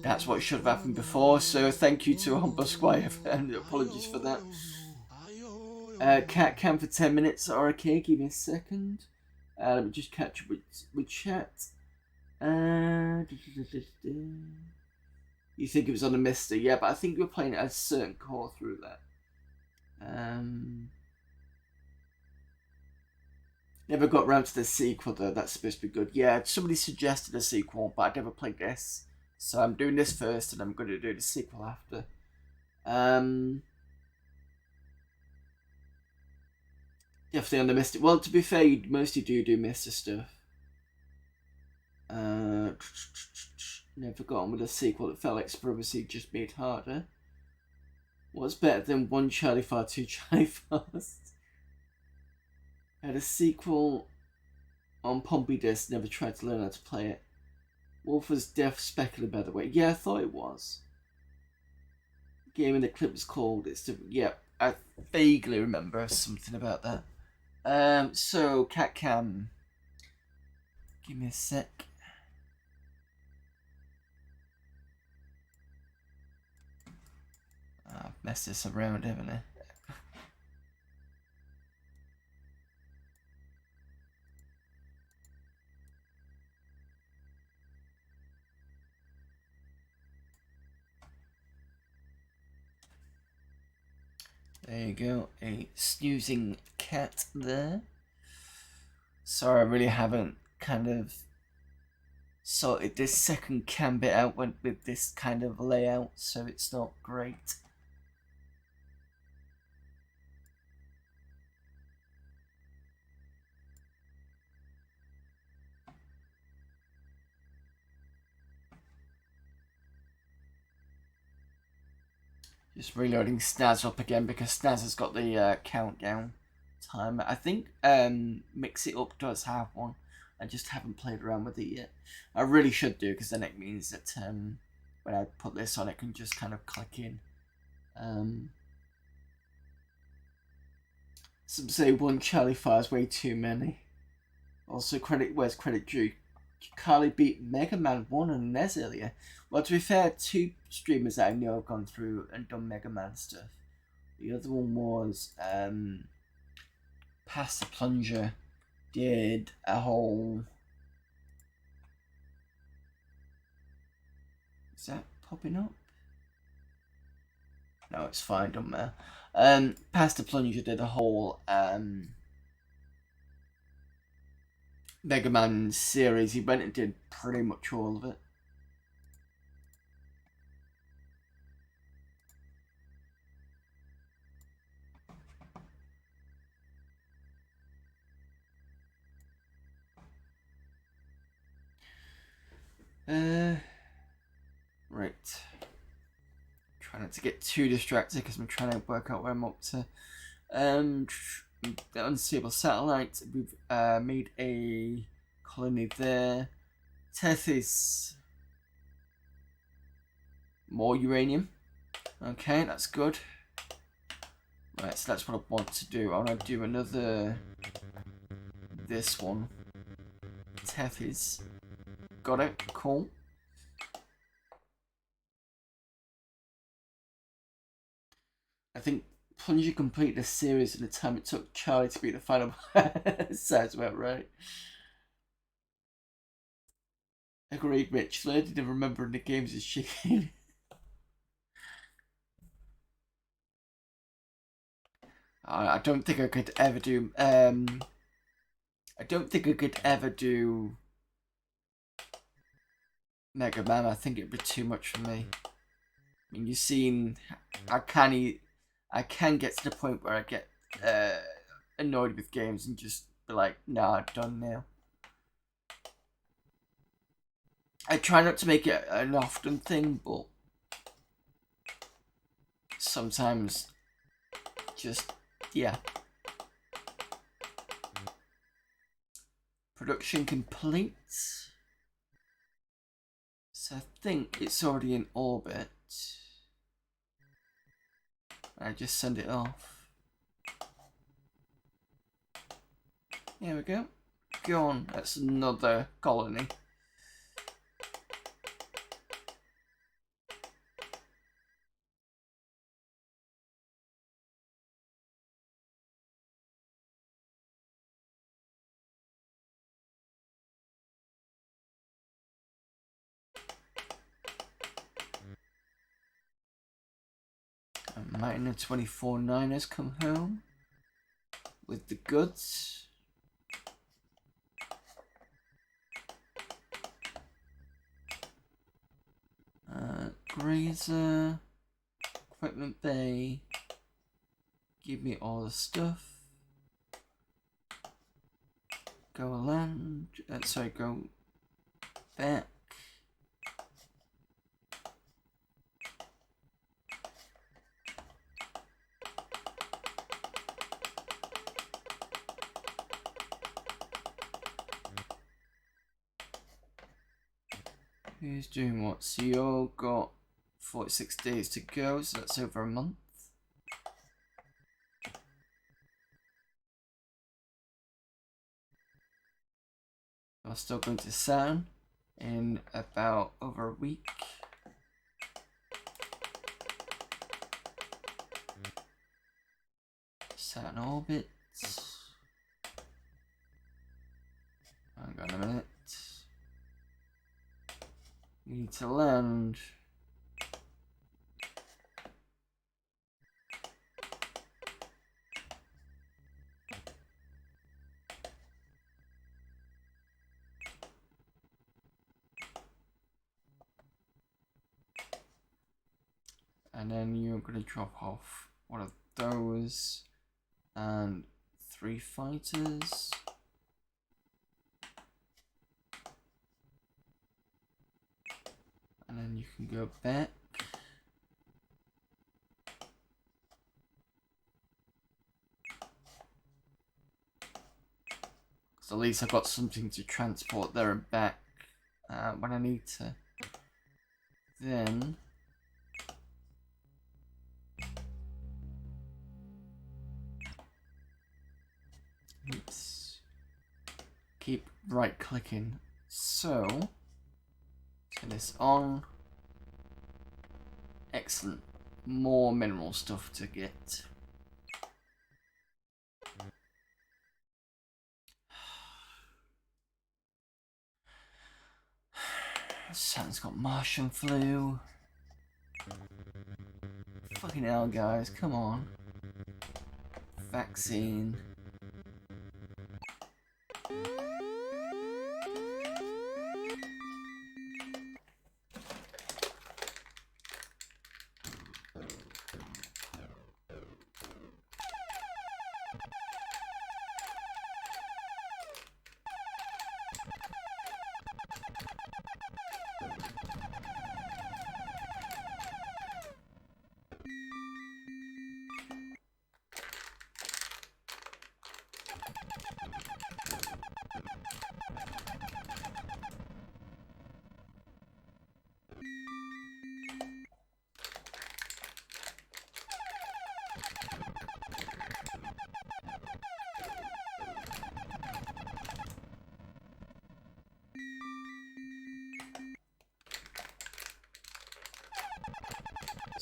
That's what should have happened before, so thank you to Humble Squire and apologies for that. Cat cam for 10 minutes, okay, give me a second. Let me just catch up with chat. You think it was on a Mister, yeah, but I think you were playing a certain core through that. Never got around to the sequel though, that's supposed to be good. Yeah, somebody suggested a sequel, but I never played this. So I'm doing this first and I'm going to do the sequel after. Definitely on the Mister. Well, to be fair, you mostly do Mister stuff. Never got on with a sequel that felt like Supremacy just made harder. What's better than one Charlie Far, two Charlie Fast? Had a sequel on Pompey Disc, never tried to learn how to play it. Wolf was deaf speculative, by the way. Yeah, I thought it was. The game in the clip was called It's Different. Yeah, I vaguely remember something about that. So, Cat Cam. Give me a sec. I've messed this around, haven't I? There you go, a snoozing cat there. Sorry, I really haven't kind of sorted this second cam bit out with this kind of layout, so it's not great. Just reloading Snaz up again because Snaz has got the countdown timer. I think Mix It Up does have one. I just haven't played around with it yet. I really should do, because then it means that when I put this on, it can just kind of click in. Some say one Charlie Fire is way too many. Also, where's credit due? Carly beat Mega Man 1 on NES earlier. Well, to be fair, 2 streamers that I know have gone through and done Mega Man stuff. The other one was Past the Plunger did a whole... Is that popping up? No, it's fine, don't matter. Past the Plunger did a whole Mega Man series. He went and did pretty much all of it. Right. Trying not to get too distracted because I'm trying to work out where I'm up to. The unstable satellite. We've made a colony there. Tethys. More uranium. Okay, that's good. Right, so that's what I want to do. I want to do another. This one. Tethys. Got it. Cool. I think Plunger completed the series in the time it took Charlie to be the final boss. Sounds about right. Agreed, Rich. Learning and remembering the games is chicken. I don't think I could ever do. I don't think I could ever do Mega Man. I think it'd be too much for me. I mean, you've seen. I can get to the point where I get annoyed with games and just be like, nah, I'm done now. I try not to make it an often thing, but sometimes just, yeah. Production complete. So I think it's already in orbit. I just send it off. Here we go. Go on, that's another colony. Mighty 24 Niners come home with the goods. Grazer, equipment bay, give me all the stuff. Go land, sorry, go back. Who's doing what? So you all got 46 days to go, so that's over a month. I'm still going to Saturn in about over a week. Saturn orbit. Hang on a minute. We need to land. and then you're going to drop off one of those and 3 fighters. And then you can go back. So at least I've got something to transport there and back when I need to. Then oops. Keep right clicking. So turn this on. Excellent. More mineral stuff to get. Sam's got Martian flu. Fucking hell, guys, come on. Vaccine.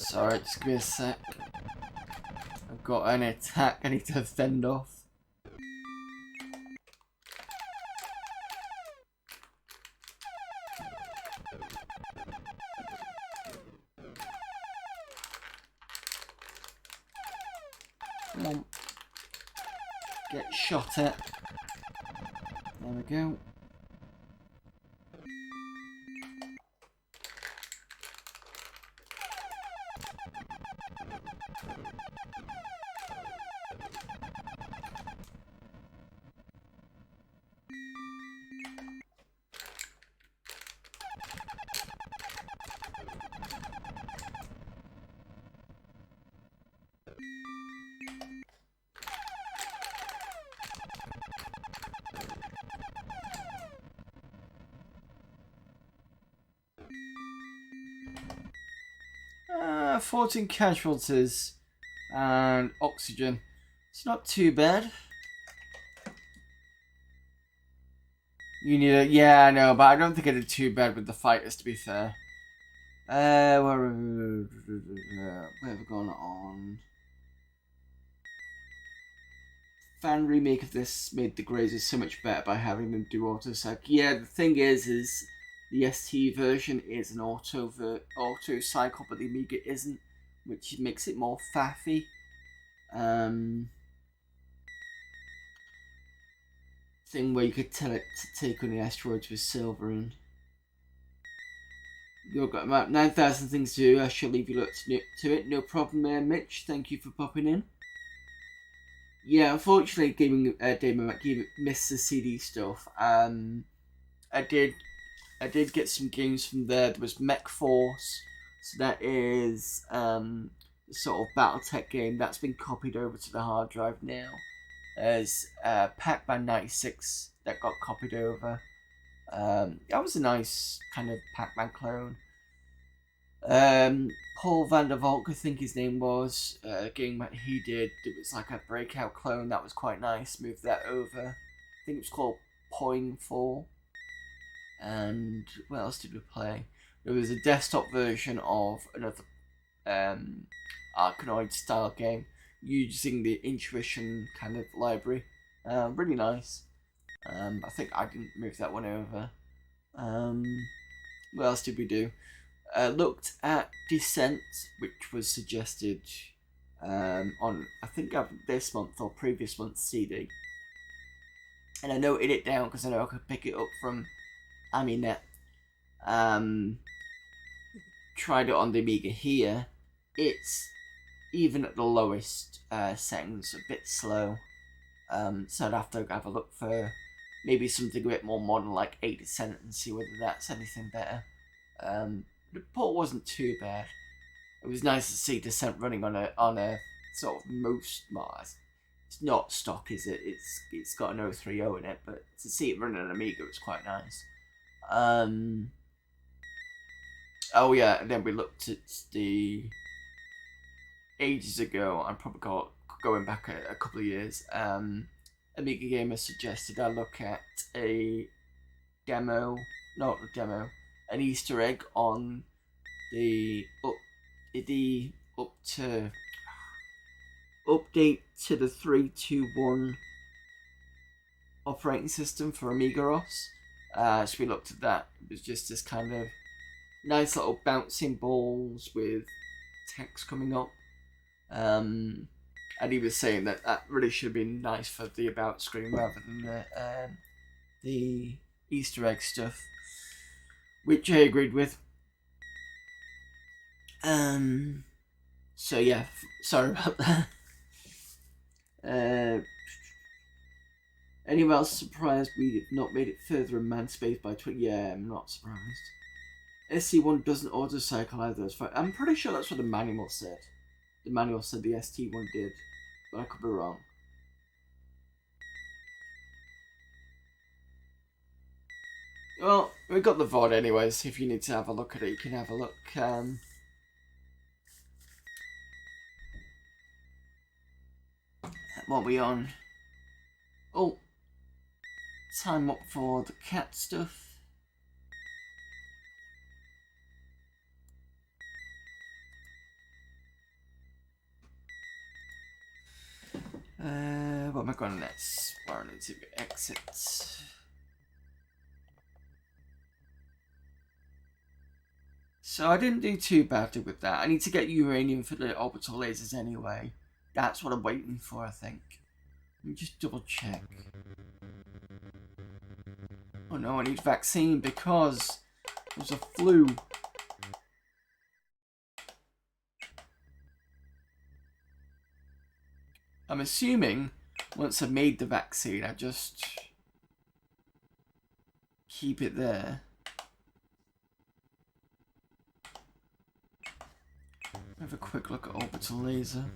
Sorry, just give me a sec. I've got an attack I need to fend off. Come on. Get shot at. There we go. Uh, 14 casualties and oxygen. It's not too bad. You need a... Yeah, I know, but I don't think I did too bad with the fighters, to be fair. What have we gone on? Fan remake of this made the grazers so much better by having them do auto-psych. Yeah, the thing is the ST version is an auto-cycle, but the Amiga isn't, which makes it more faffy. Thing where you could tell it to take on the asteroids with silver in. You've got about 9,000 things to do. I shall leave you to it. No problem there, Mitch. Thank you for popping in. Yeah, unfortunately, Damon McGee missed the CD stuff. I did get some games from there. There was Mech Force, so that is the sort of BattleTech game that's been copied over to the hard drive now. There's Pac-Man 96 that got copied over. That was a nice kind of Pac-Man clone. Paul van der Valk, I think his name was, game that he did, it was like a breakout clone that was quite nice. Moved that over. I think it was called Point 4. And what else did we play? There was a desktop version of another Arkanoid style game using the Intuition kind of library. Really nice. I think I didn't move that one over. What else did we do? Looked at Descent, which was suggested on, I think, this month or previous month's CD. And I noted it down because I know I could pick it up from Aminet. Tried it on the Amiga here, it's even at the lowest settings a bit slow. So I'd have to have a look for maybe something a bit more modern like 8% and see whether that's anything better. The port wasn't too bad. It was nice to see Descent running on a sort of most Mars. It's not stock, is it? It's got an 030 in it, but to see it running on Amiga was quite nice. Oh yeah, and then we looked at the ages ago. I'm probably going back a couple of years. Amiga Gamer suggested I look at a demo, not a demo, an Easter egg on the update to the 3.2.1 operating system for Amiga OS. So we looked at that. It was just this kind of nice little bouncing balls with text coming up. And he was saying that really should have been nice for the about screen rather than the Easter egg stuff, which I agreed with. So yeah, sorry about that. Anyone else surprised we've not made it further in man space by 20? Yeah, I'm not surprised. SC1 doesn't auto-cycle either. I'm pretty sure that's what the manual said. The manual said the ST1 did, but I could be wrong. Well, we got the VOD anyways. If you need to have a look at it, you can have a look. What are we on? Oh, time up for the cat stuff. What am I going next? Where I need to exit. So I didn't do too badly with that. I need to get uranium for the orbital lasers anyway. That's what I'm waiting for, I think. Let me just double check. Oh no, I need vaccine because there's a flu. I'm assuming once I've made the vaccine, I just keep it there. Have a quick look at orbital laser.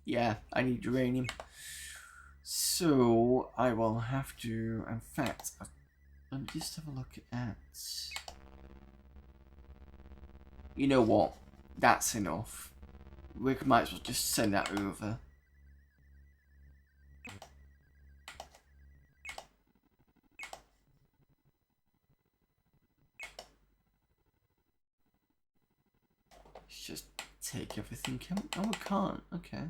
Yeah, I need uranium. So I will have to, in fact, let me just have a look at. You know what? That's enough. We might as well just send that over. Let's just take everything. Oh, we can't. Okay.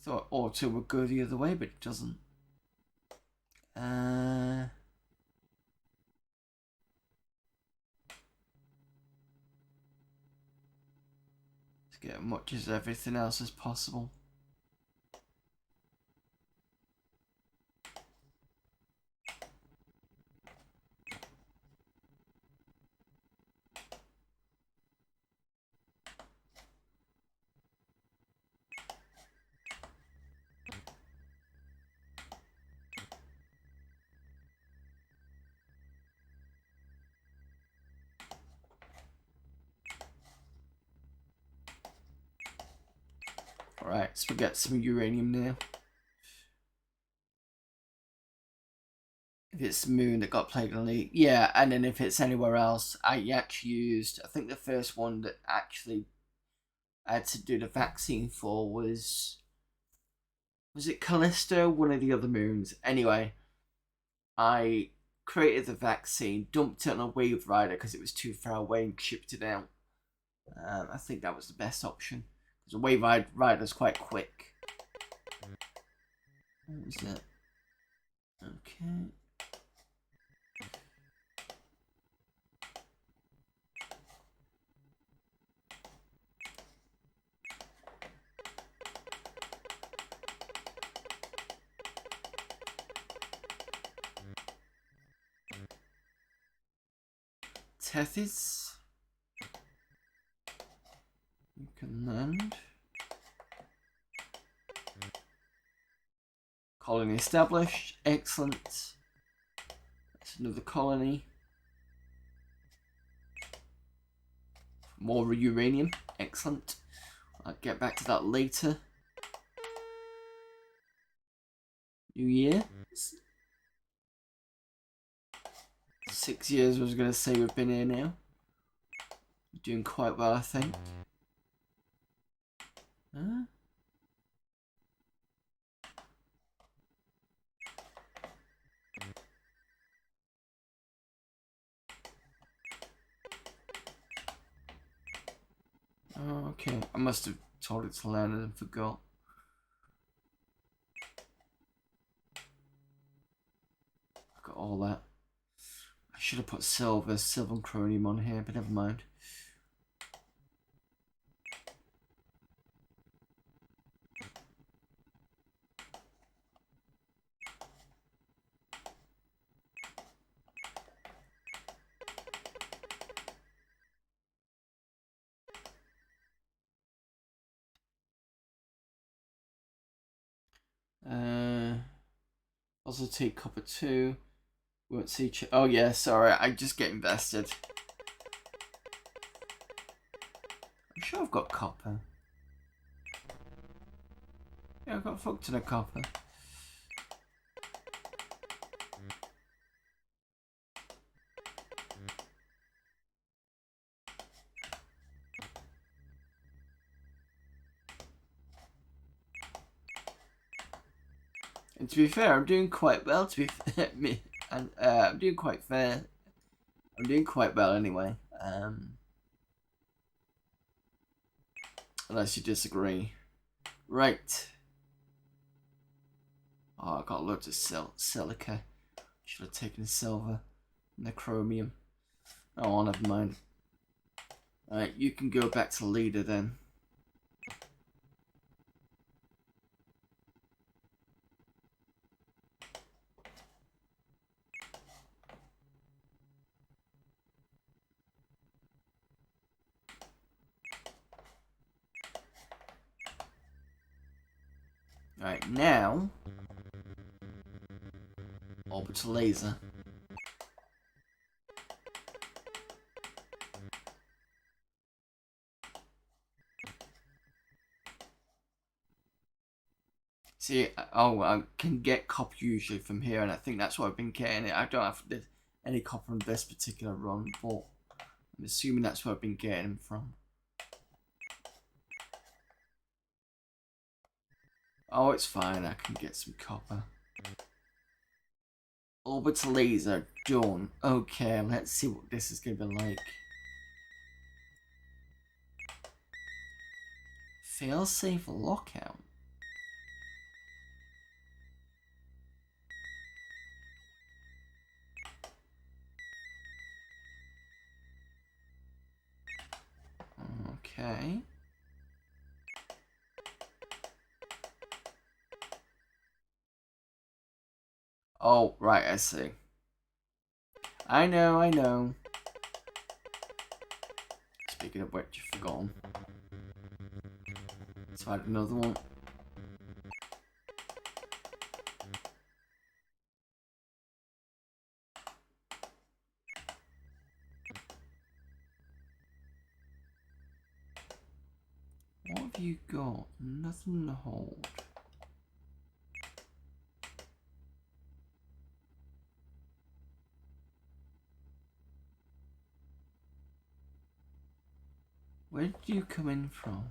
Thought auto would go the other way, but it doesn't. Let's get as much as everything else as possible. Alright, so we get some uranium now. If it's the moon that got plagued on the... Yeah, and then if it's anywhere else, I actually used... I think the first one that actually I had to do the vaccine for was... Was it Callisto? One of the other moons. Anyway, I created the vaccine, dumped it on a wave rider because it was too far away and shipped it out. I think that was the best option. Because a wave rider's quite quick. What was that? Okay. Tethys. You can land. Colony established. Excellent. That's another colony. More uranium. Excellent. I'll get back to that later. New year. 6 years I was going to say we've been here now. Doing quite well, I think. Huh? Oh, okay. I must have told it to land and forgot. Got all that. I should have put silver and chromium on here, but never mind. Also take copper 2. Won't see. Oh yeah, sorry. I just get invested. I'm sure I've got copper. Yeah, I've got a fuck ton of copper. And to be fair, I'm doing quite well. To be fair, and I'm doing quite fair. I'm doing quite well anyway. Unless you disagree. Right. Oh, I got loads of silica. Should have taken silver and the chromium. Oh, never mind. Alright, you can go back to leader then. Alright, now orbital laser. See, oh, I can get copper usually from here, and I think that's what I've been getting. I don't have any copper on this particular run, but I'm assuming that's where I've been getting them from. Oh, it's fine. I can get some copper. Orbital laser done. Okay, let's see what this is going to be like. Failsafe lockout. Okay. Oh, right, I see. I know. Speaking of which, you've forgotten. Let's find another one. What have you got? Nothing to hold. Where did you come in from?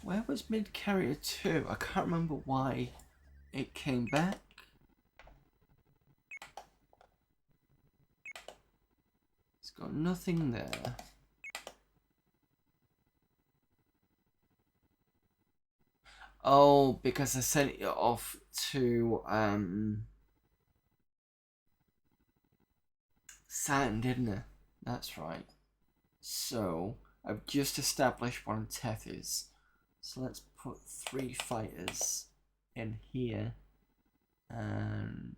Where was Mid Carrier 2? I can't remember why it came back. It's got nothing there. Oh, because I sent it off to Saturn, didn't I? That's right. So I've just established what a Teth is. So let's put 3 fighters in here, and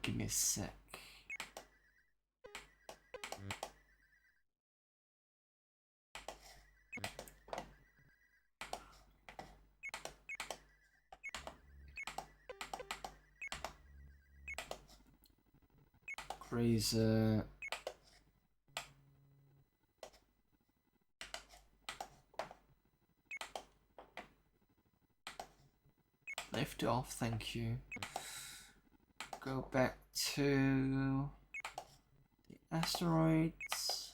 give me a sec. Razor. Lift off, thank you. Go back to the asteroids.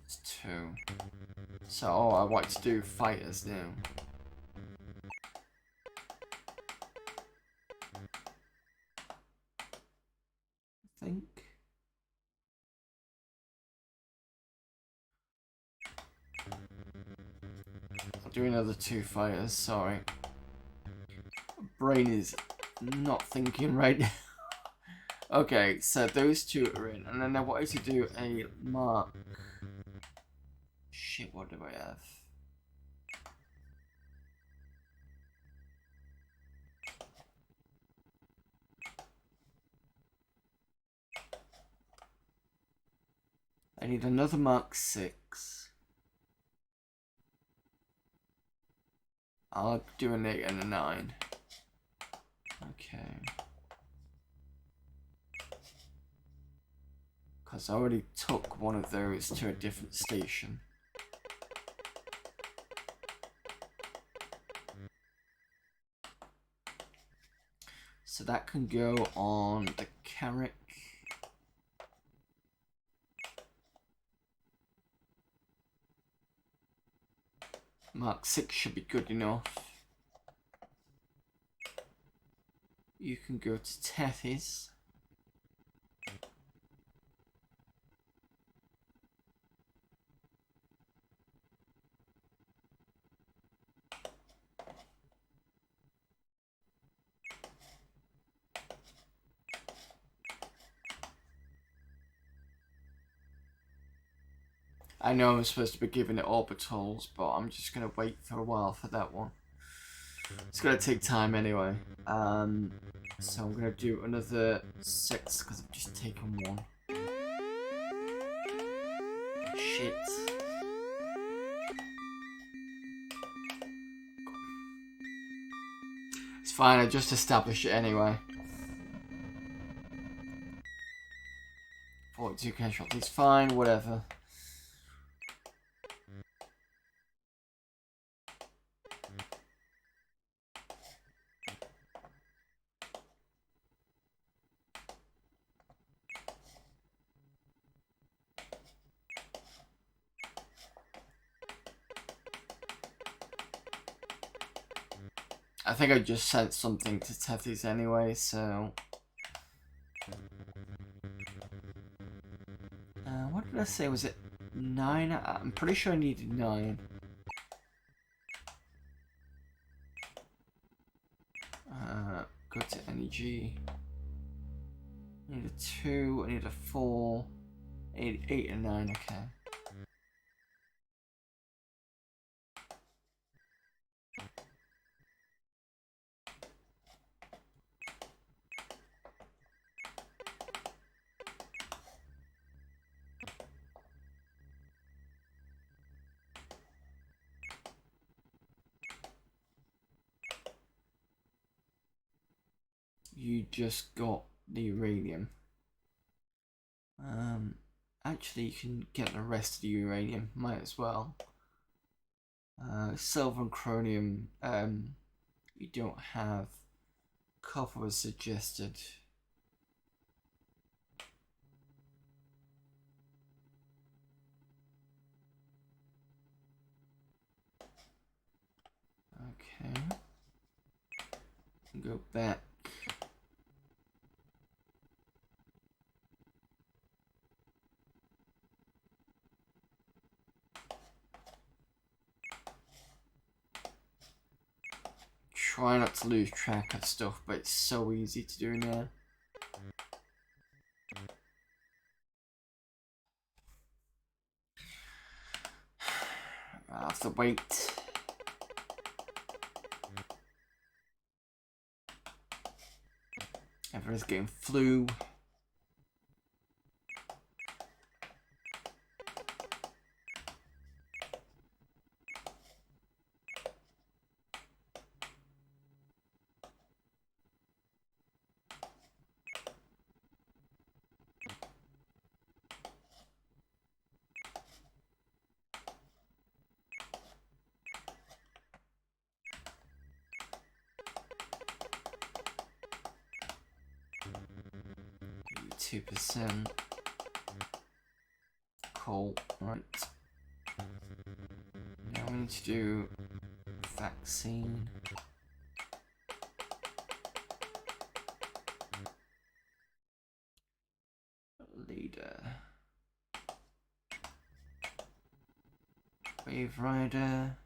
It's 2. So I want to do fighters now. I think. I'll do another 2 fighters, sorry. Brain is not thinking right now. Okay, so those 2 are in, and then I wanted to do a mark. Shit, what do I have? I need another Mark 6. I'll do an 8 and a 9. Okay. Because I already took one of those to a different station. So that can go on the Carrick. Mark 6 should be good enough. You can go to Tethys. I know I'm supposed to be giving it orbitals, but I'm just going to wait for a while for that one. It's going to take time anyway. So I'm going to do another 6 because I've just taken 1. Shit. It's fine, I just established it anyway. 42 casualties, fine, whatever. I think I just sent something to Tethys anyway, so... what did I say? Was it 9? I'm pretty sure I needed 9. Go to energy. I need a 2, I need a 4, 8 and 9, okay. You just got the uranium. Actually, you can get the rest of the uranium. Might as well. Silver and chromium. You don't have. Copper was suggested. Okay. Go back. try not to lose track of stuff, but it's so easy to do now. I have to wait. Everyone's getting flu. Maybe 2%. Cool. Right. Now we need to do vaccine. Leader. Wave Rider.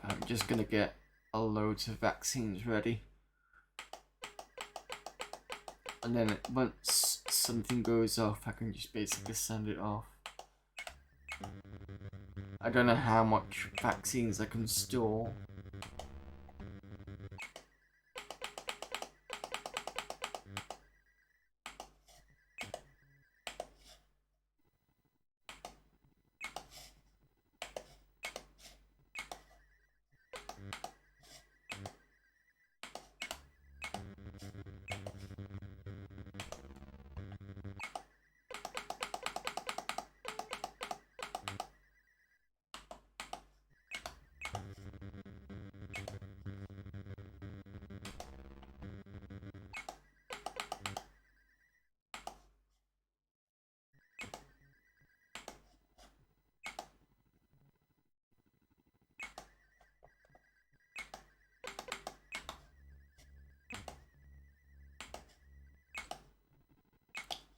I'm just gonna get a load of vaccines ready, and then once something goes off I can just basically send it off. I don't know how much vaccines I can store.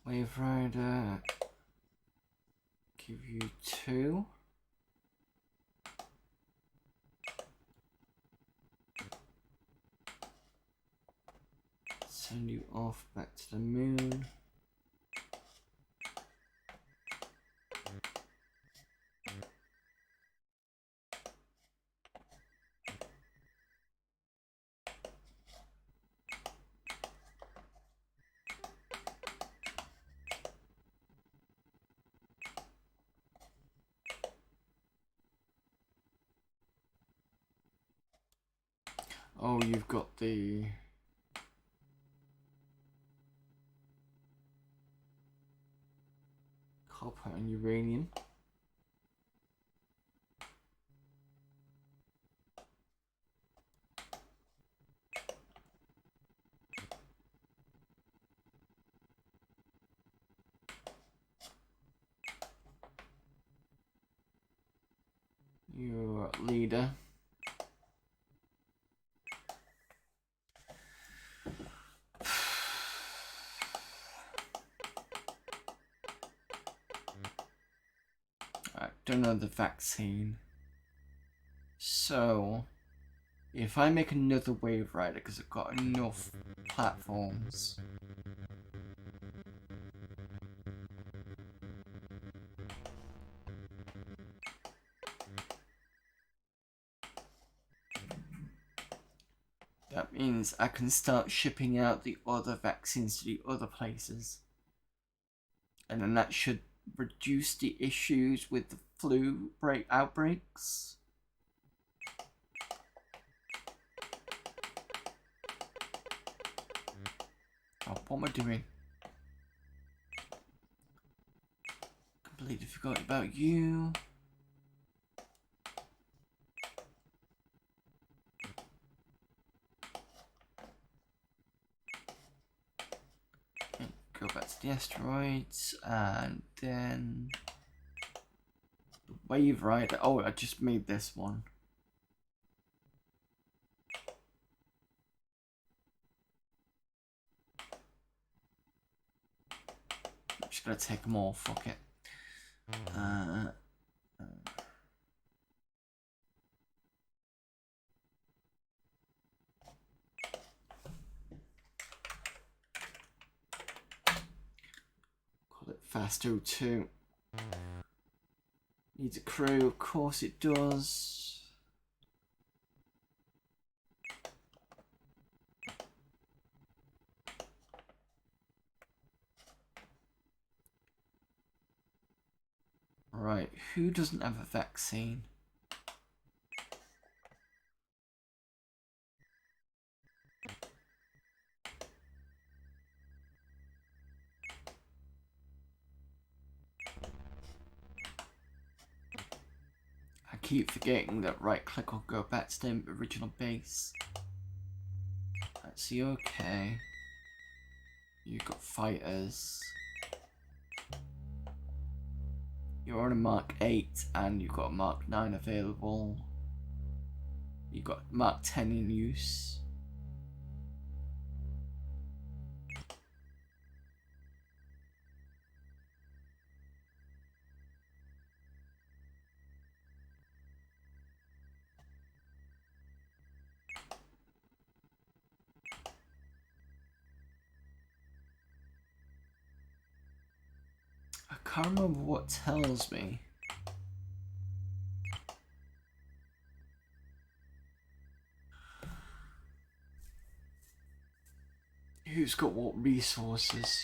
Wave Rider, give you 2. Send you off back to the moon. Oh, you've got the copper and uranium. Your leader. I don't know the vaccine. So, if I make another Wave Rider, because I've got enough platforms. That means I can start shipping out the other vaccines to the other places. And then that should reduce the issues with the flu outbreaks. Oh, what am I doing? Completely forgot about you. go back to the asteroids, and then the wave rider. Oh, I just made this one. I'm just gonna take them all. Fuck it. Call it Fast 02. Needs a crew, of course it does. Right, who doesn't have a vaccine? I keep forgetting that right click will go back to the original base. Let's see, okay. You've got fighters. You're on a Mark 8 and you've got a Mark 9 available. You've got Mark 10 in use. I can't remember what tells me. Who's got what resources?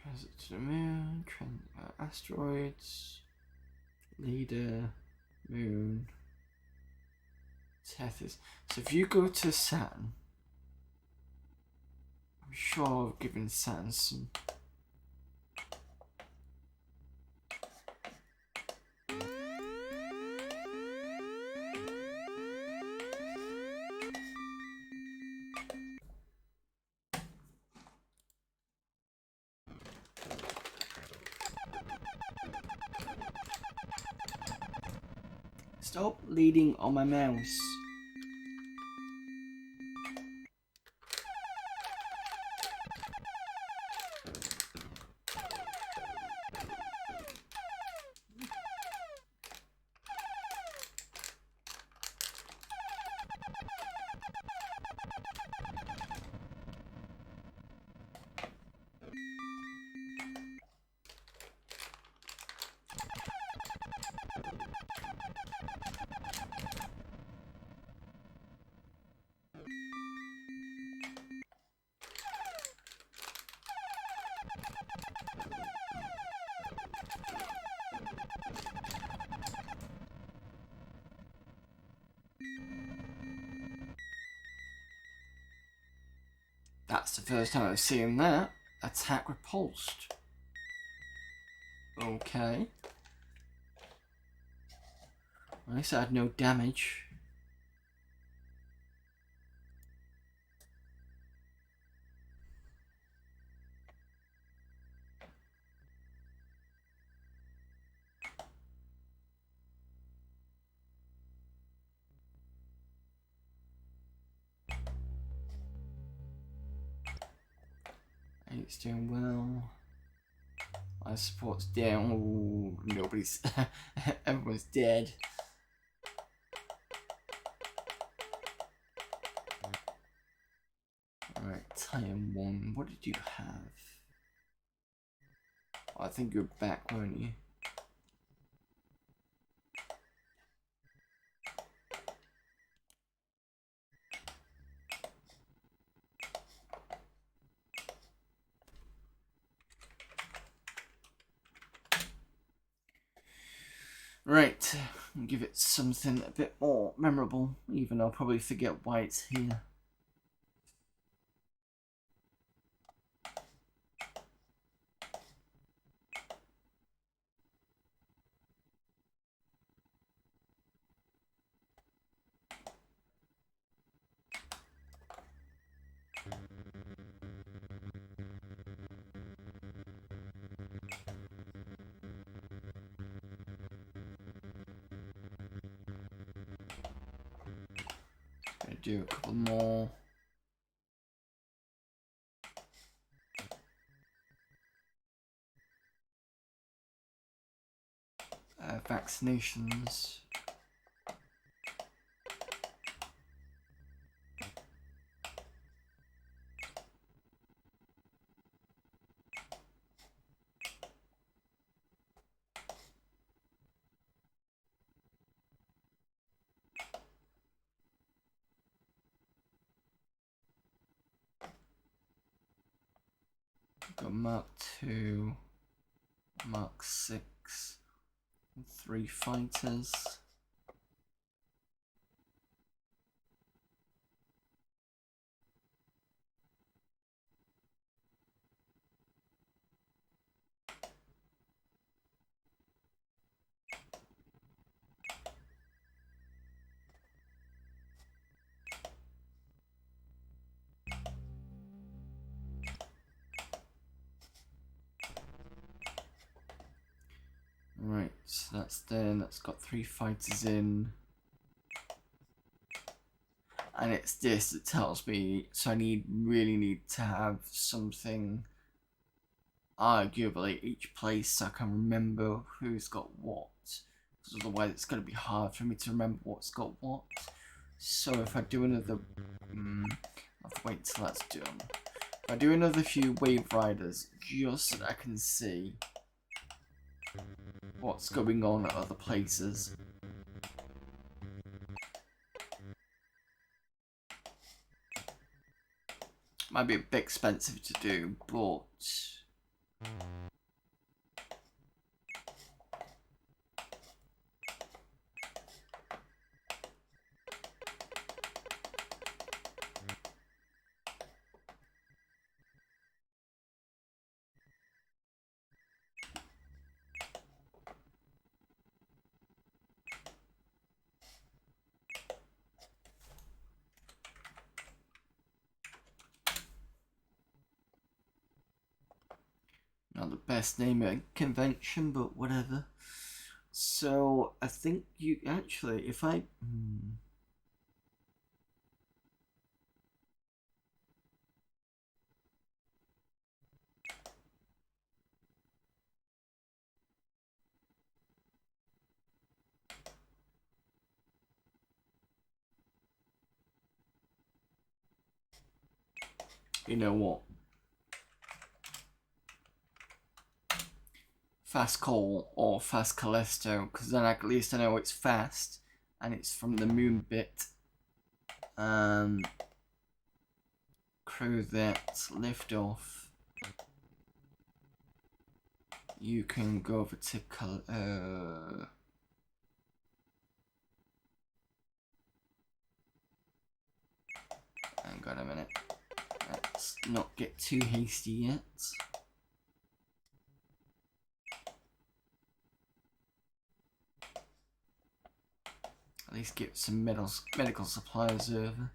Transit to the moon, asteroids, leader, moon, Tethys. So if you go to Saturn, I'm sure I've given Saturn some. Stop leading on my mouse. That's the first time I've seen that. Attack repulsed. Okay. At least I had no damage. It's doing well. My support's down. Ooh, nobody's. Everyone's dead. Alright, Titan 1, what did you have? Oh, I think you were back, weren't you? Right, give it something a bit more memorable, even though I'll probably forget why it's here. Gonna do a couple more. Vaccinations. Got Mark 2, Mark 6, 3 fighters. Right, so that's then, that's got 3 fighters in. And it's this that tells me, so I really need to have something, arguably each place, so I can remember who's got what. Because otherwise it's going to be hard for me to remember what's got what. So if I do another, I'll have to wait till that's done. If I do another few wave riders, just so that I can see what's going on at other places. Might be a bit expensive to do, but not the best name at a convention, but whatever. So I think you actually, if I you know what? Fast coal or fast callisto, because then at least I know it's fast and it's from the moon bit. Crew that lift off. You can go over to hang on a minute. Let's not get too hasty yet. At least get some medical supplies over.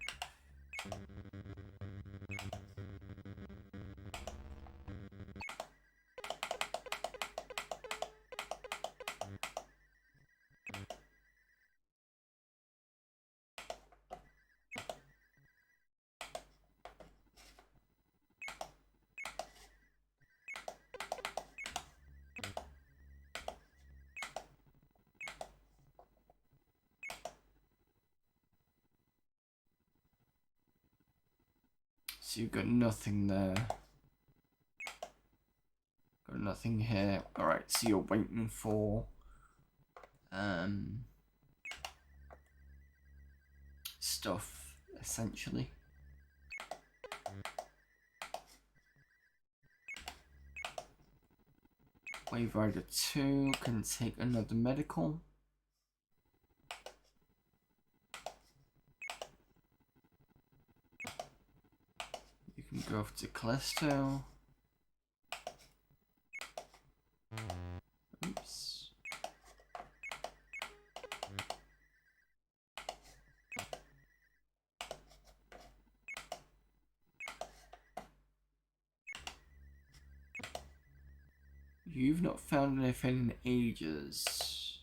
So you've got nothing there. Got nothing here. Alright, so you're waiting for stuff, essentially. Wave Rider 2 can take another medical. You can go off to Callisto. Oops. You've not found anything in ages.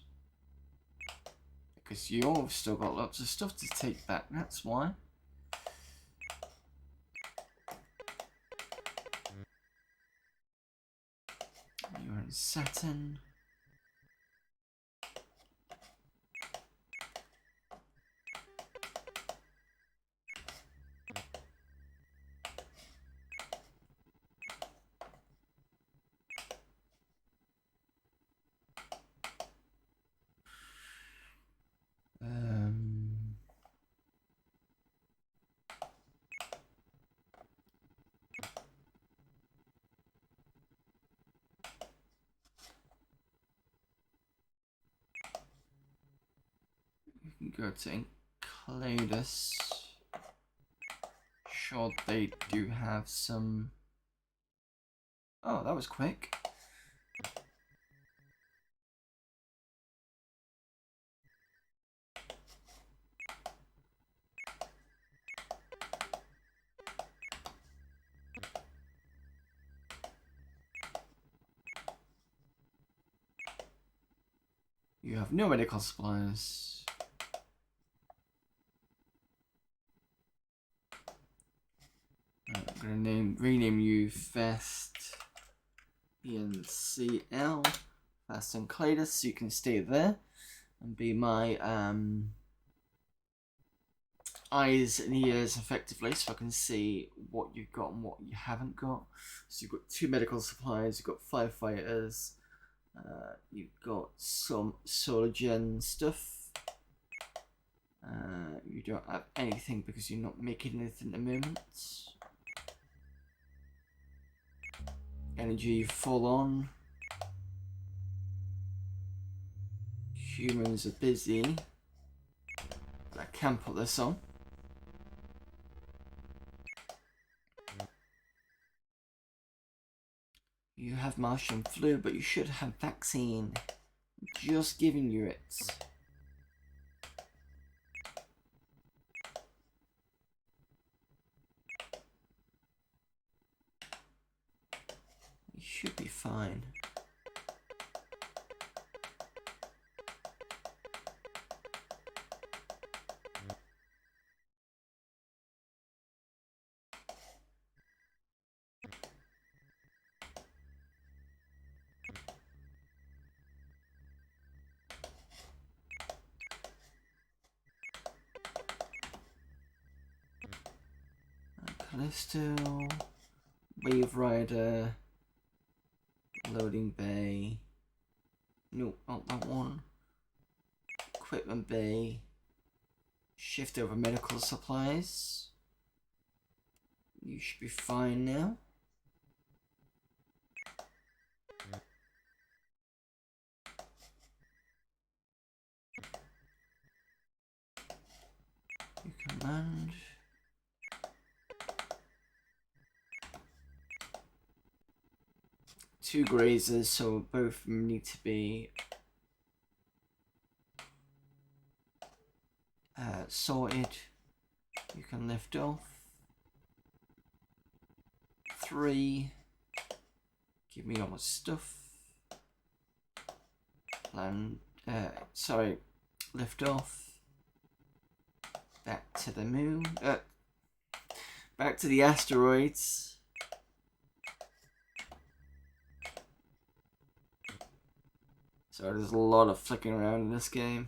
Because you've still got lots of stuff to take back, that's why. You're in Saturn. You can go to Encladus. Sure, they do have some. Oh, that was quick. You have no medical supplies. I'm gonna rename you Fast BNCL, Fast Encladus, so you can stay there and be my eyes and ears effectively, so I can see what you've got and what you haven't got. So you've got 2 medical supplies, you've got 5 fighters, you've got some solar gen stuff. You don't have anything because you're not making anything at the moment. Energy full on. Humans are busy. But I can put this on. You have Martian flu, but you should have vaccine. I'm just giving you it. You should be fine. Callisto, Wave Rider, Loading Bay, no, not that one, Equipment Bay, shift over medical supplies, you should be fine now. You command. Two grazers, so both of them need to be sorted. You can lift off. 3. Give me all my stuff. Land. Sorry. Lift off. Back to the moon. Back to the asteroids. So there's a lot of flicking around in this game.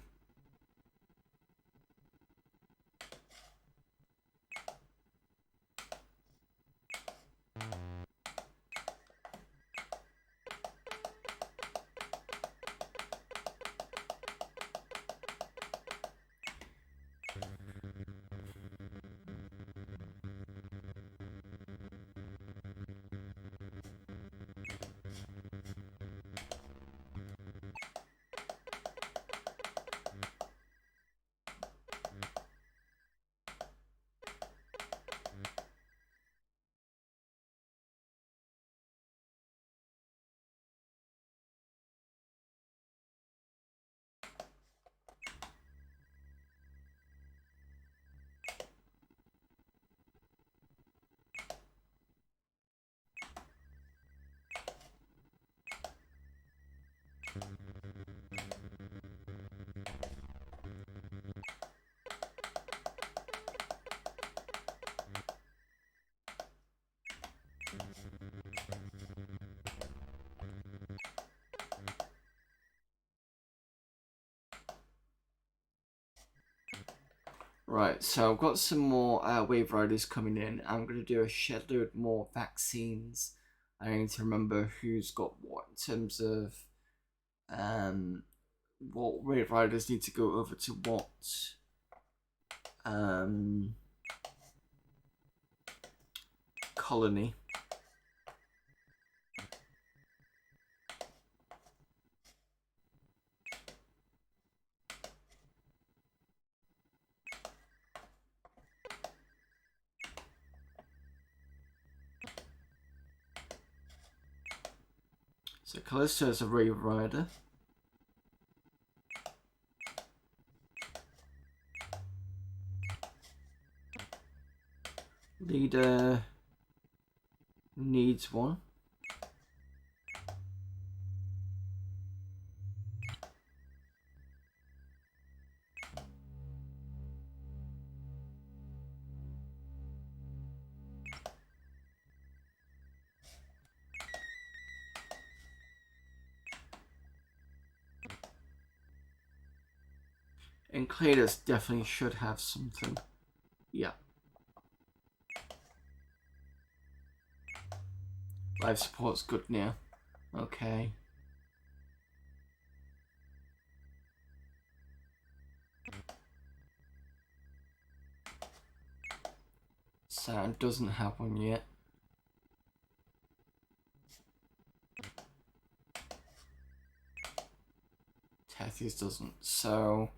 Right, so I've got some more Wave Riders coming in. I'm going to do a shed load more vaccines. I need to remember who's got what in terms of what Wave Riders need to go over to what colony. So Callisto is a Wave Rider. Leader needs one. And Cletus definitely should have something. Yeah. Life support's good now. Okay. Saturn doesn't have one yet. Tethys doesn't. So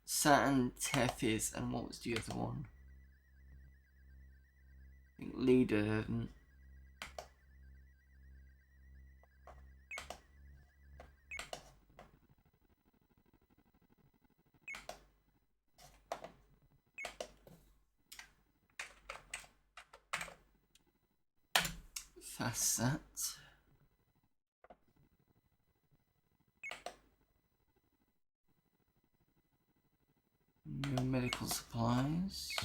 Saturn, Tethys, and what was the other one? I think Leader didn't. Fast set. No medical supplies.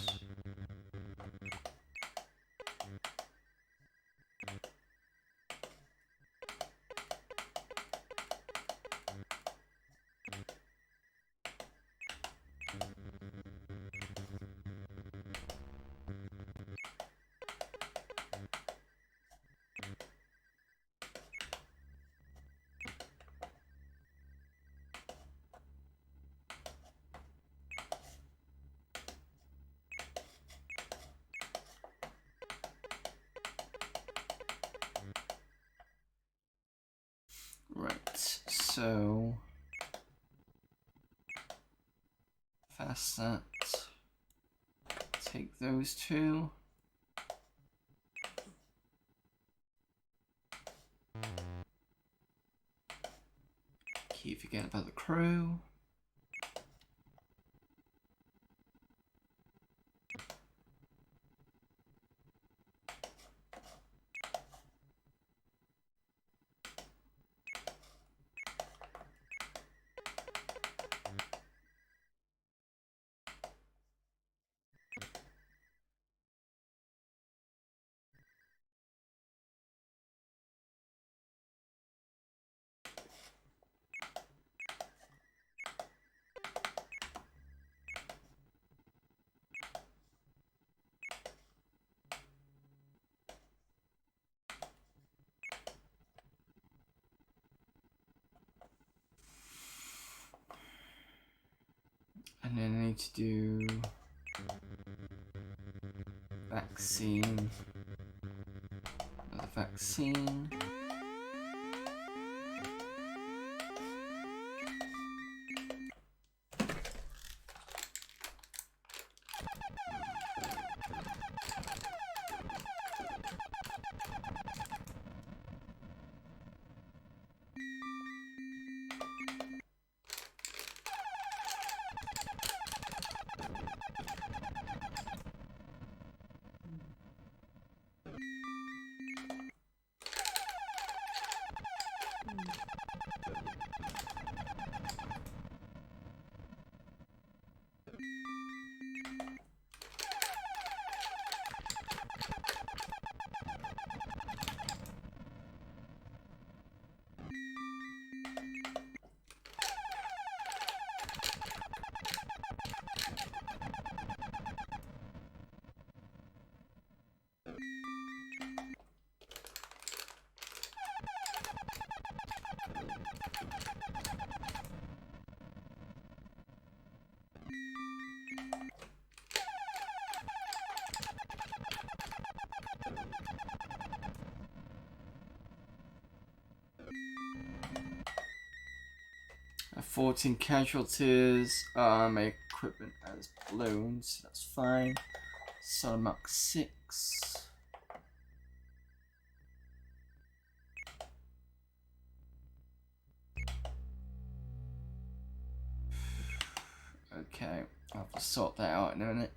Right, so fast set. Take those two. Keep forgetting about the crew. And then I need to do vaccine. Another vaccine. 14 casualties. My equipment has balloons. That's fine. Solid Mark 6. Okay, I'll have to sort that out in a minute.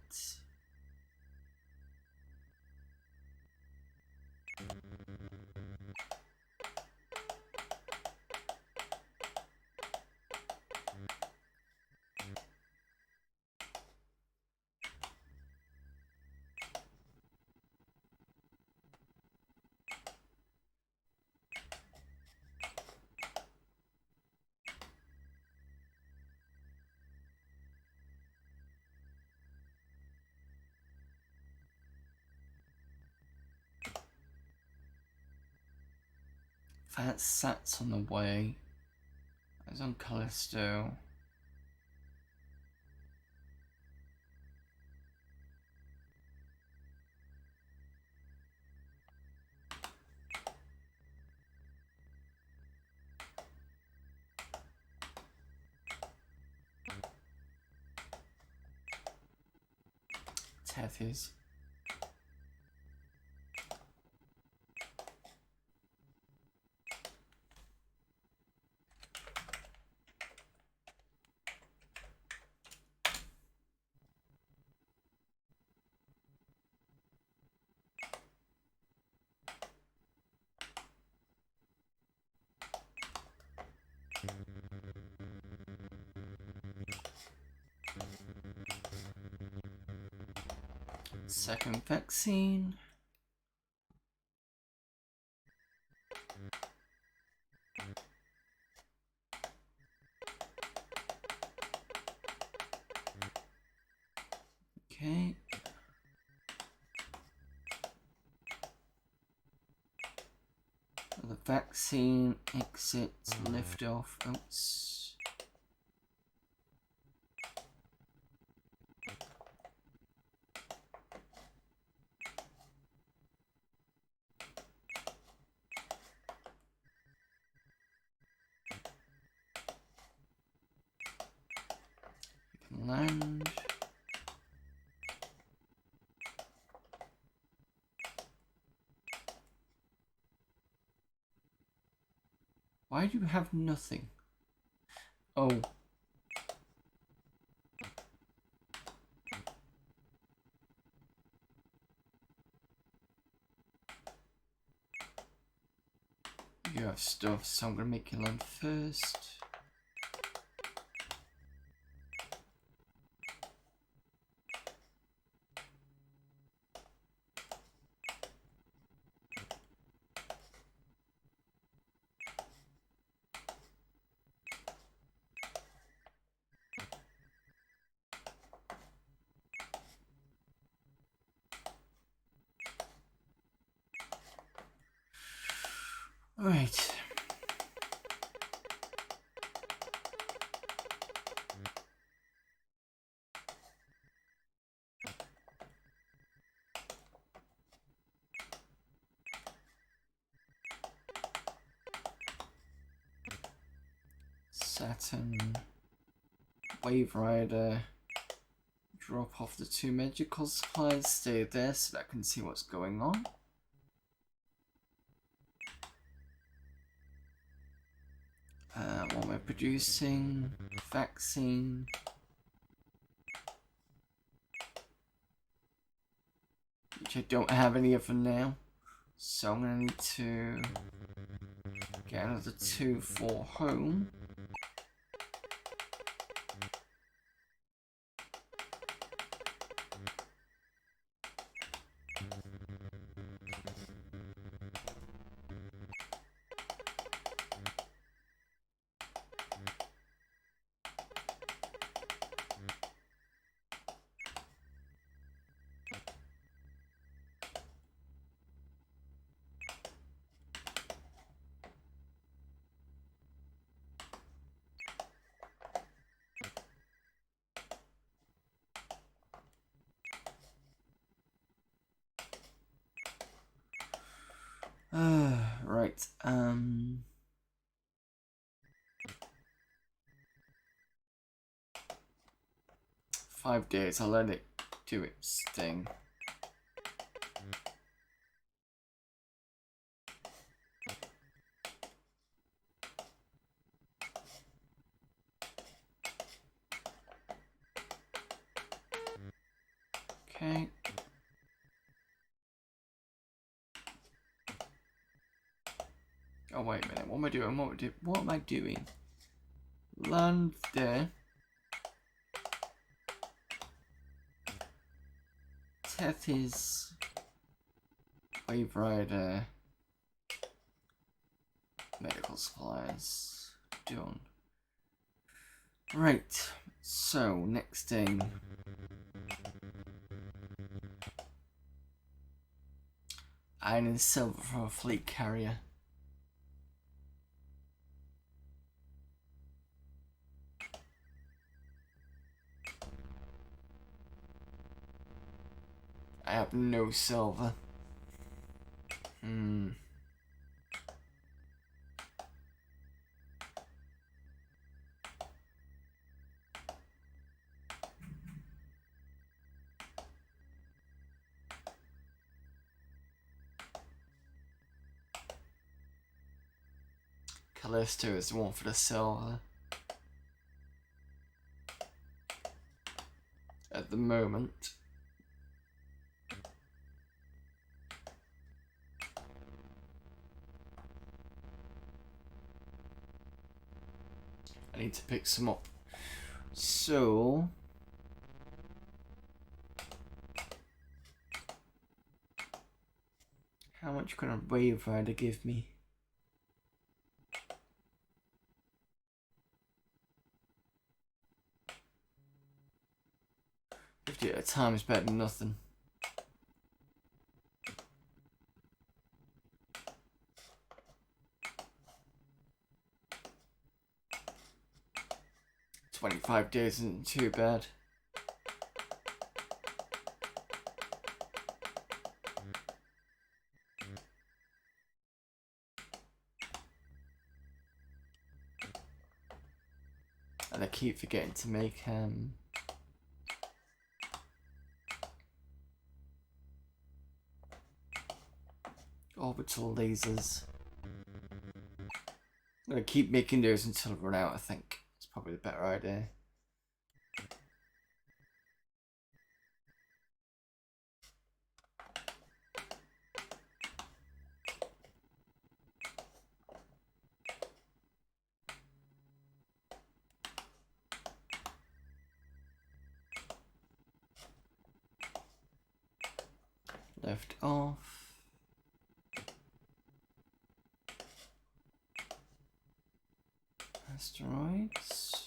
That sat's on the way. It's on Callisto. Tethys. Second vaccine. Okay. The vaccine exit lift off. Oops. Land. Why do you have nothing? Oh. You have stuff, so I'm gonna make you land first. All right. Saturn, Wave Rider, drop off the 2 magical supplies, stay there so that I can see what's going on. What am I producing? Vaccine. Which I don't have any of them now. So I'm gonna need to get another 2 for home. Right, 5 days. I'll let it do its thing. Okay. Oh wait a minute, what am I doing? What am I doing? Land there. Tethys. Wave Rider. Medical supplies. Done. Right. So next thing. Iron and silver for a fleet carrier. I have no silver. Callisto is the one for the silver. At the moment. I need to pick some up. So how much can a Wave Rider give me? 50 at a time is better than nothing. $25 isn't too bad. And I keep forgetting to make orbital lasers. I'm gonna keep making those until I run out, I think. It's probably the better idea. Left off. Asteroids.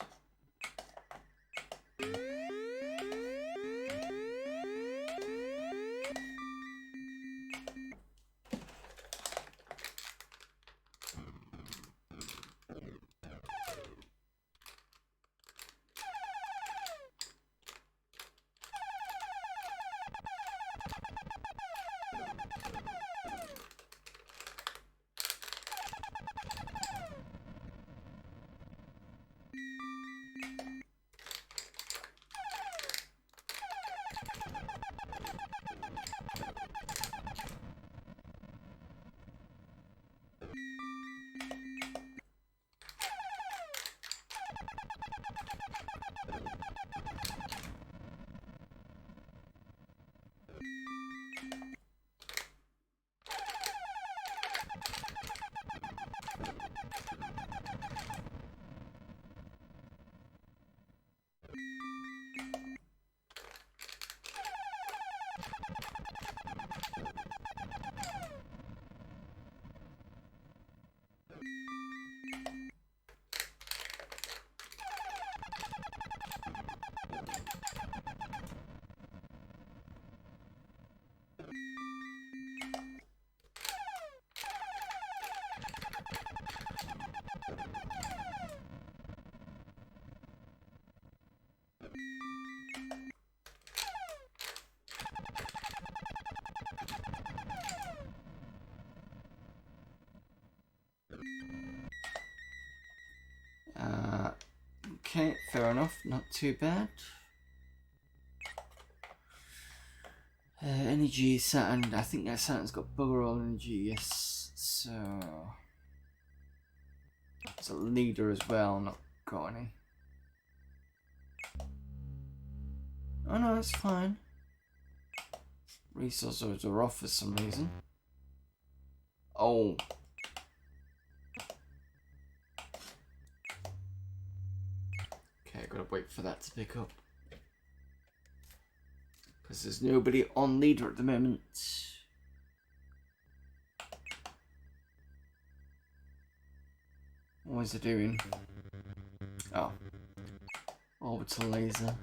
Okay, fair enough, not too bad. Energy, Saturn. I think that Saturn's got bugger all energy, yes. So. It's a leader as well, not got any. Oh no, it's fine. Resources are off for some reason. Oh. Okay, gotta wait for that to pick up. Because there's nobody on leader at the moment. What is it doing? Oh. Orbital laser.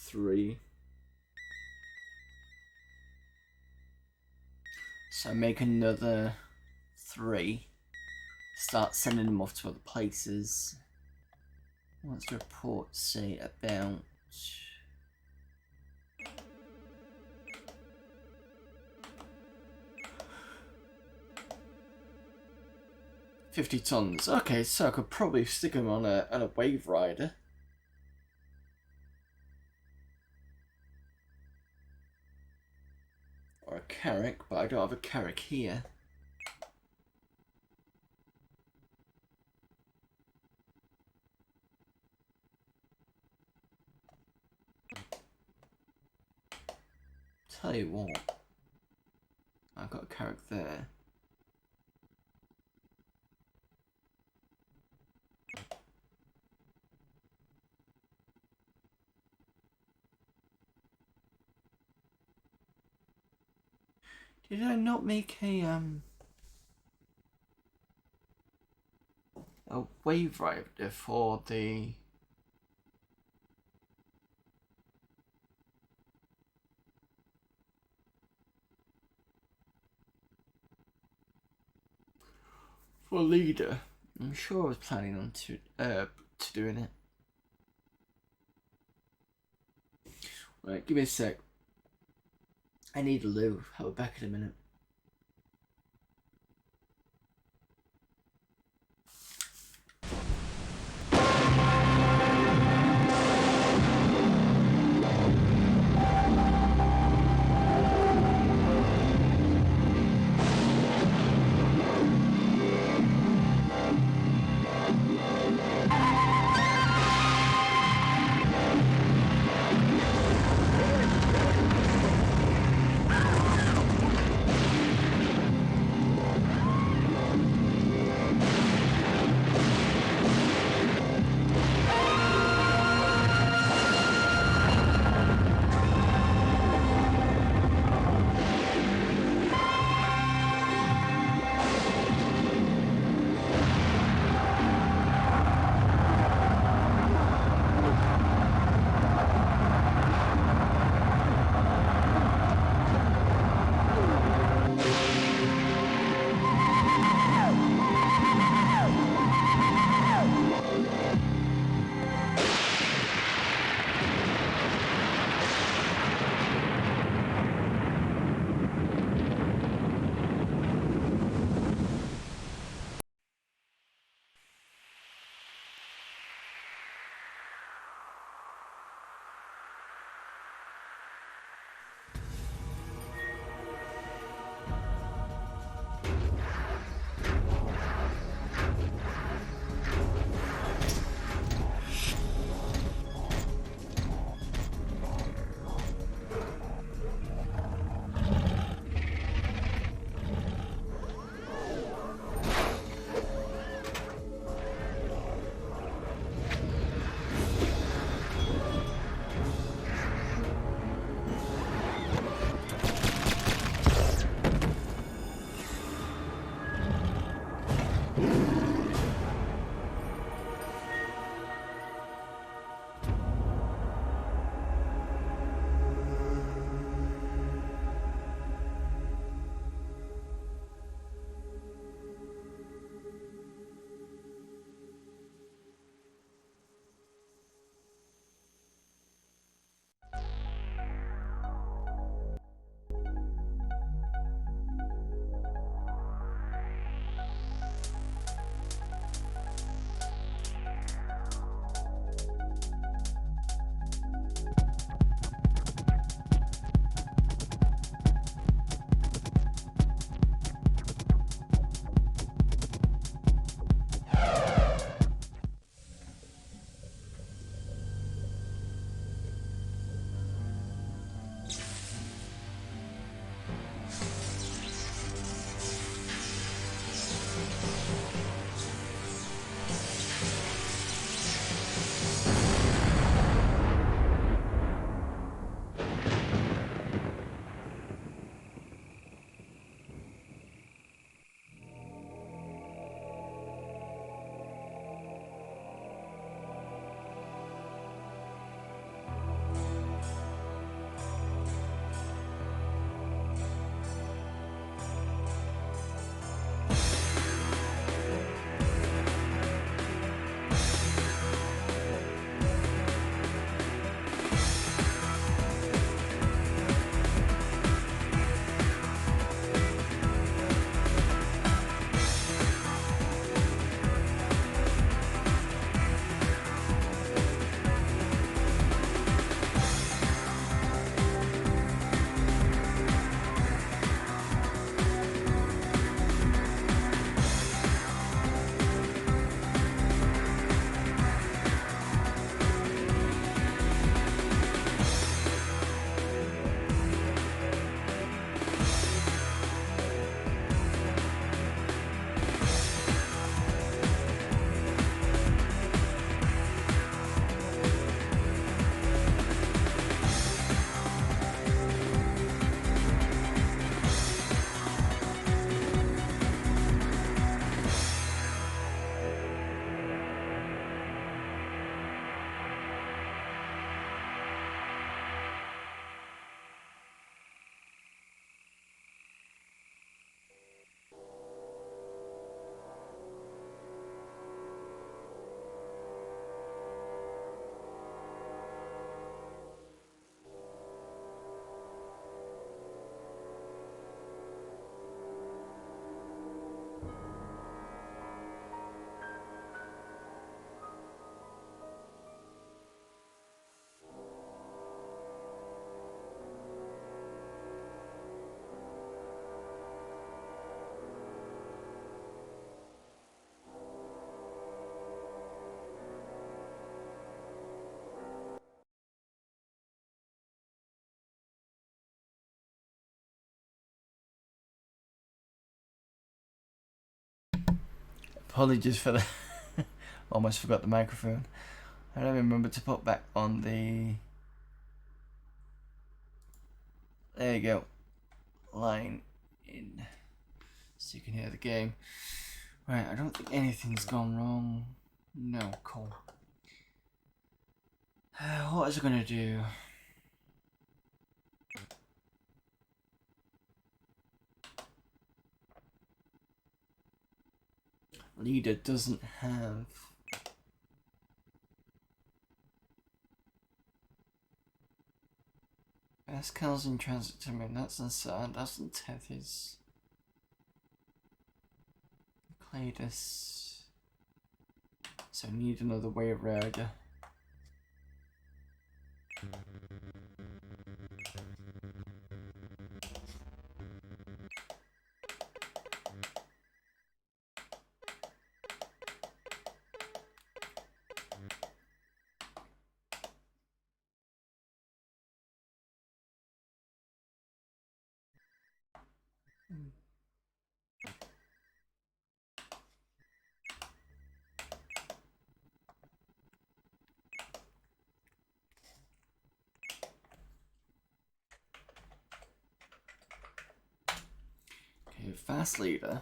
Three. So make another 3. Start sending them off to other places. What's the report say about 50 tons? Okay, so I could probably stick them on a wave rider. Or a Carrack, but I don't have a Carrack here. Tell you what, I've got a Carrack there. Did I not make a wave rider for the leader? I'm sure I was planning on to doing it. Right, give me a sec. I need a loo. I'll be back in a minute. apologies for the almost forgot the microphone. I don't remember to put back on the, there you go, line in so you can hear the game. Right, I don't think anything's gone wrong. No, cool. What is it gonna do? Leader doesn't have best cows in transit to me. That's inside. That's in Tethys. Cladus. So need another way around. Okay, fast leader.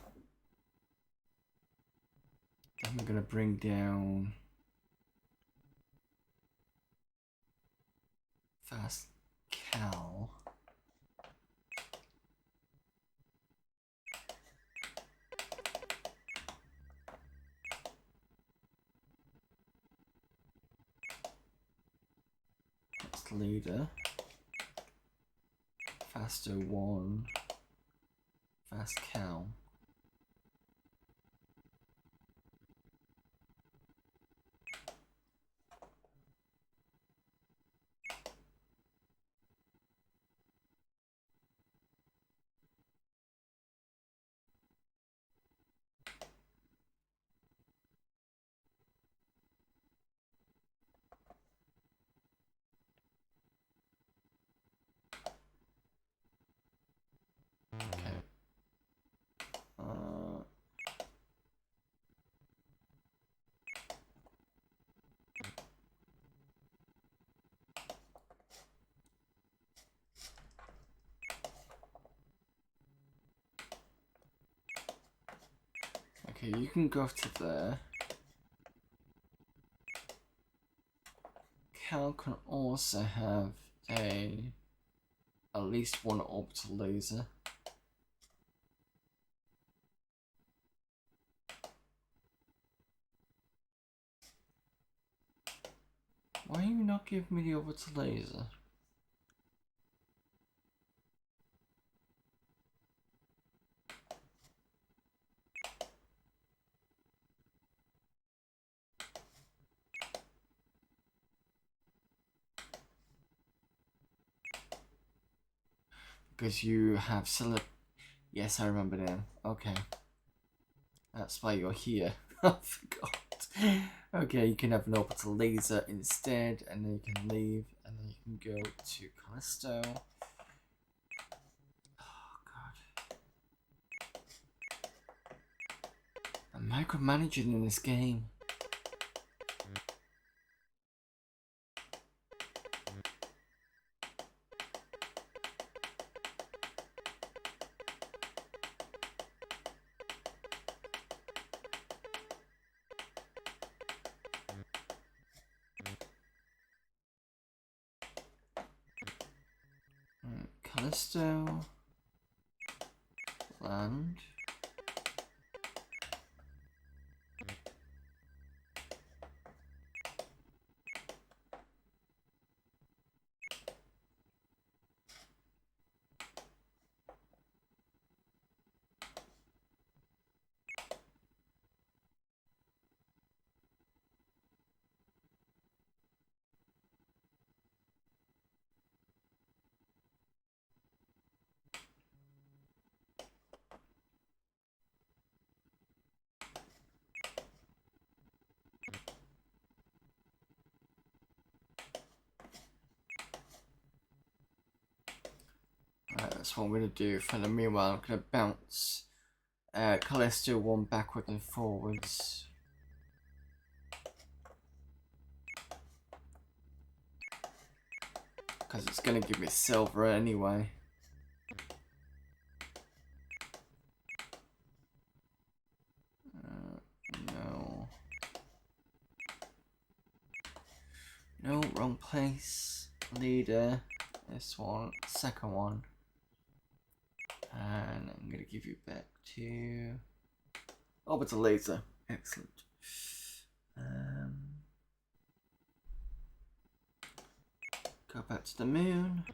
Then we're gonna bring down fast Cal. Fast leader. Faster one. Fast Cal. Okay. Okay, you can go to there. Cal can also have at least one orbital laser. Why are you not giving me the orbital laser? Because you have Yes, I remember now. Okay. That's why you're here. I forgot. Okay, you can have an orbital laser instead, and then you can leave, and then you can go to Callisto. Oh god. I'm micromanaging in this game. Callisto, land. Right, that's what I'm going to do. For the meanwhile, I'm going to bounce cholesterol one backward and forwards. Because it's going to give me silver anyway. No. No, wrong place. Leader. This one. Second one. And I'm going to give you back to orbital laser. Excellent. Go back to the moon.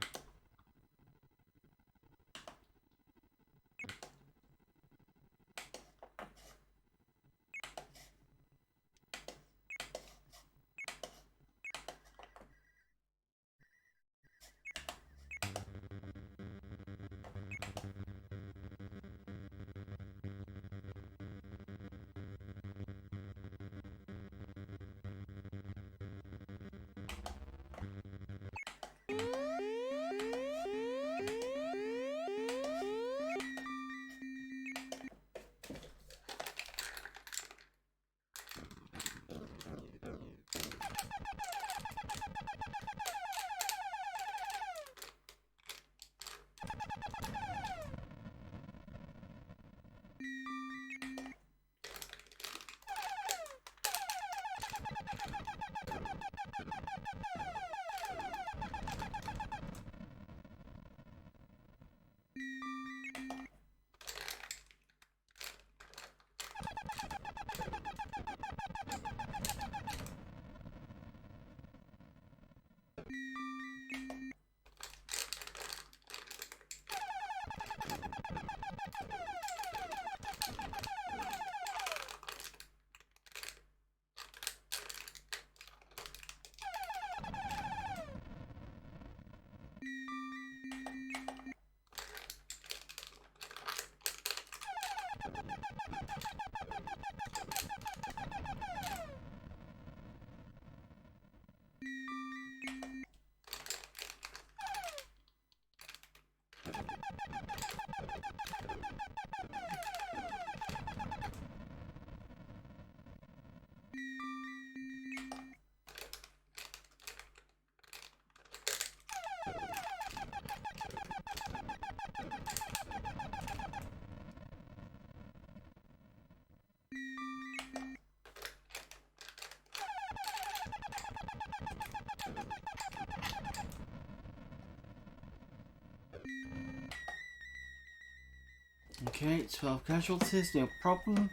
Okay, 12 casualties, no problem.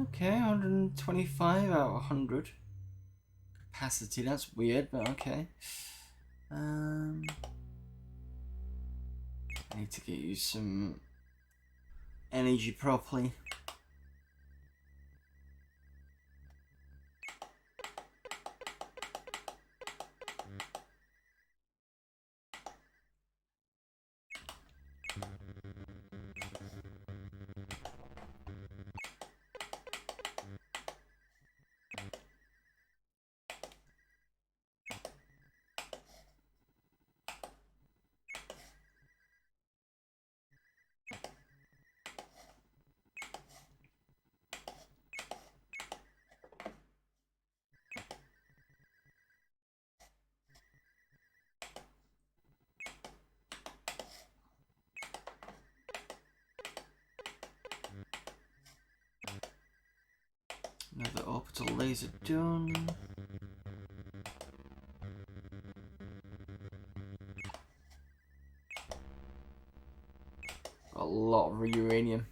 Okay, 125 out of 100. Capacity, that's weird, but okay. I need to get you some energy properly. Another orbital laser done. Got a lot of uranium.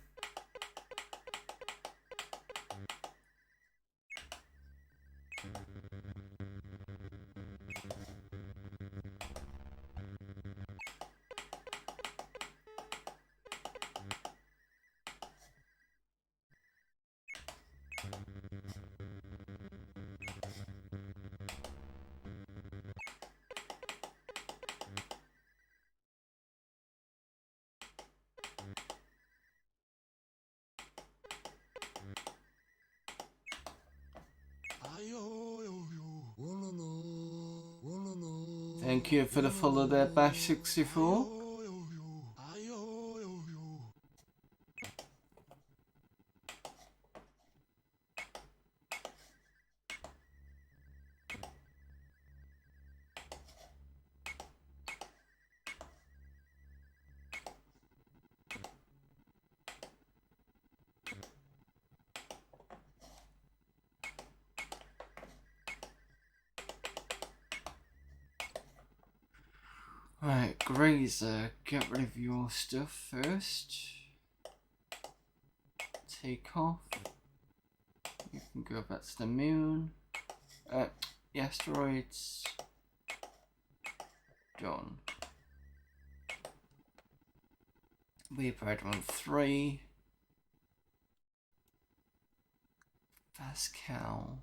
Thank you for the follow there, Bash64. Right, Grazer, get rid of your stuff first. Take off. You can go back to the moon. The asteroids. Done. We've had 3. Pascal.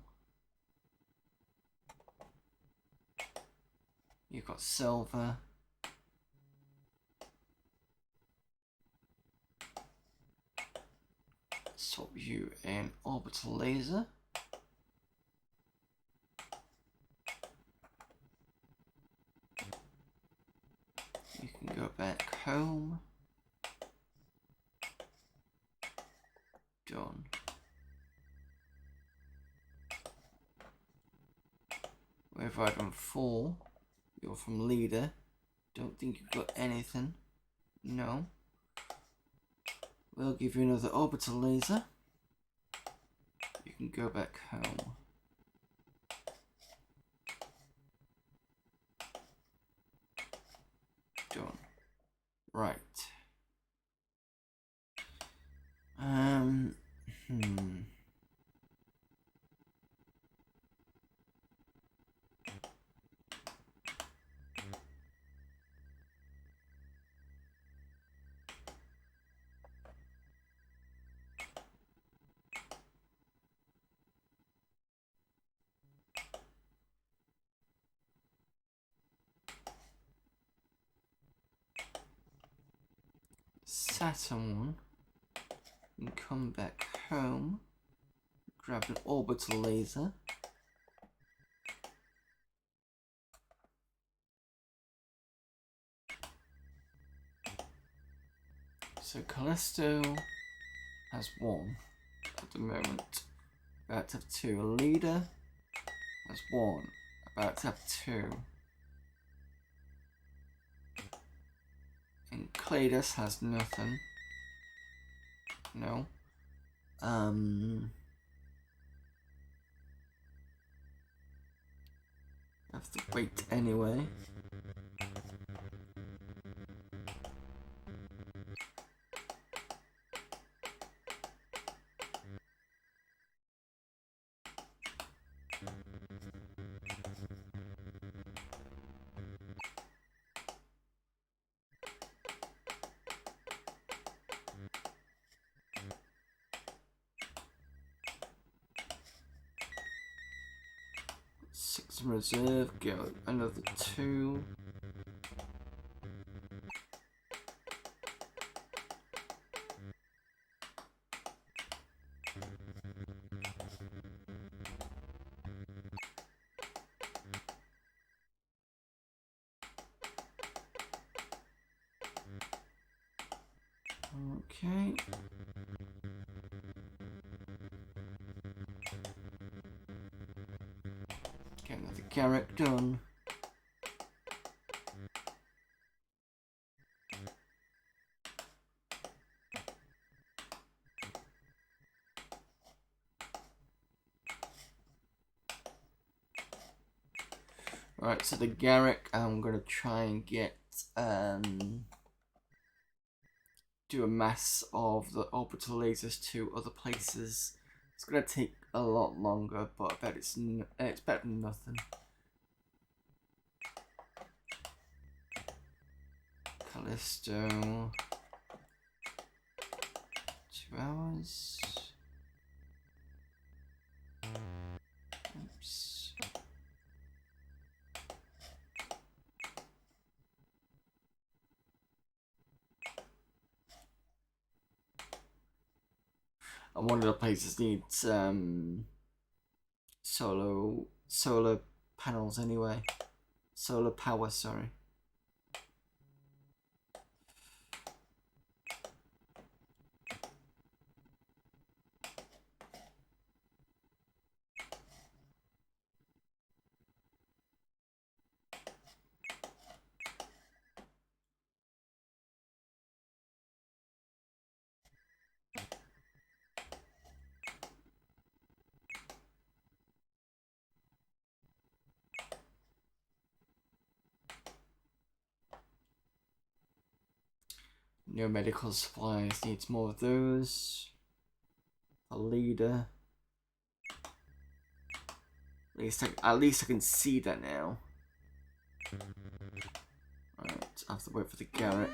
You've got silver. Swap you an orbital laser. You can go back home. Done. We've item 4. You're from leader. Don't think you've got anything. No. We'll give you another orbital laser. You can go back home. Done. Right. Saturn 1 and come back home, grab an orbital laser, so Callisto has 1 at the moment, about to have 2, Leader has 1, about to have 2, and Cladus has nothing. No. Have to wait anyway. In reserve, go another 2. Okay. Get another Garrick done. Right, so the Garrick, I'm gonna try and get do a mass of the orbital lasers to other places. It's gonna take a lot longer, but I bet it's better than nothing. Callisto, 2 hours. Oops. And one of the places needs solar panels anyway, Solar power, sorry. No medical supplies, needs more of those. A leader. At least I can see that now. Right, I have to wait for the Garrick.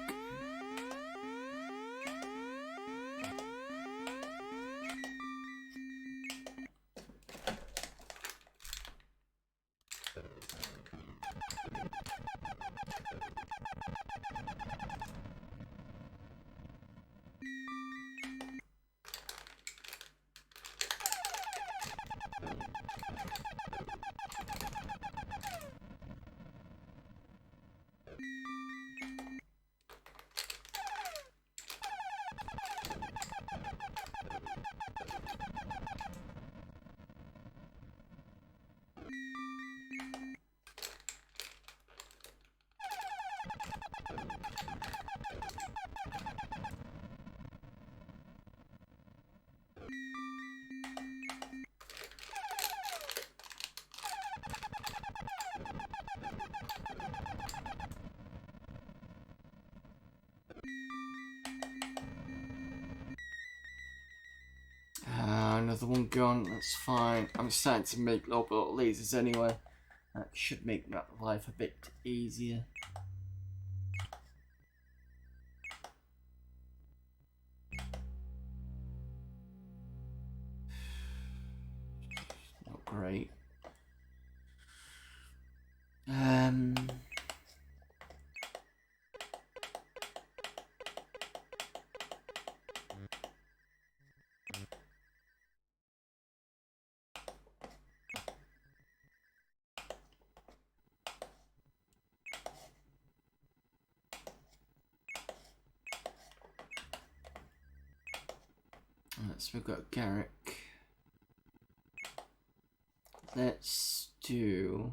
Another one gone, that's fine. I'm starting to make little lasers anyway. That should make my life a bit easier. Not great. So we've got Garrick. Let's do...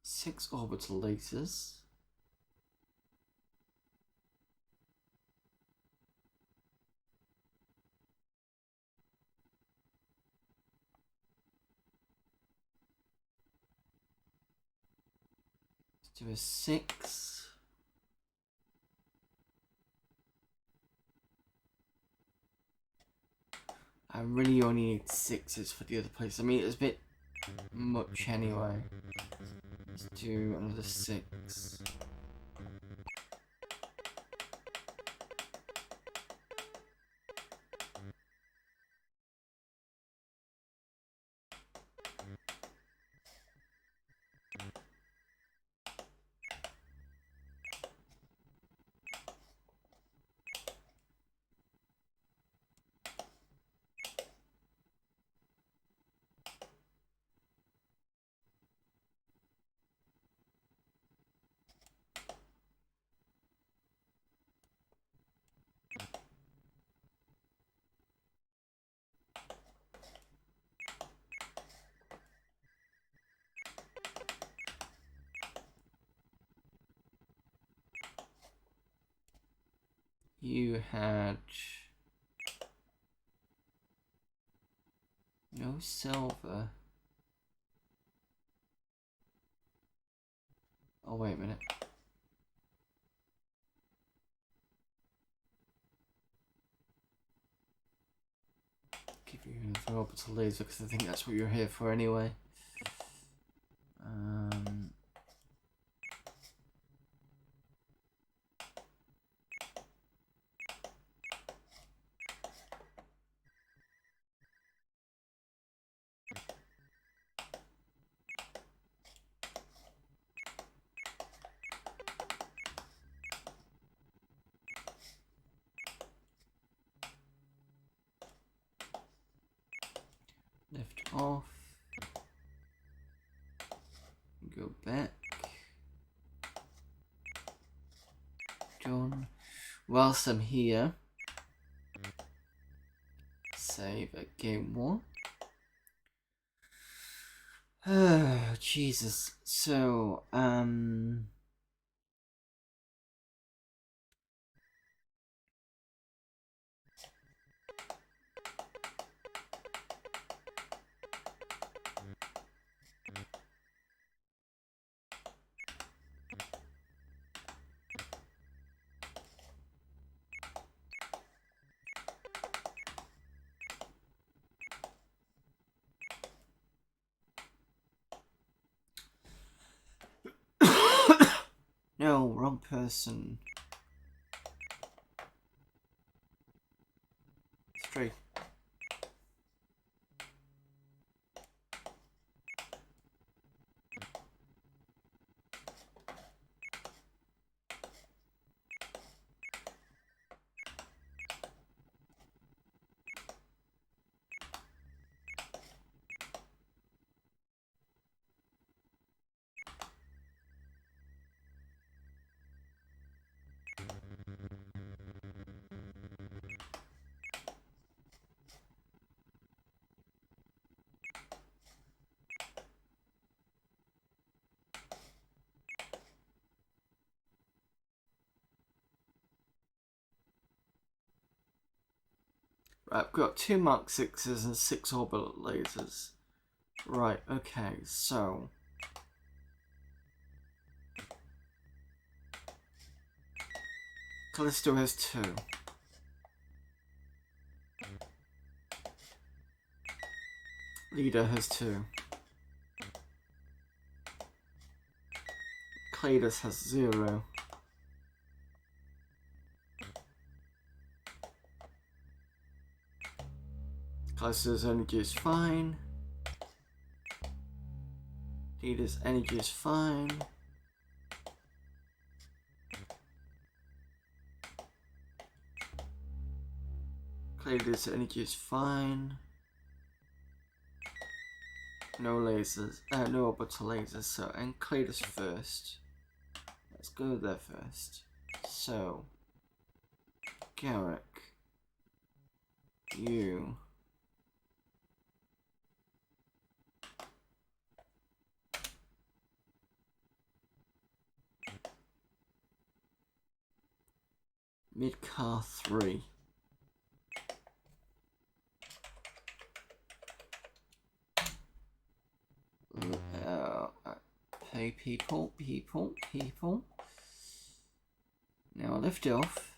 six orbital lasers. Let's do a 6. I really only need 6s for the other place. I mean, it's a bit much anyway. Let's do another 6. You had no silver. Oh, wait a minute. Give you another orbital laser because I think that's what you're here for anyway. off. Go back. Done. Whilst I'm here, save at game 1. Oh, Jesus. So, no, wrong person. 3. Right, I've got 2 Mark 6s and 6 orbital lasers. Right, okay, so Callisto has 2. Leader has 2. Cladus has 0. Callisto's energy is fine. Leader's energy is fine. Cladus' energy is fine. No lasers, no orbital lasers, so, and Cladus first. Let's go there first. So, Garrick, you. Mid-car 3. Hey people. Now I lift off.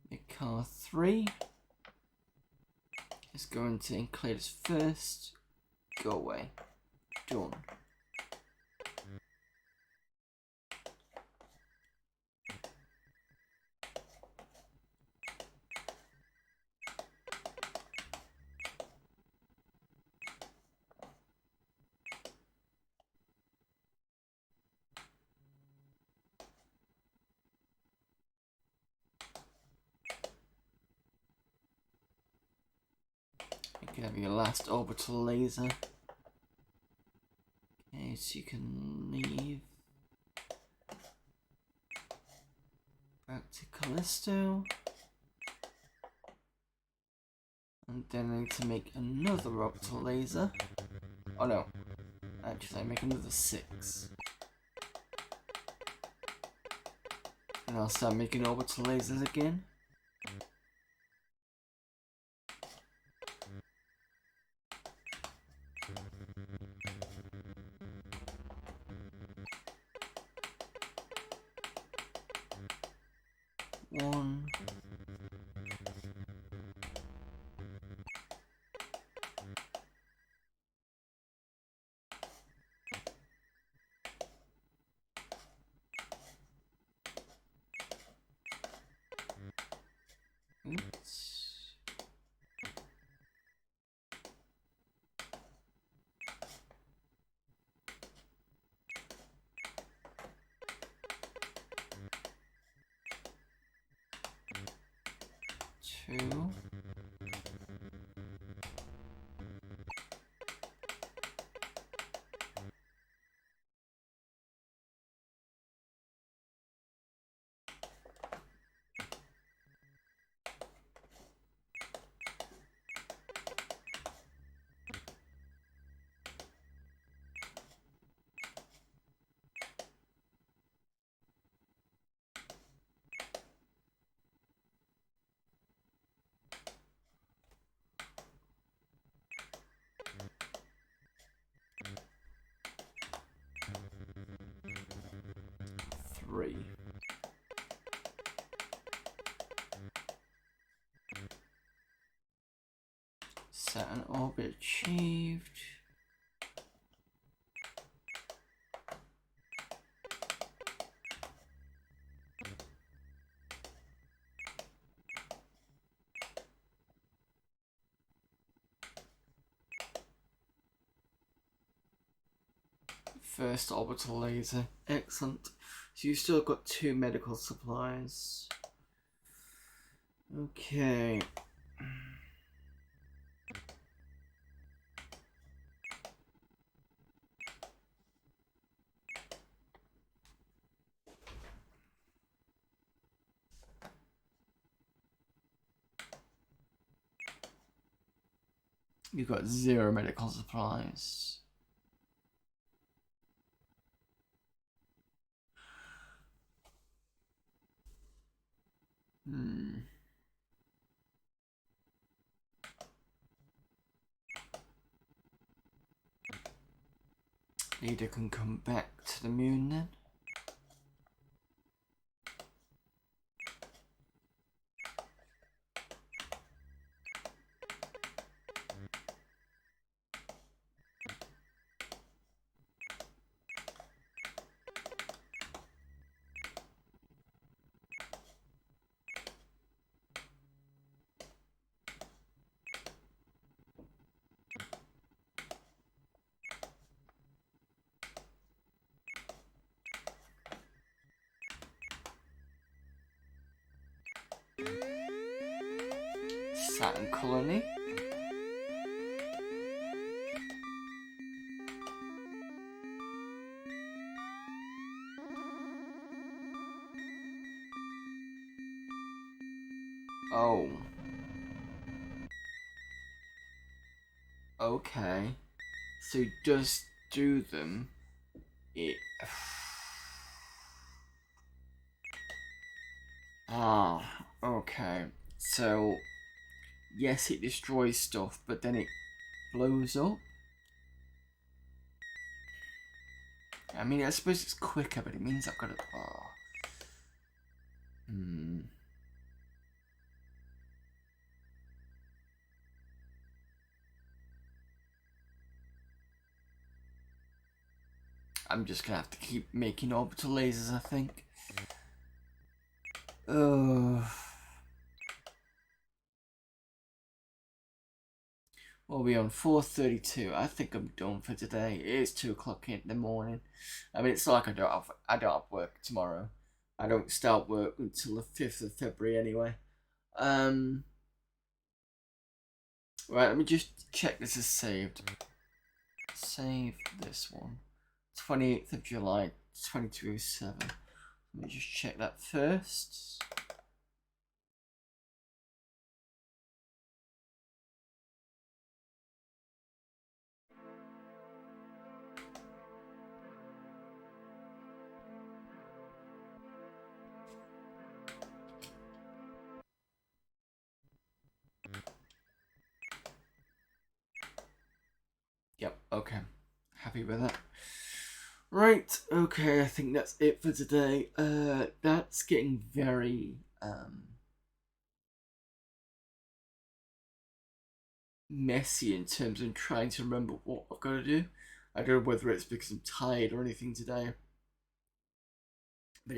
Mid-car 3 is going to include us first. Go away. Done. You can have your last orbital laser. Okay, so you can leave. Back to Callisto. And then I need to make another orbital laser. Oh no. Actually, I make another 6. And I'll start making orbital lasers again. One. Oops. 2. 3. Set an orbit achieved. First orbital laser. Excellent. So you've still got 2 medical supplies. Okay. You've got 0 medical supplies. Leader can come back to the moon then. Saturn colony. Oh. Okay. So he does do them. Ah, okay. So, yes, it destroys stuff, but then it blows up. I mean, I suppose it's quicker, but it means I've got to... Oh. I'm just gonna have to keep making orbital lasers, I think. Well, we're on 4:32. I think I'm done for today. It is 2 o'clock in the morning. I mean, it's not like I don't have work tomorrow. I don't start work until the 5th of February anyway. Right, let me just check this is saved. Save this one. 28th of July, 2207. Let me just check that first. Yep, okay. Happy with that. Right, okay, I think that's it for today. That's getting very messy in terms of trying to remember what I've got to do. I don't know whether it's because I'm tired or anything today. But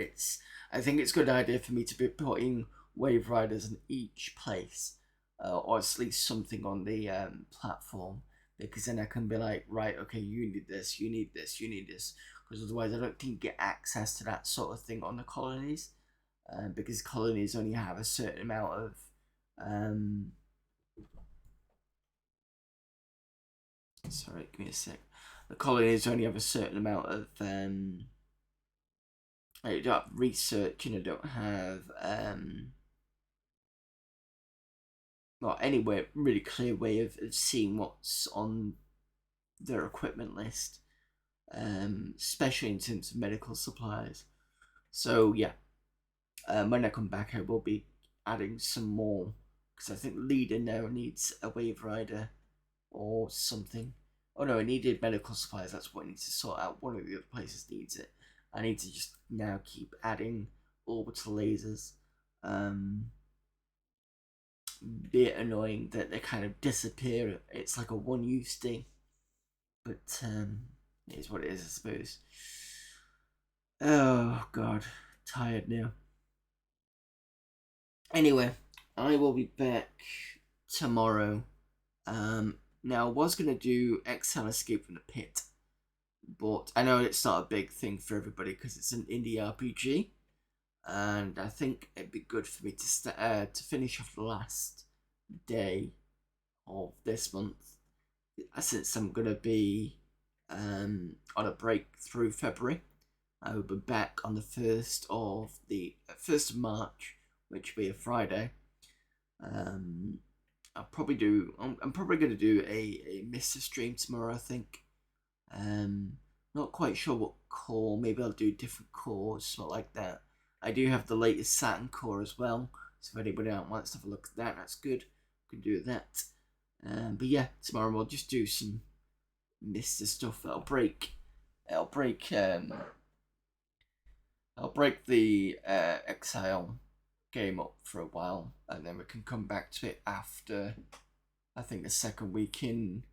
I think it's a good idea for me to be putting wave riders in each place. Or at least something on the platform. Because then I can be like, right, okay, you need this, you need this, you need this. Because otherwise I don't think you get access to that sort of thing on the colonies. Because colonies only have a certain amount of... sorry, give me a sec. The colonies only have a certain amount of... you don't have research, and I don't have... not any way, really clear way of seeing what's on their equipment list, especially in terms of medical supplies. So yeah, when I come back, I will be adding some more because I think Leader now needs a wave rider or something. Oh no, it needed medical supplies. That's what it needs to sort out. One of the other places needs it. I need to just now keep adding orbital lasers. Bit annoying that they kind of disappear. It's like a one-use thing, but it is what it is, I suppose. Oh god, tired now. Anyway, I will be back tomorrow. Now I was gonna do XL Escape from the Pit, but I know it's not a big thing for everybody because it's an indie RPG, and I think it'd be good for me to finish off the last day of this month, since I'm gonna be on a break through February. I will be back on the 1st of March, which will be a Friday. I'm probably going to do a Mr. stream tomorrow, I think. Not quite sure what core. Maybe I'll do different cores, something like that. I do have the latest Saturn core as well, so if anybody out wants to have a look at that, that's good. Can do that. But yeah, tomorrow we'll just do some Mr. stuff. I'll break the Exile game up for a while, and then we can come back to it after, I think, the second week in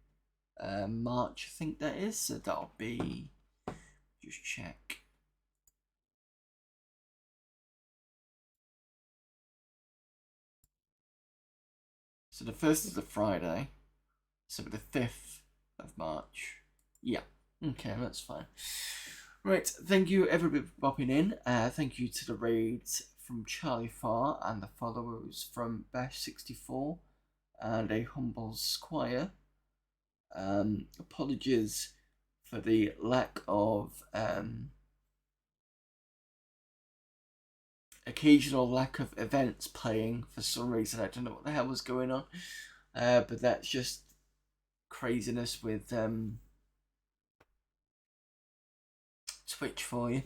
March, I think that is. So that'll be, just check. So the 1st is a Friday, so the 5th of March. Yeah, okay, that's fine. Right, thank you everybody for popping in. Thank you to the raids from Charlie Farr and the followers from Bash64 and a humble Squire. Apologies for the lack of occasional lack of events playing for some reason. I don't know what the hell was going on, but that's just craziness with Twitch for you.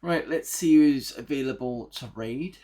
Right, let's see who's available to raid.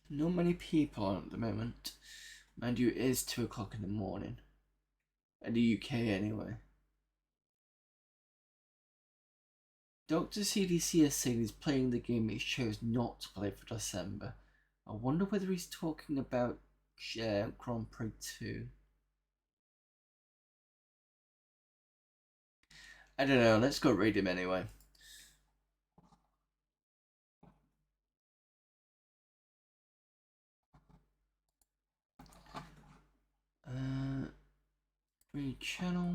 Not many people on at the moment. Mind you, it is 2 o'clock in the morning. In the UK anyway. Dr. CDC is saying he's playing the game he chose not to play for December. I wonder whether he's talking about Grand Prix 2. I don't know, let's go raid him anyway. Raid channel.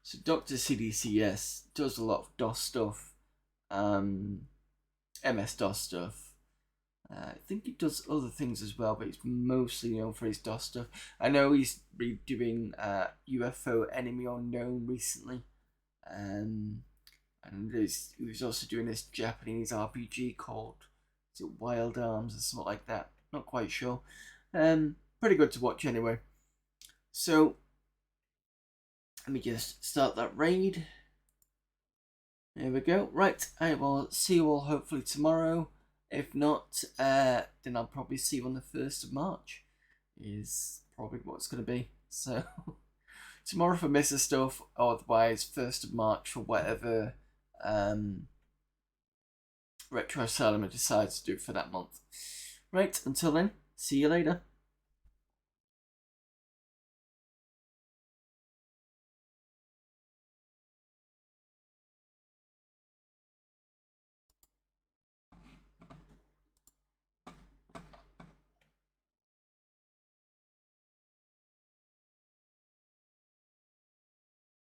So Dr. CDC, yes, does a lot of DOS stuff. MS-DOS stuff. I think he does other things as well, but he's mostly known for his DOS stuff. I know he's been doing UFO Enemy Unknown recently. And he was also doing this Japanese RPG called, is it Wild Arms or something like that? Not quite sure. Pretty good to watch anyway. So let me just start that raid. There we go. Right, I will see you all hopefully tomorrow. If not, then I'll probably see you on the 1st of March. Is probably what it's going to be. So tomorrow for Mr. stuff, or otherwise 1st of March for whatever Retro Asylum decides to do for that month. Right, until then, see you later.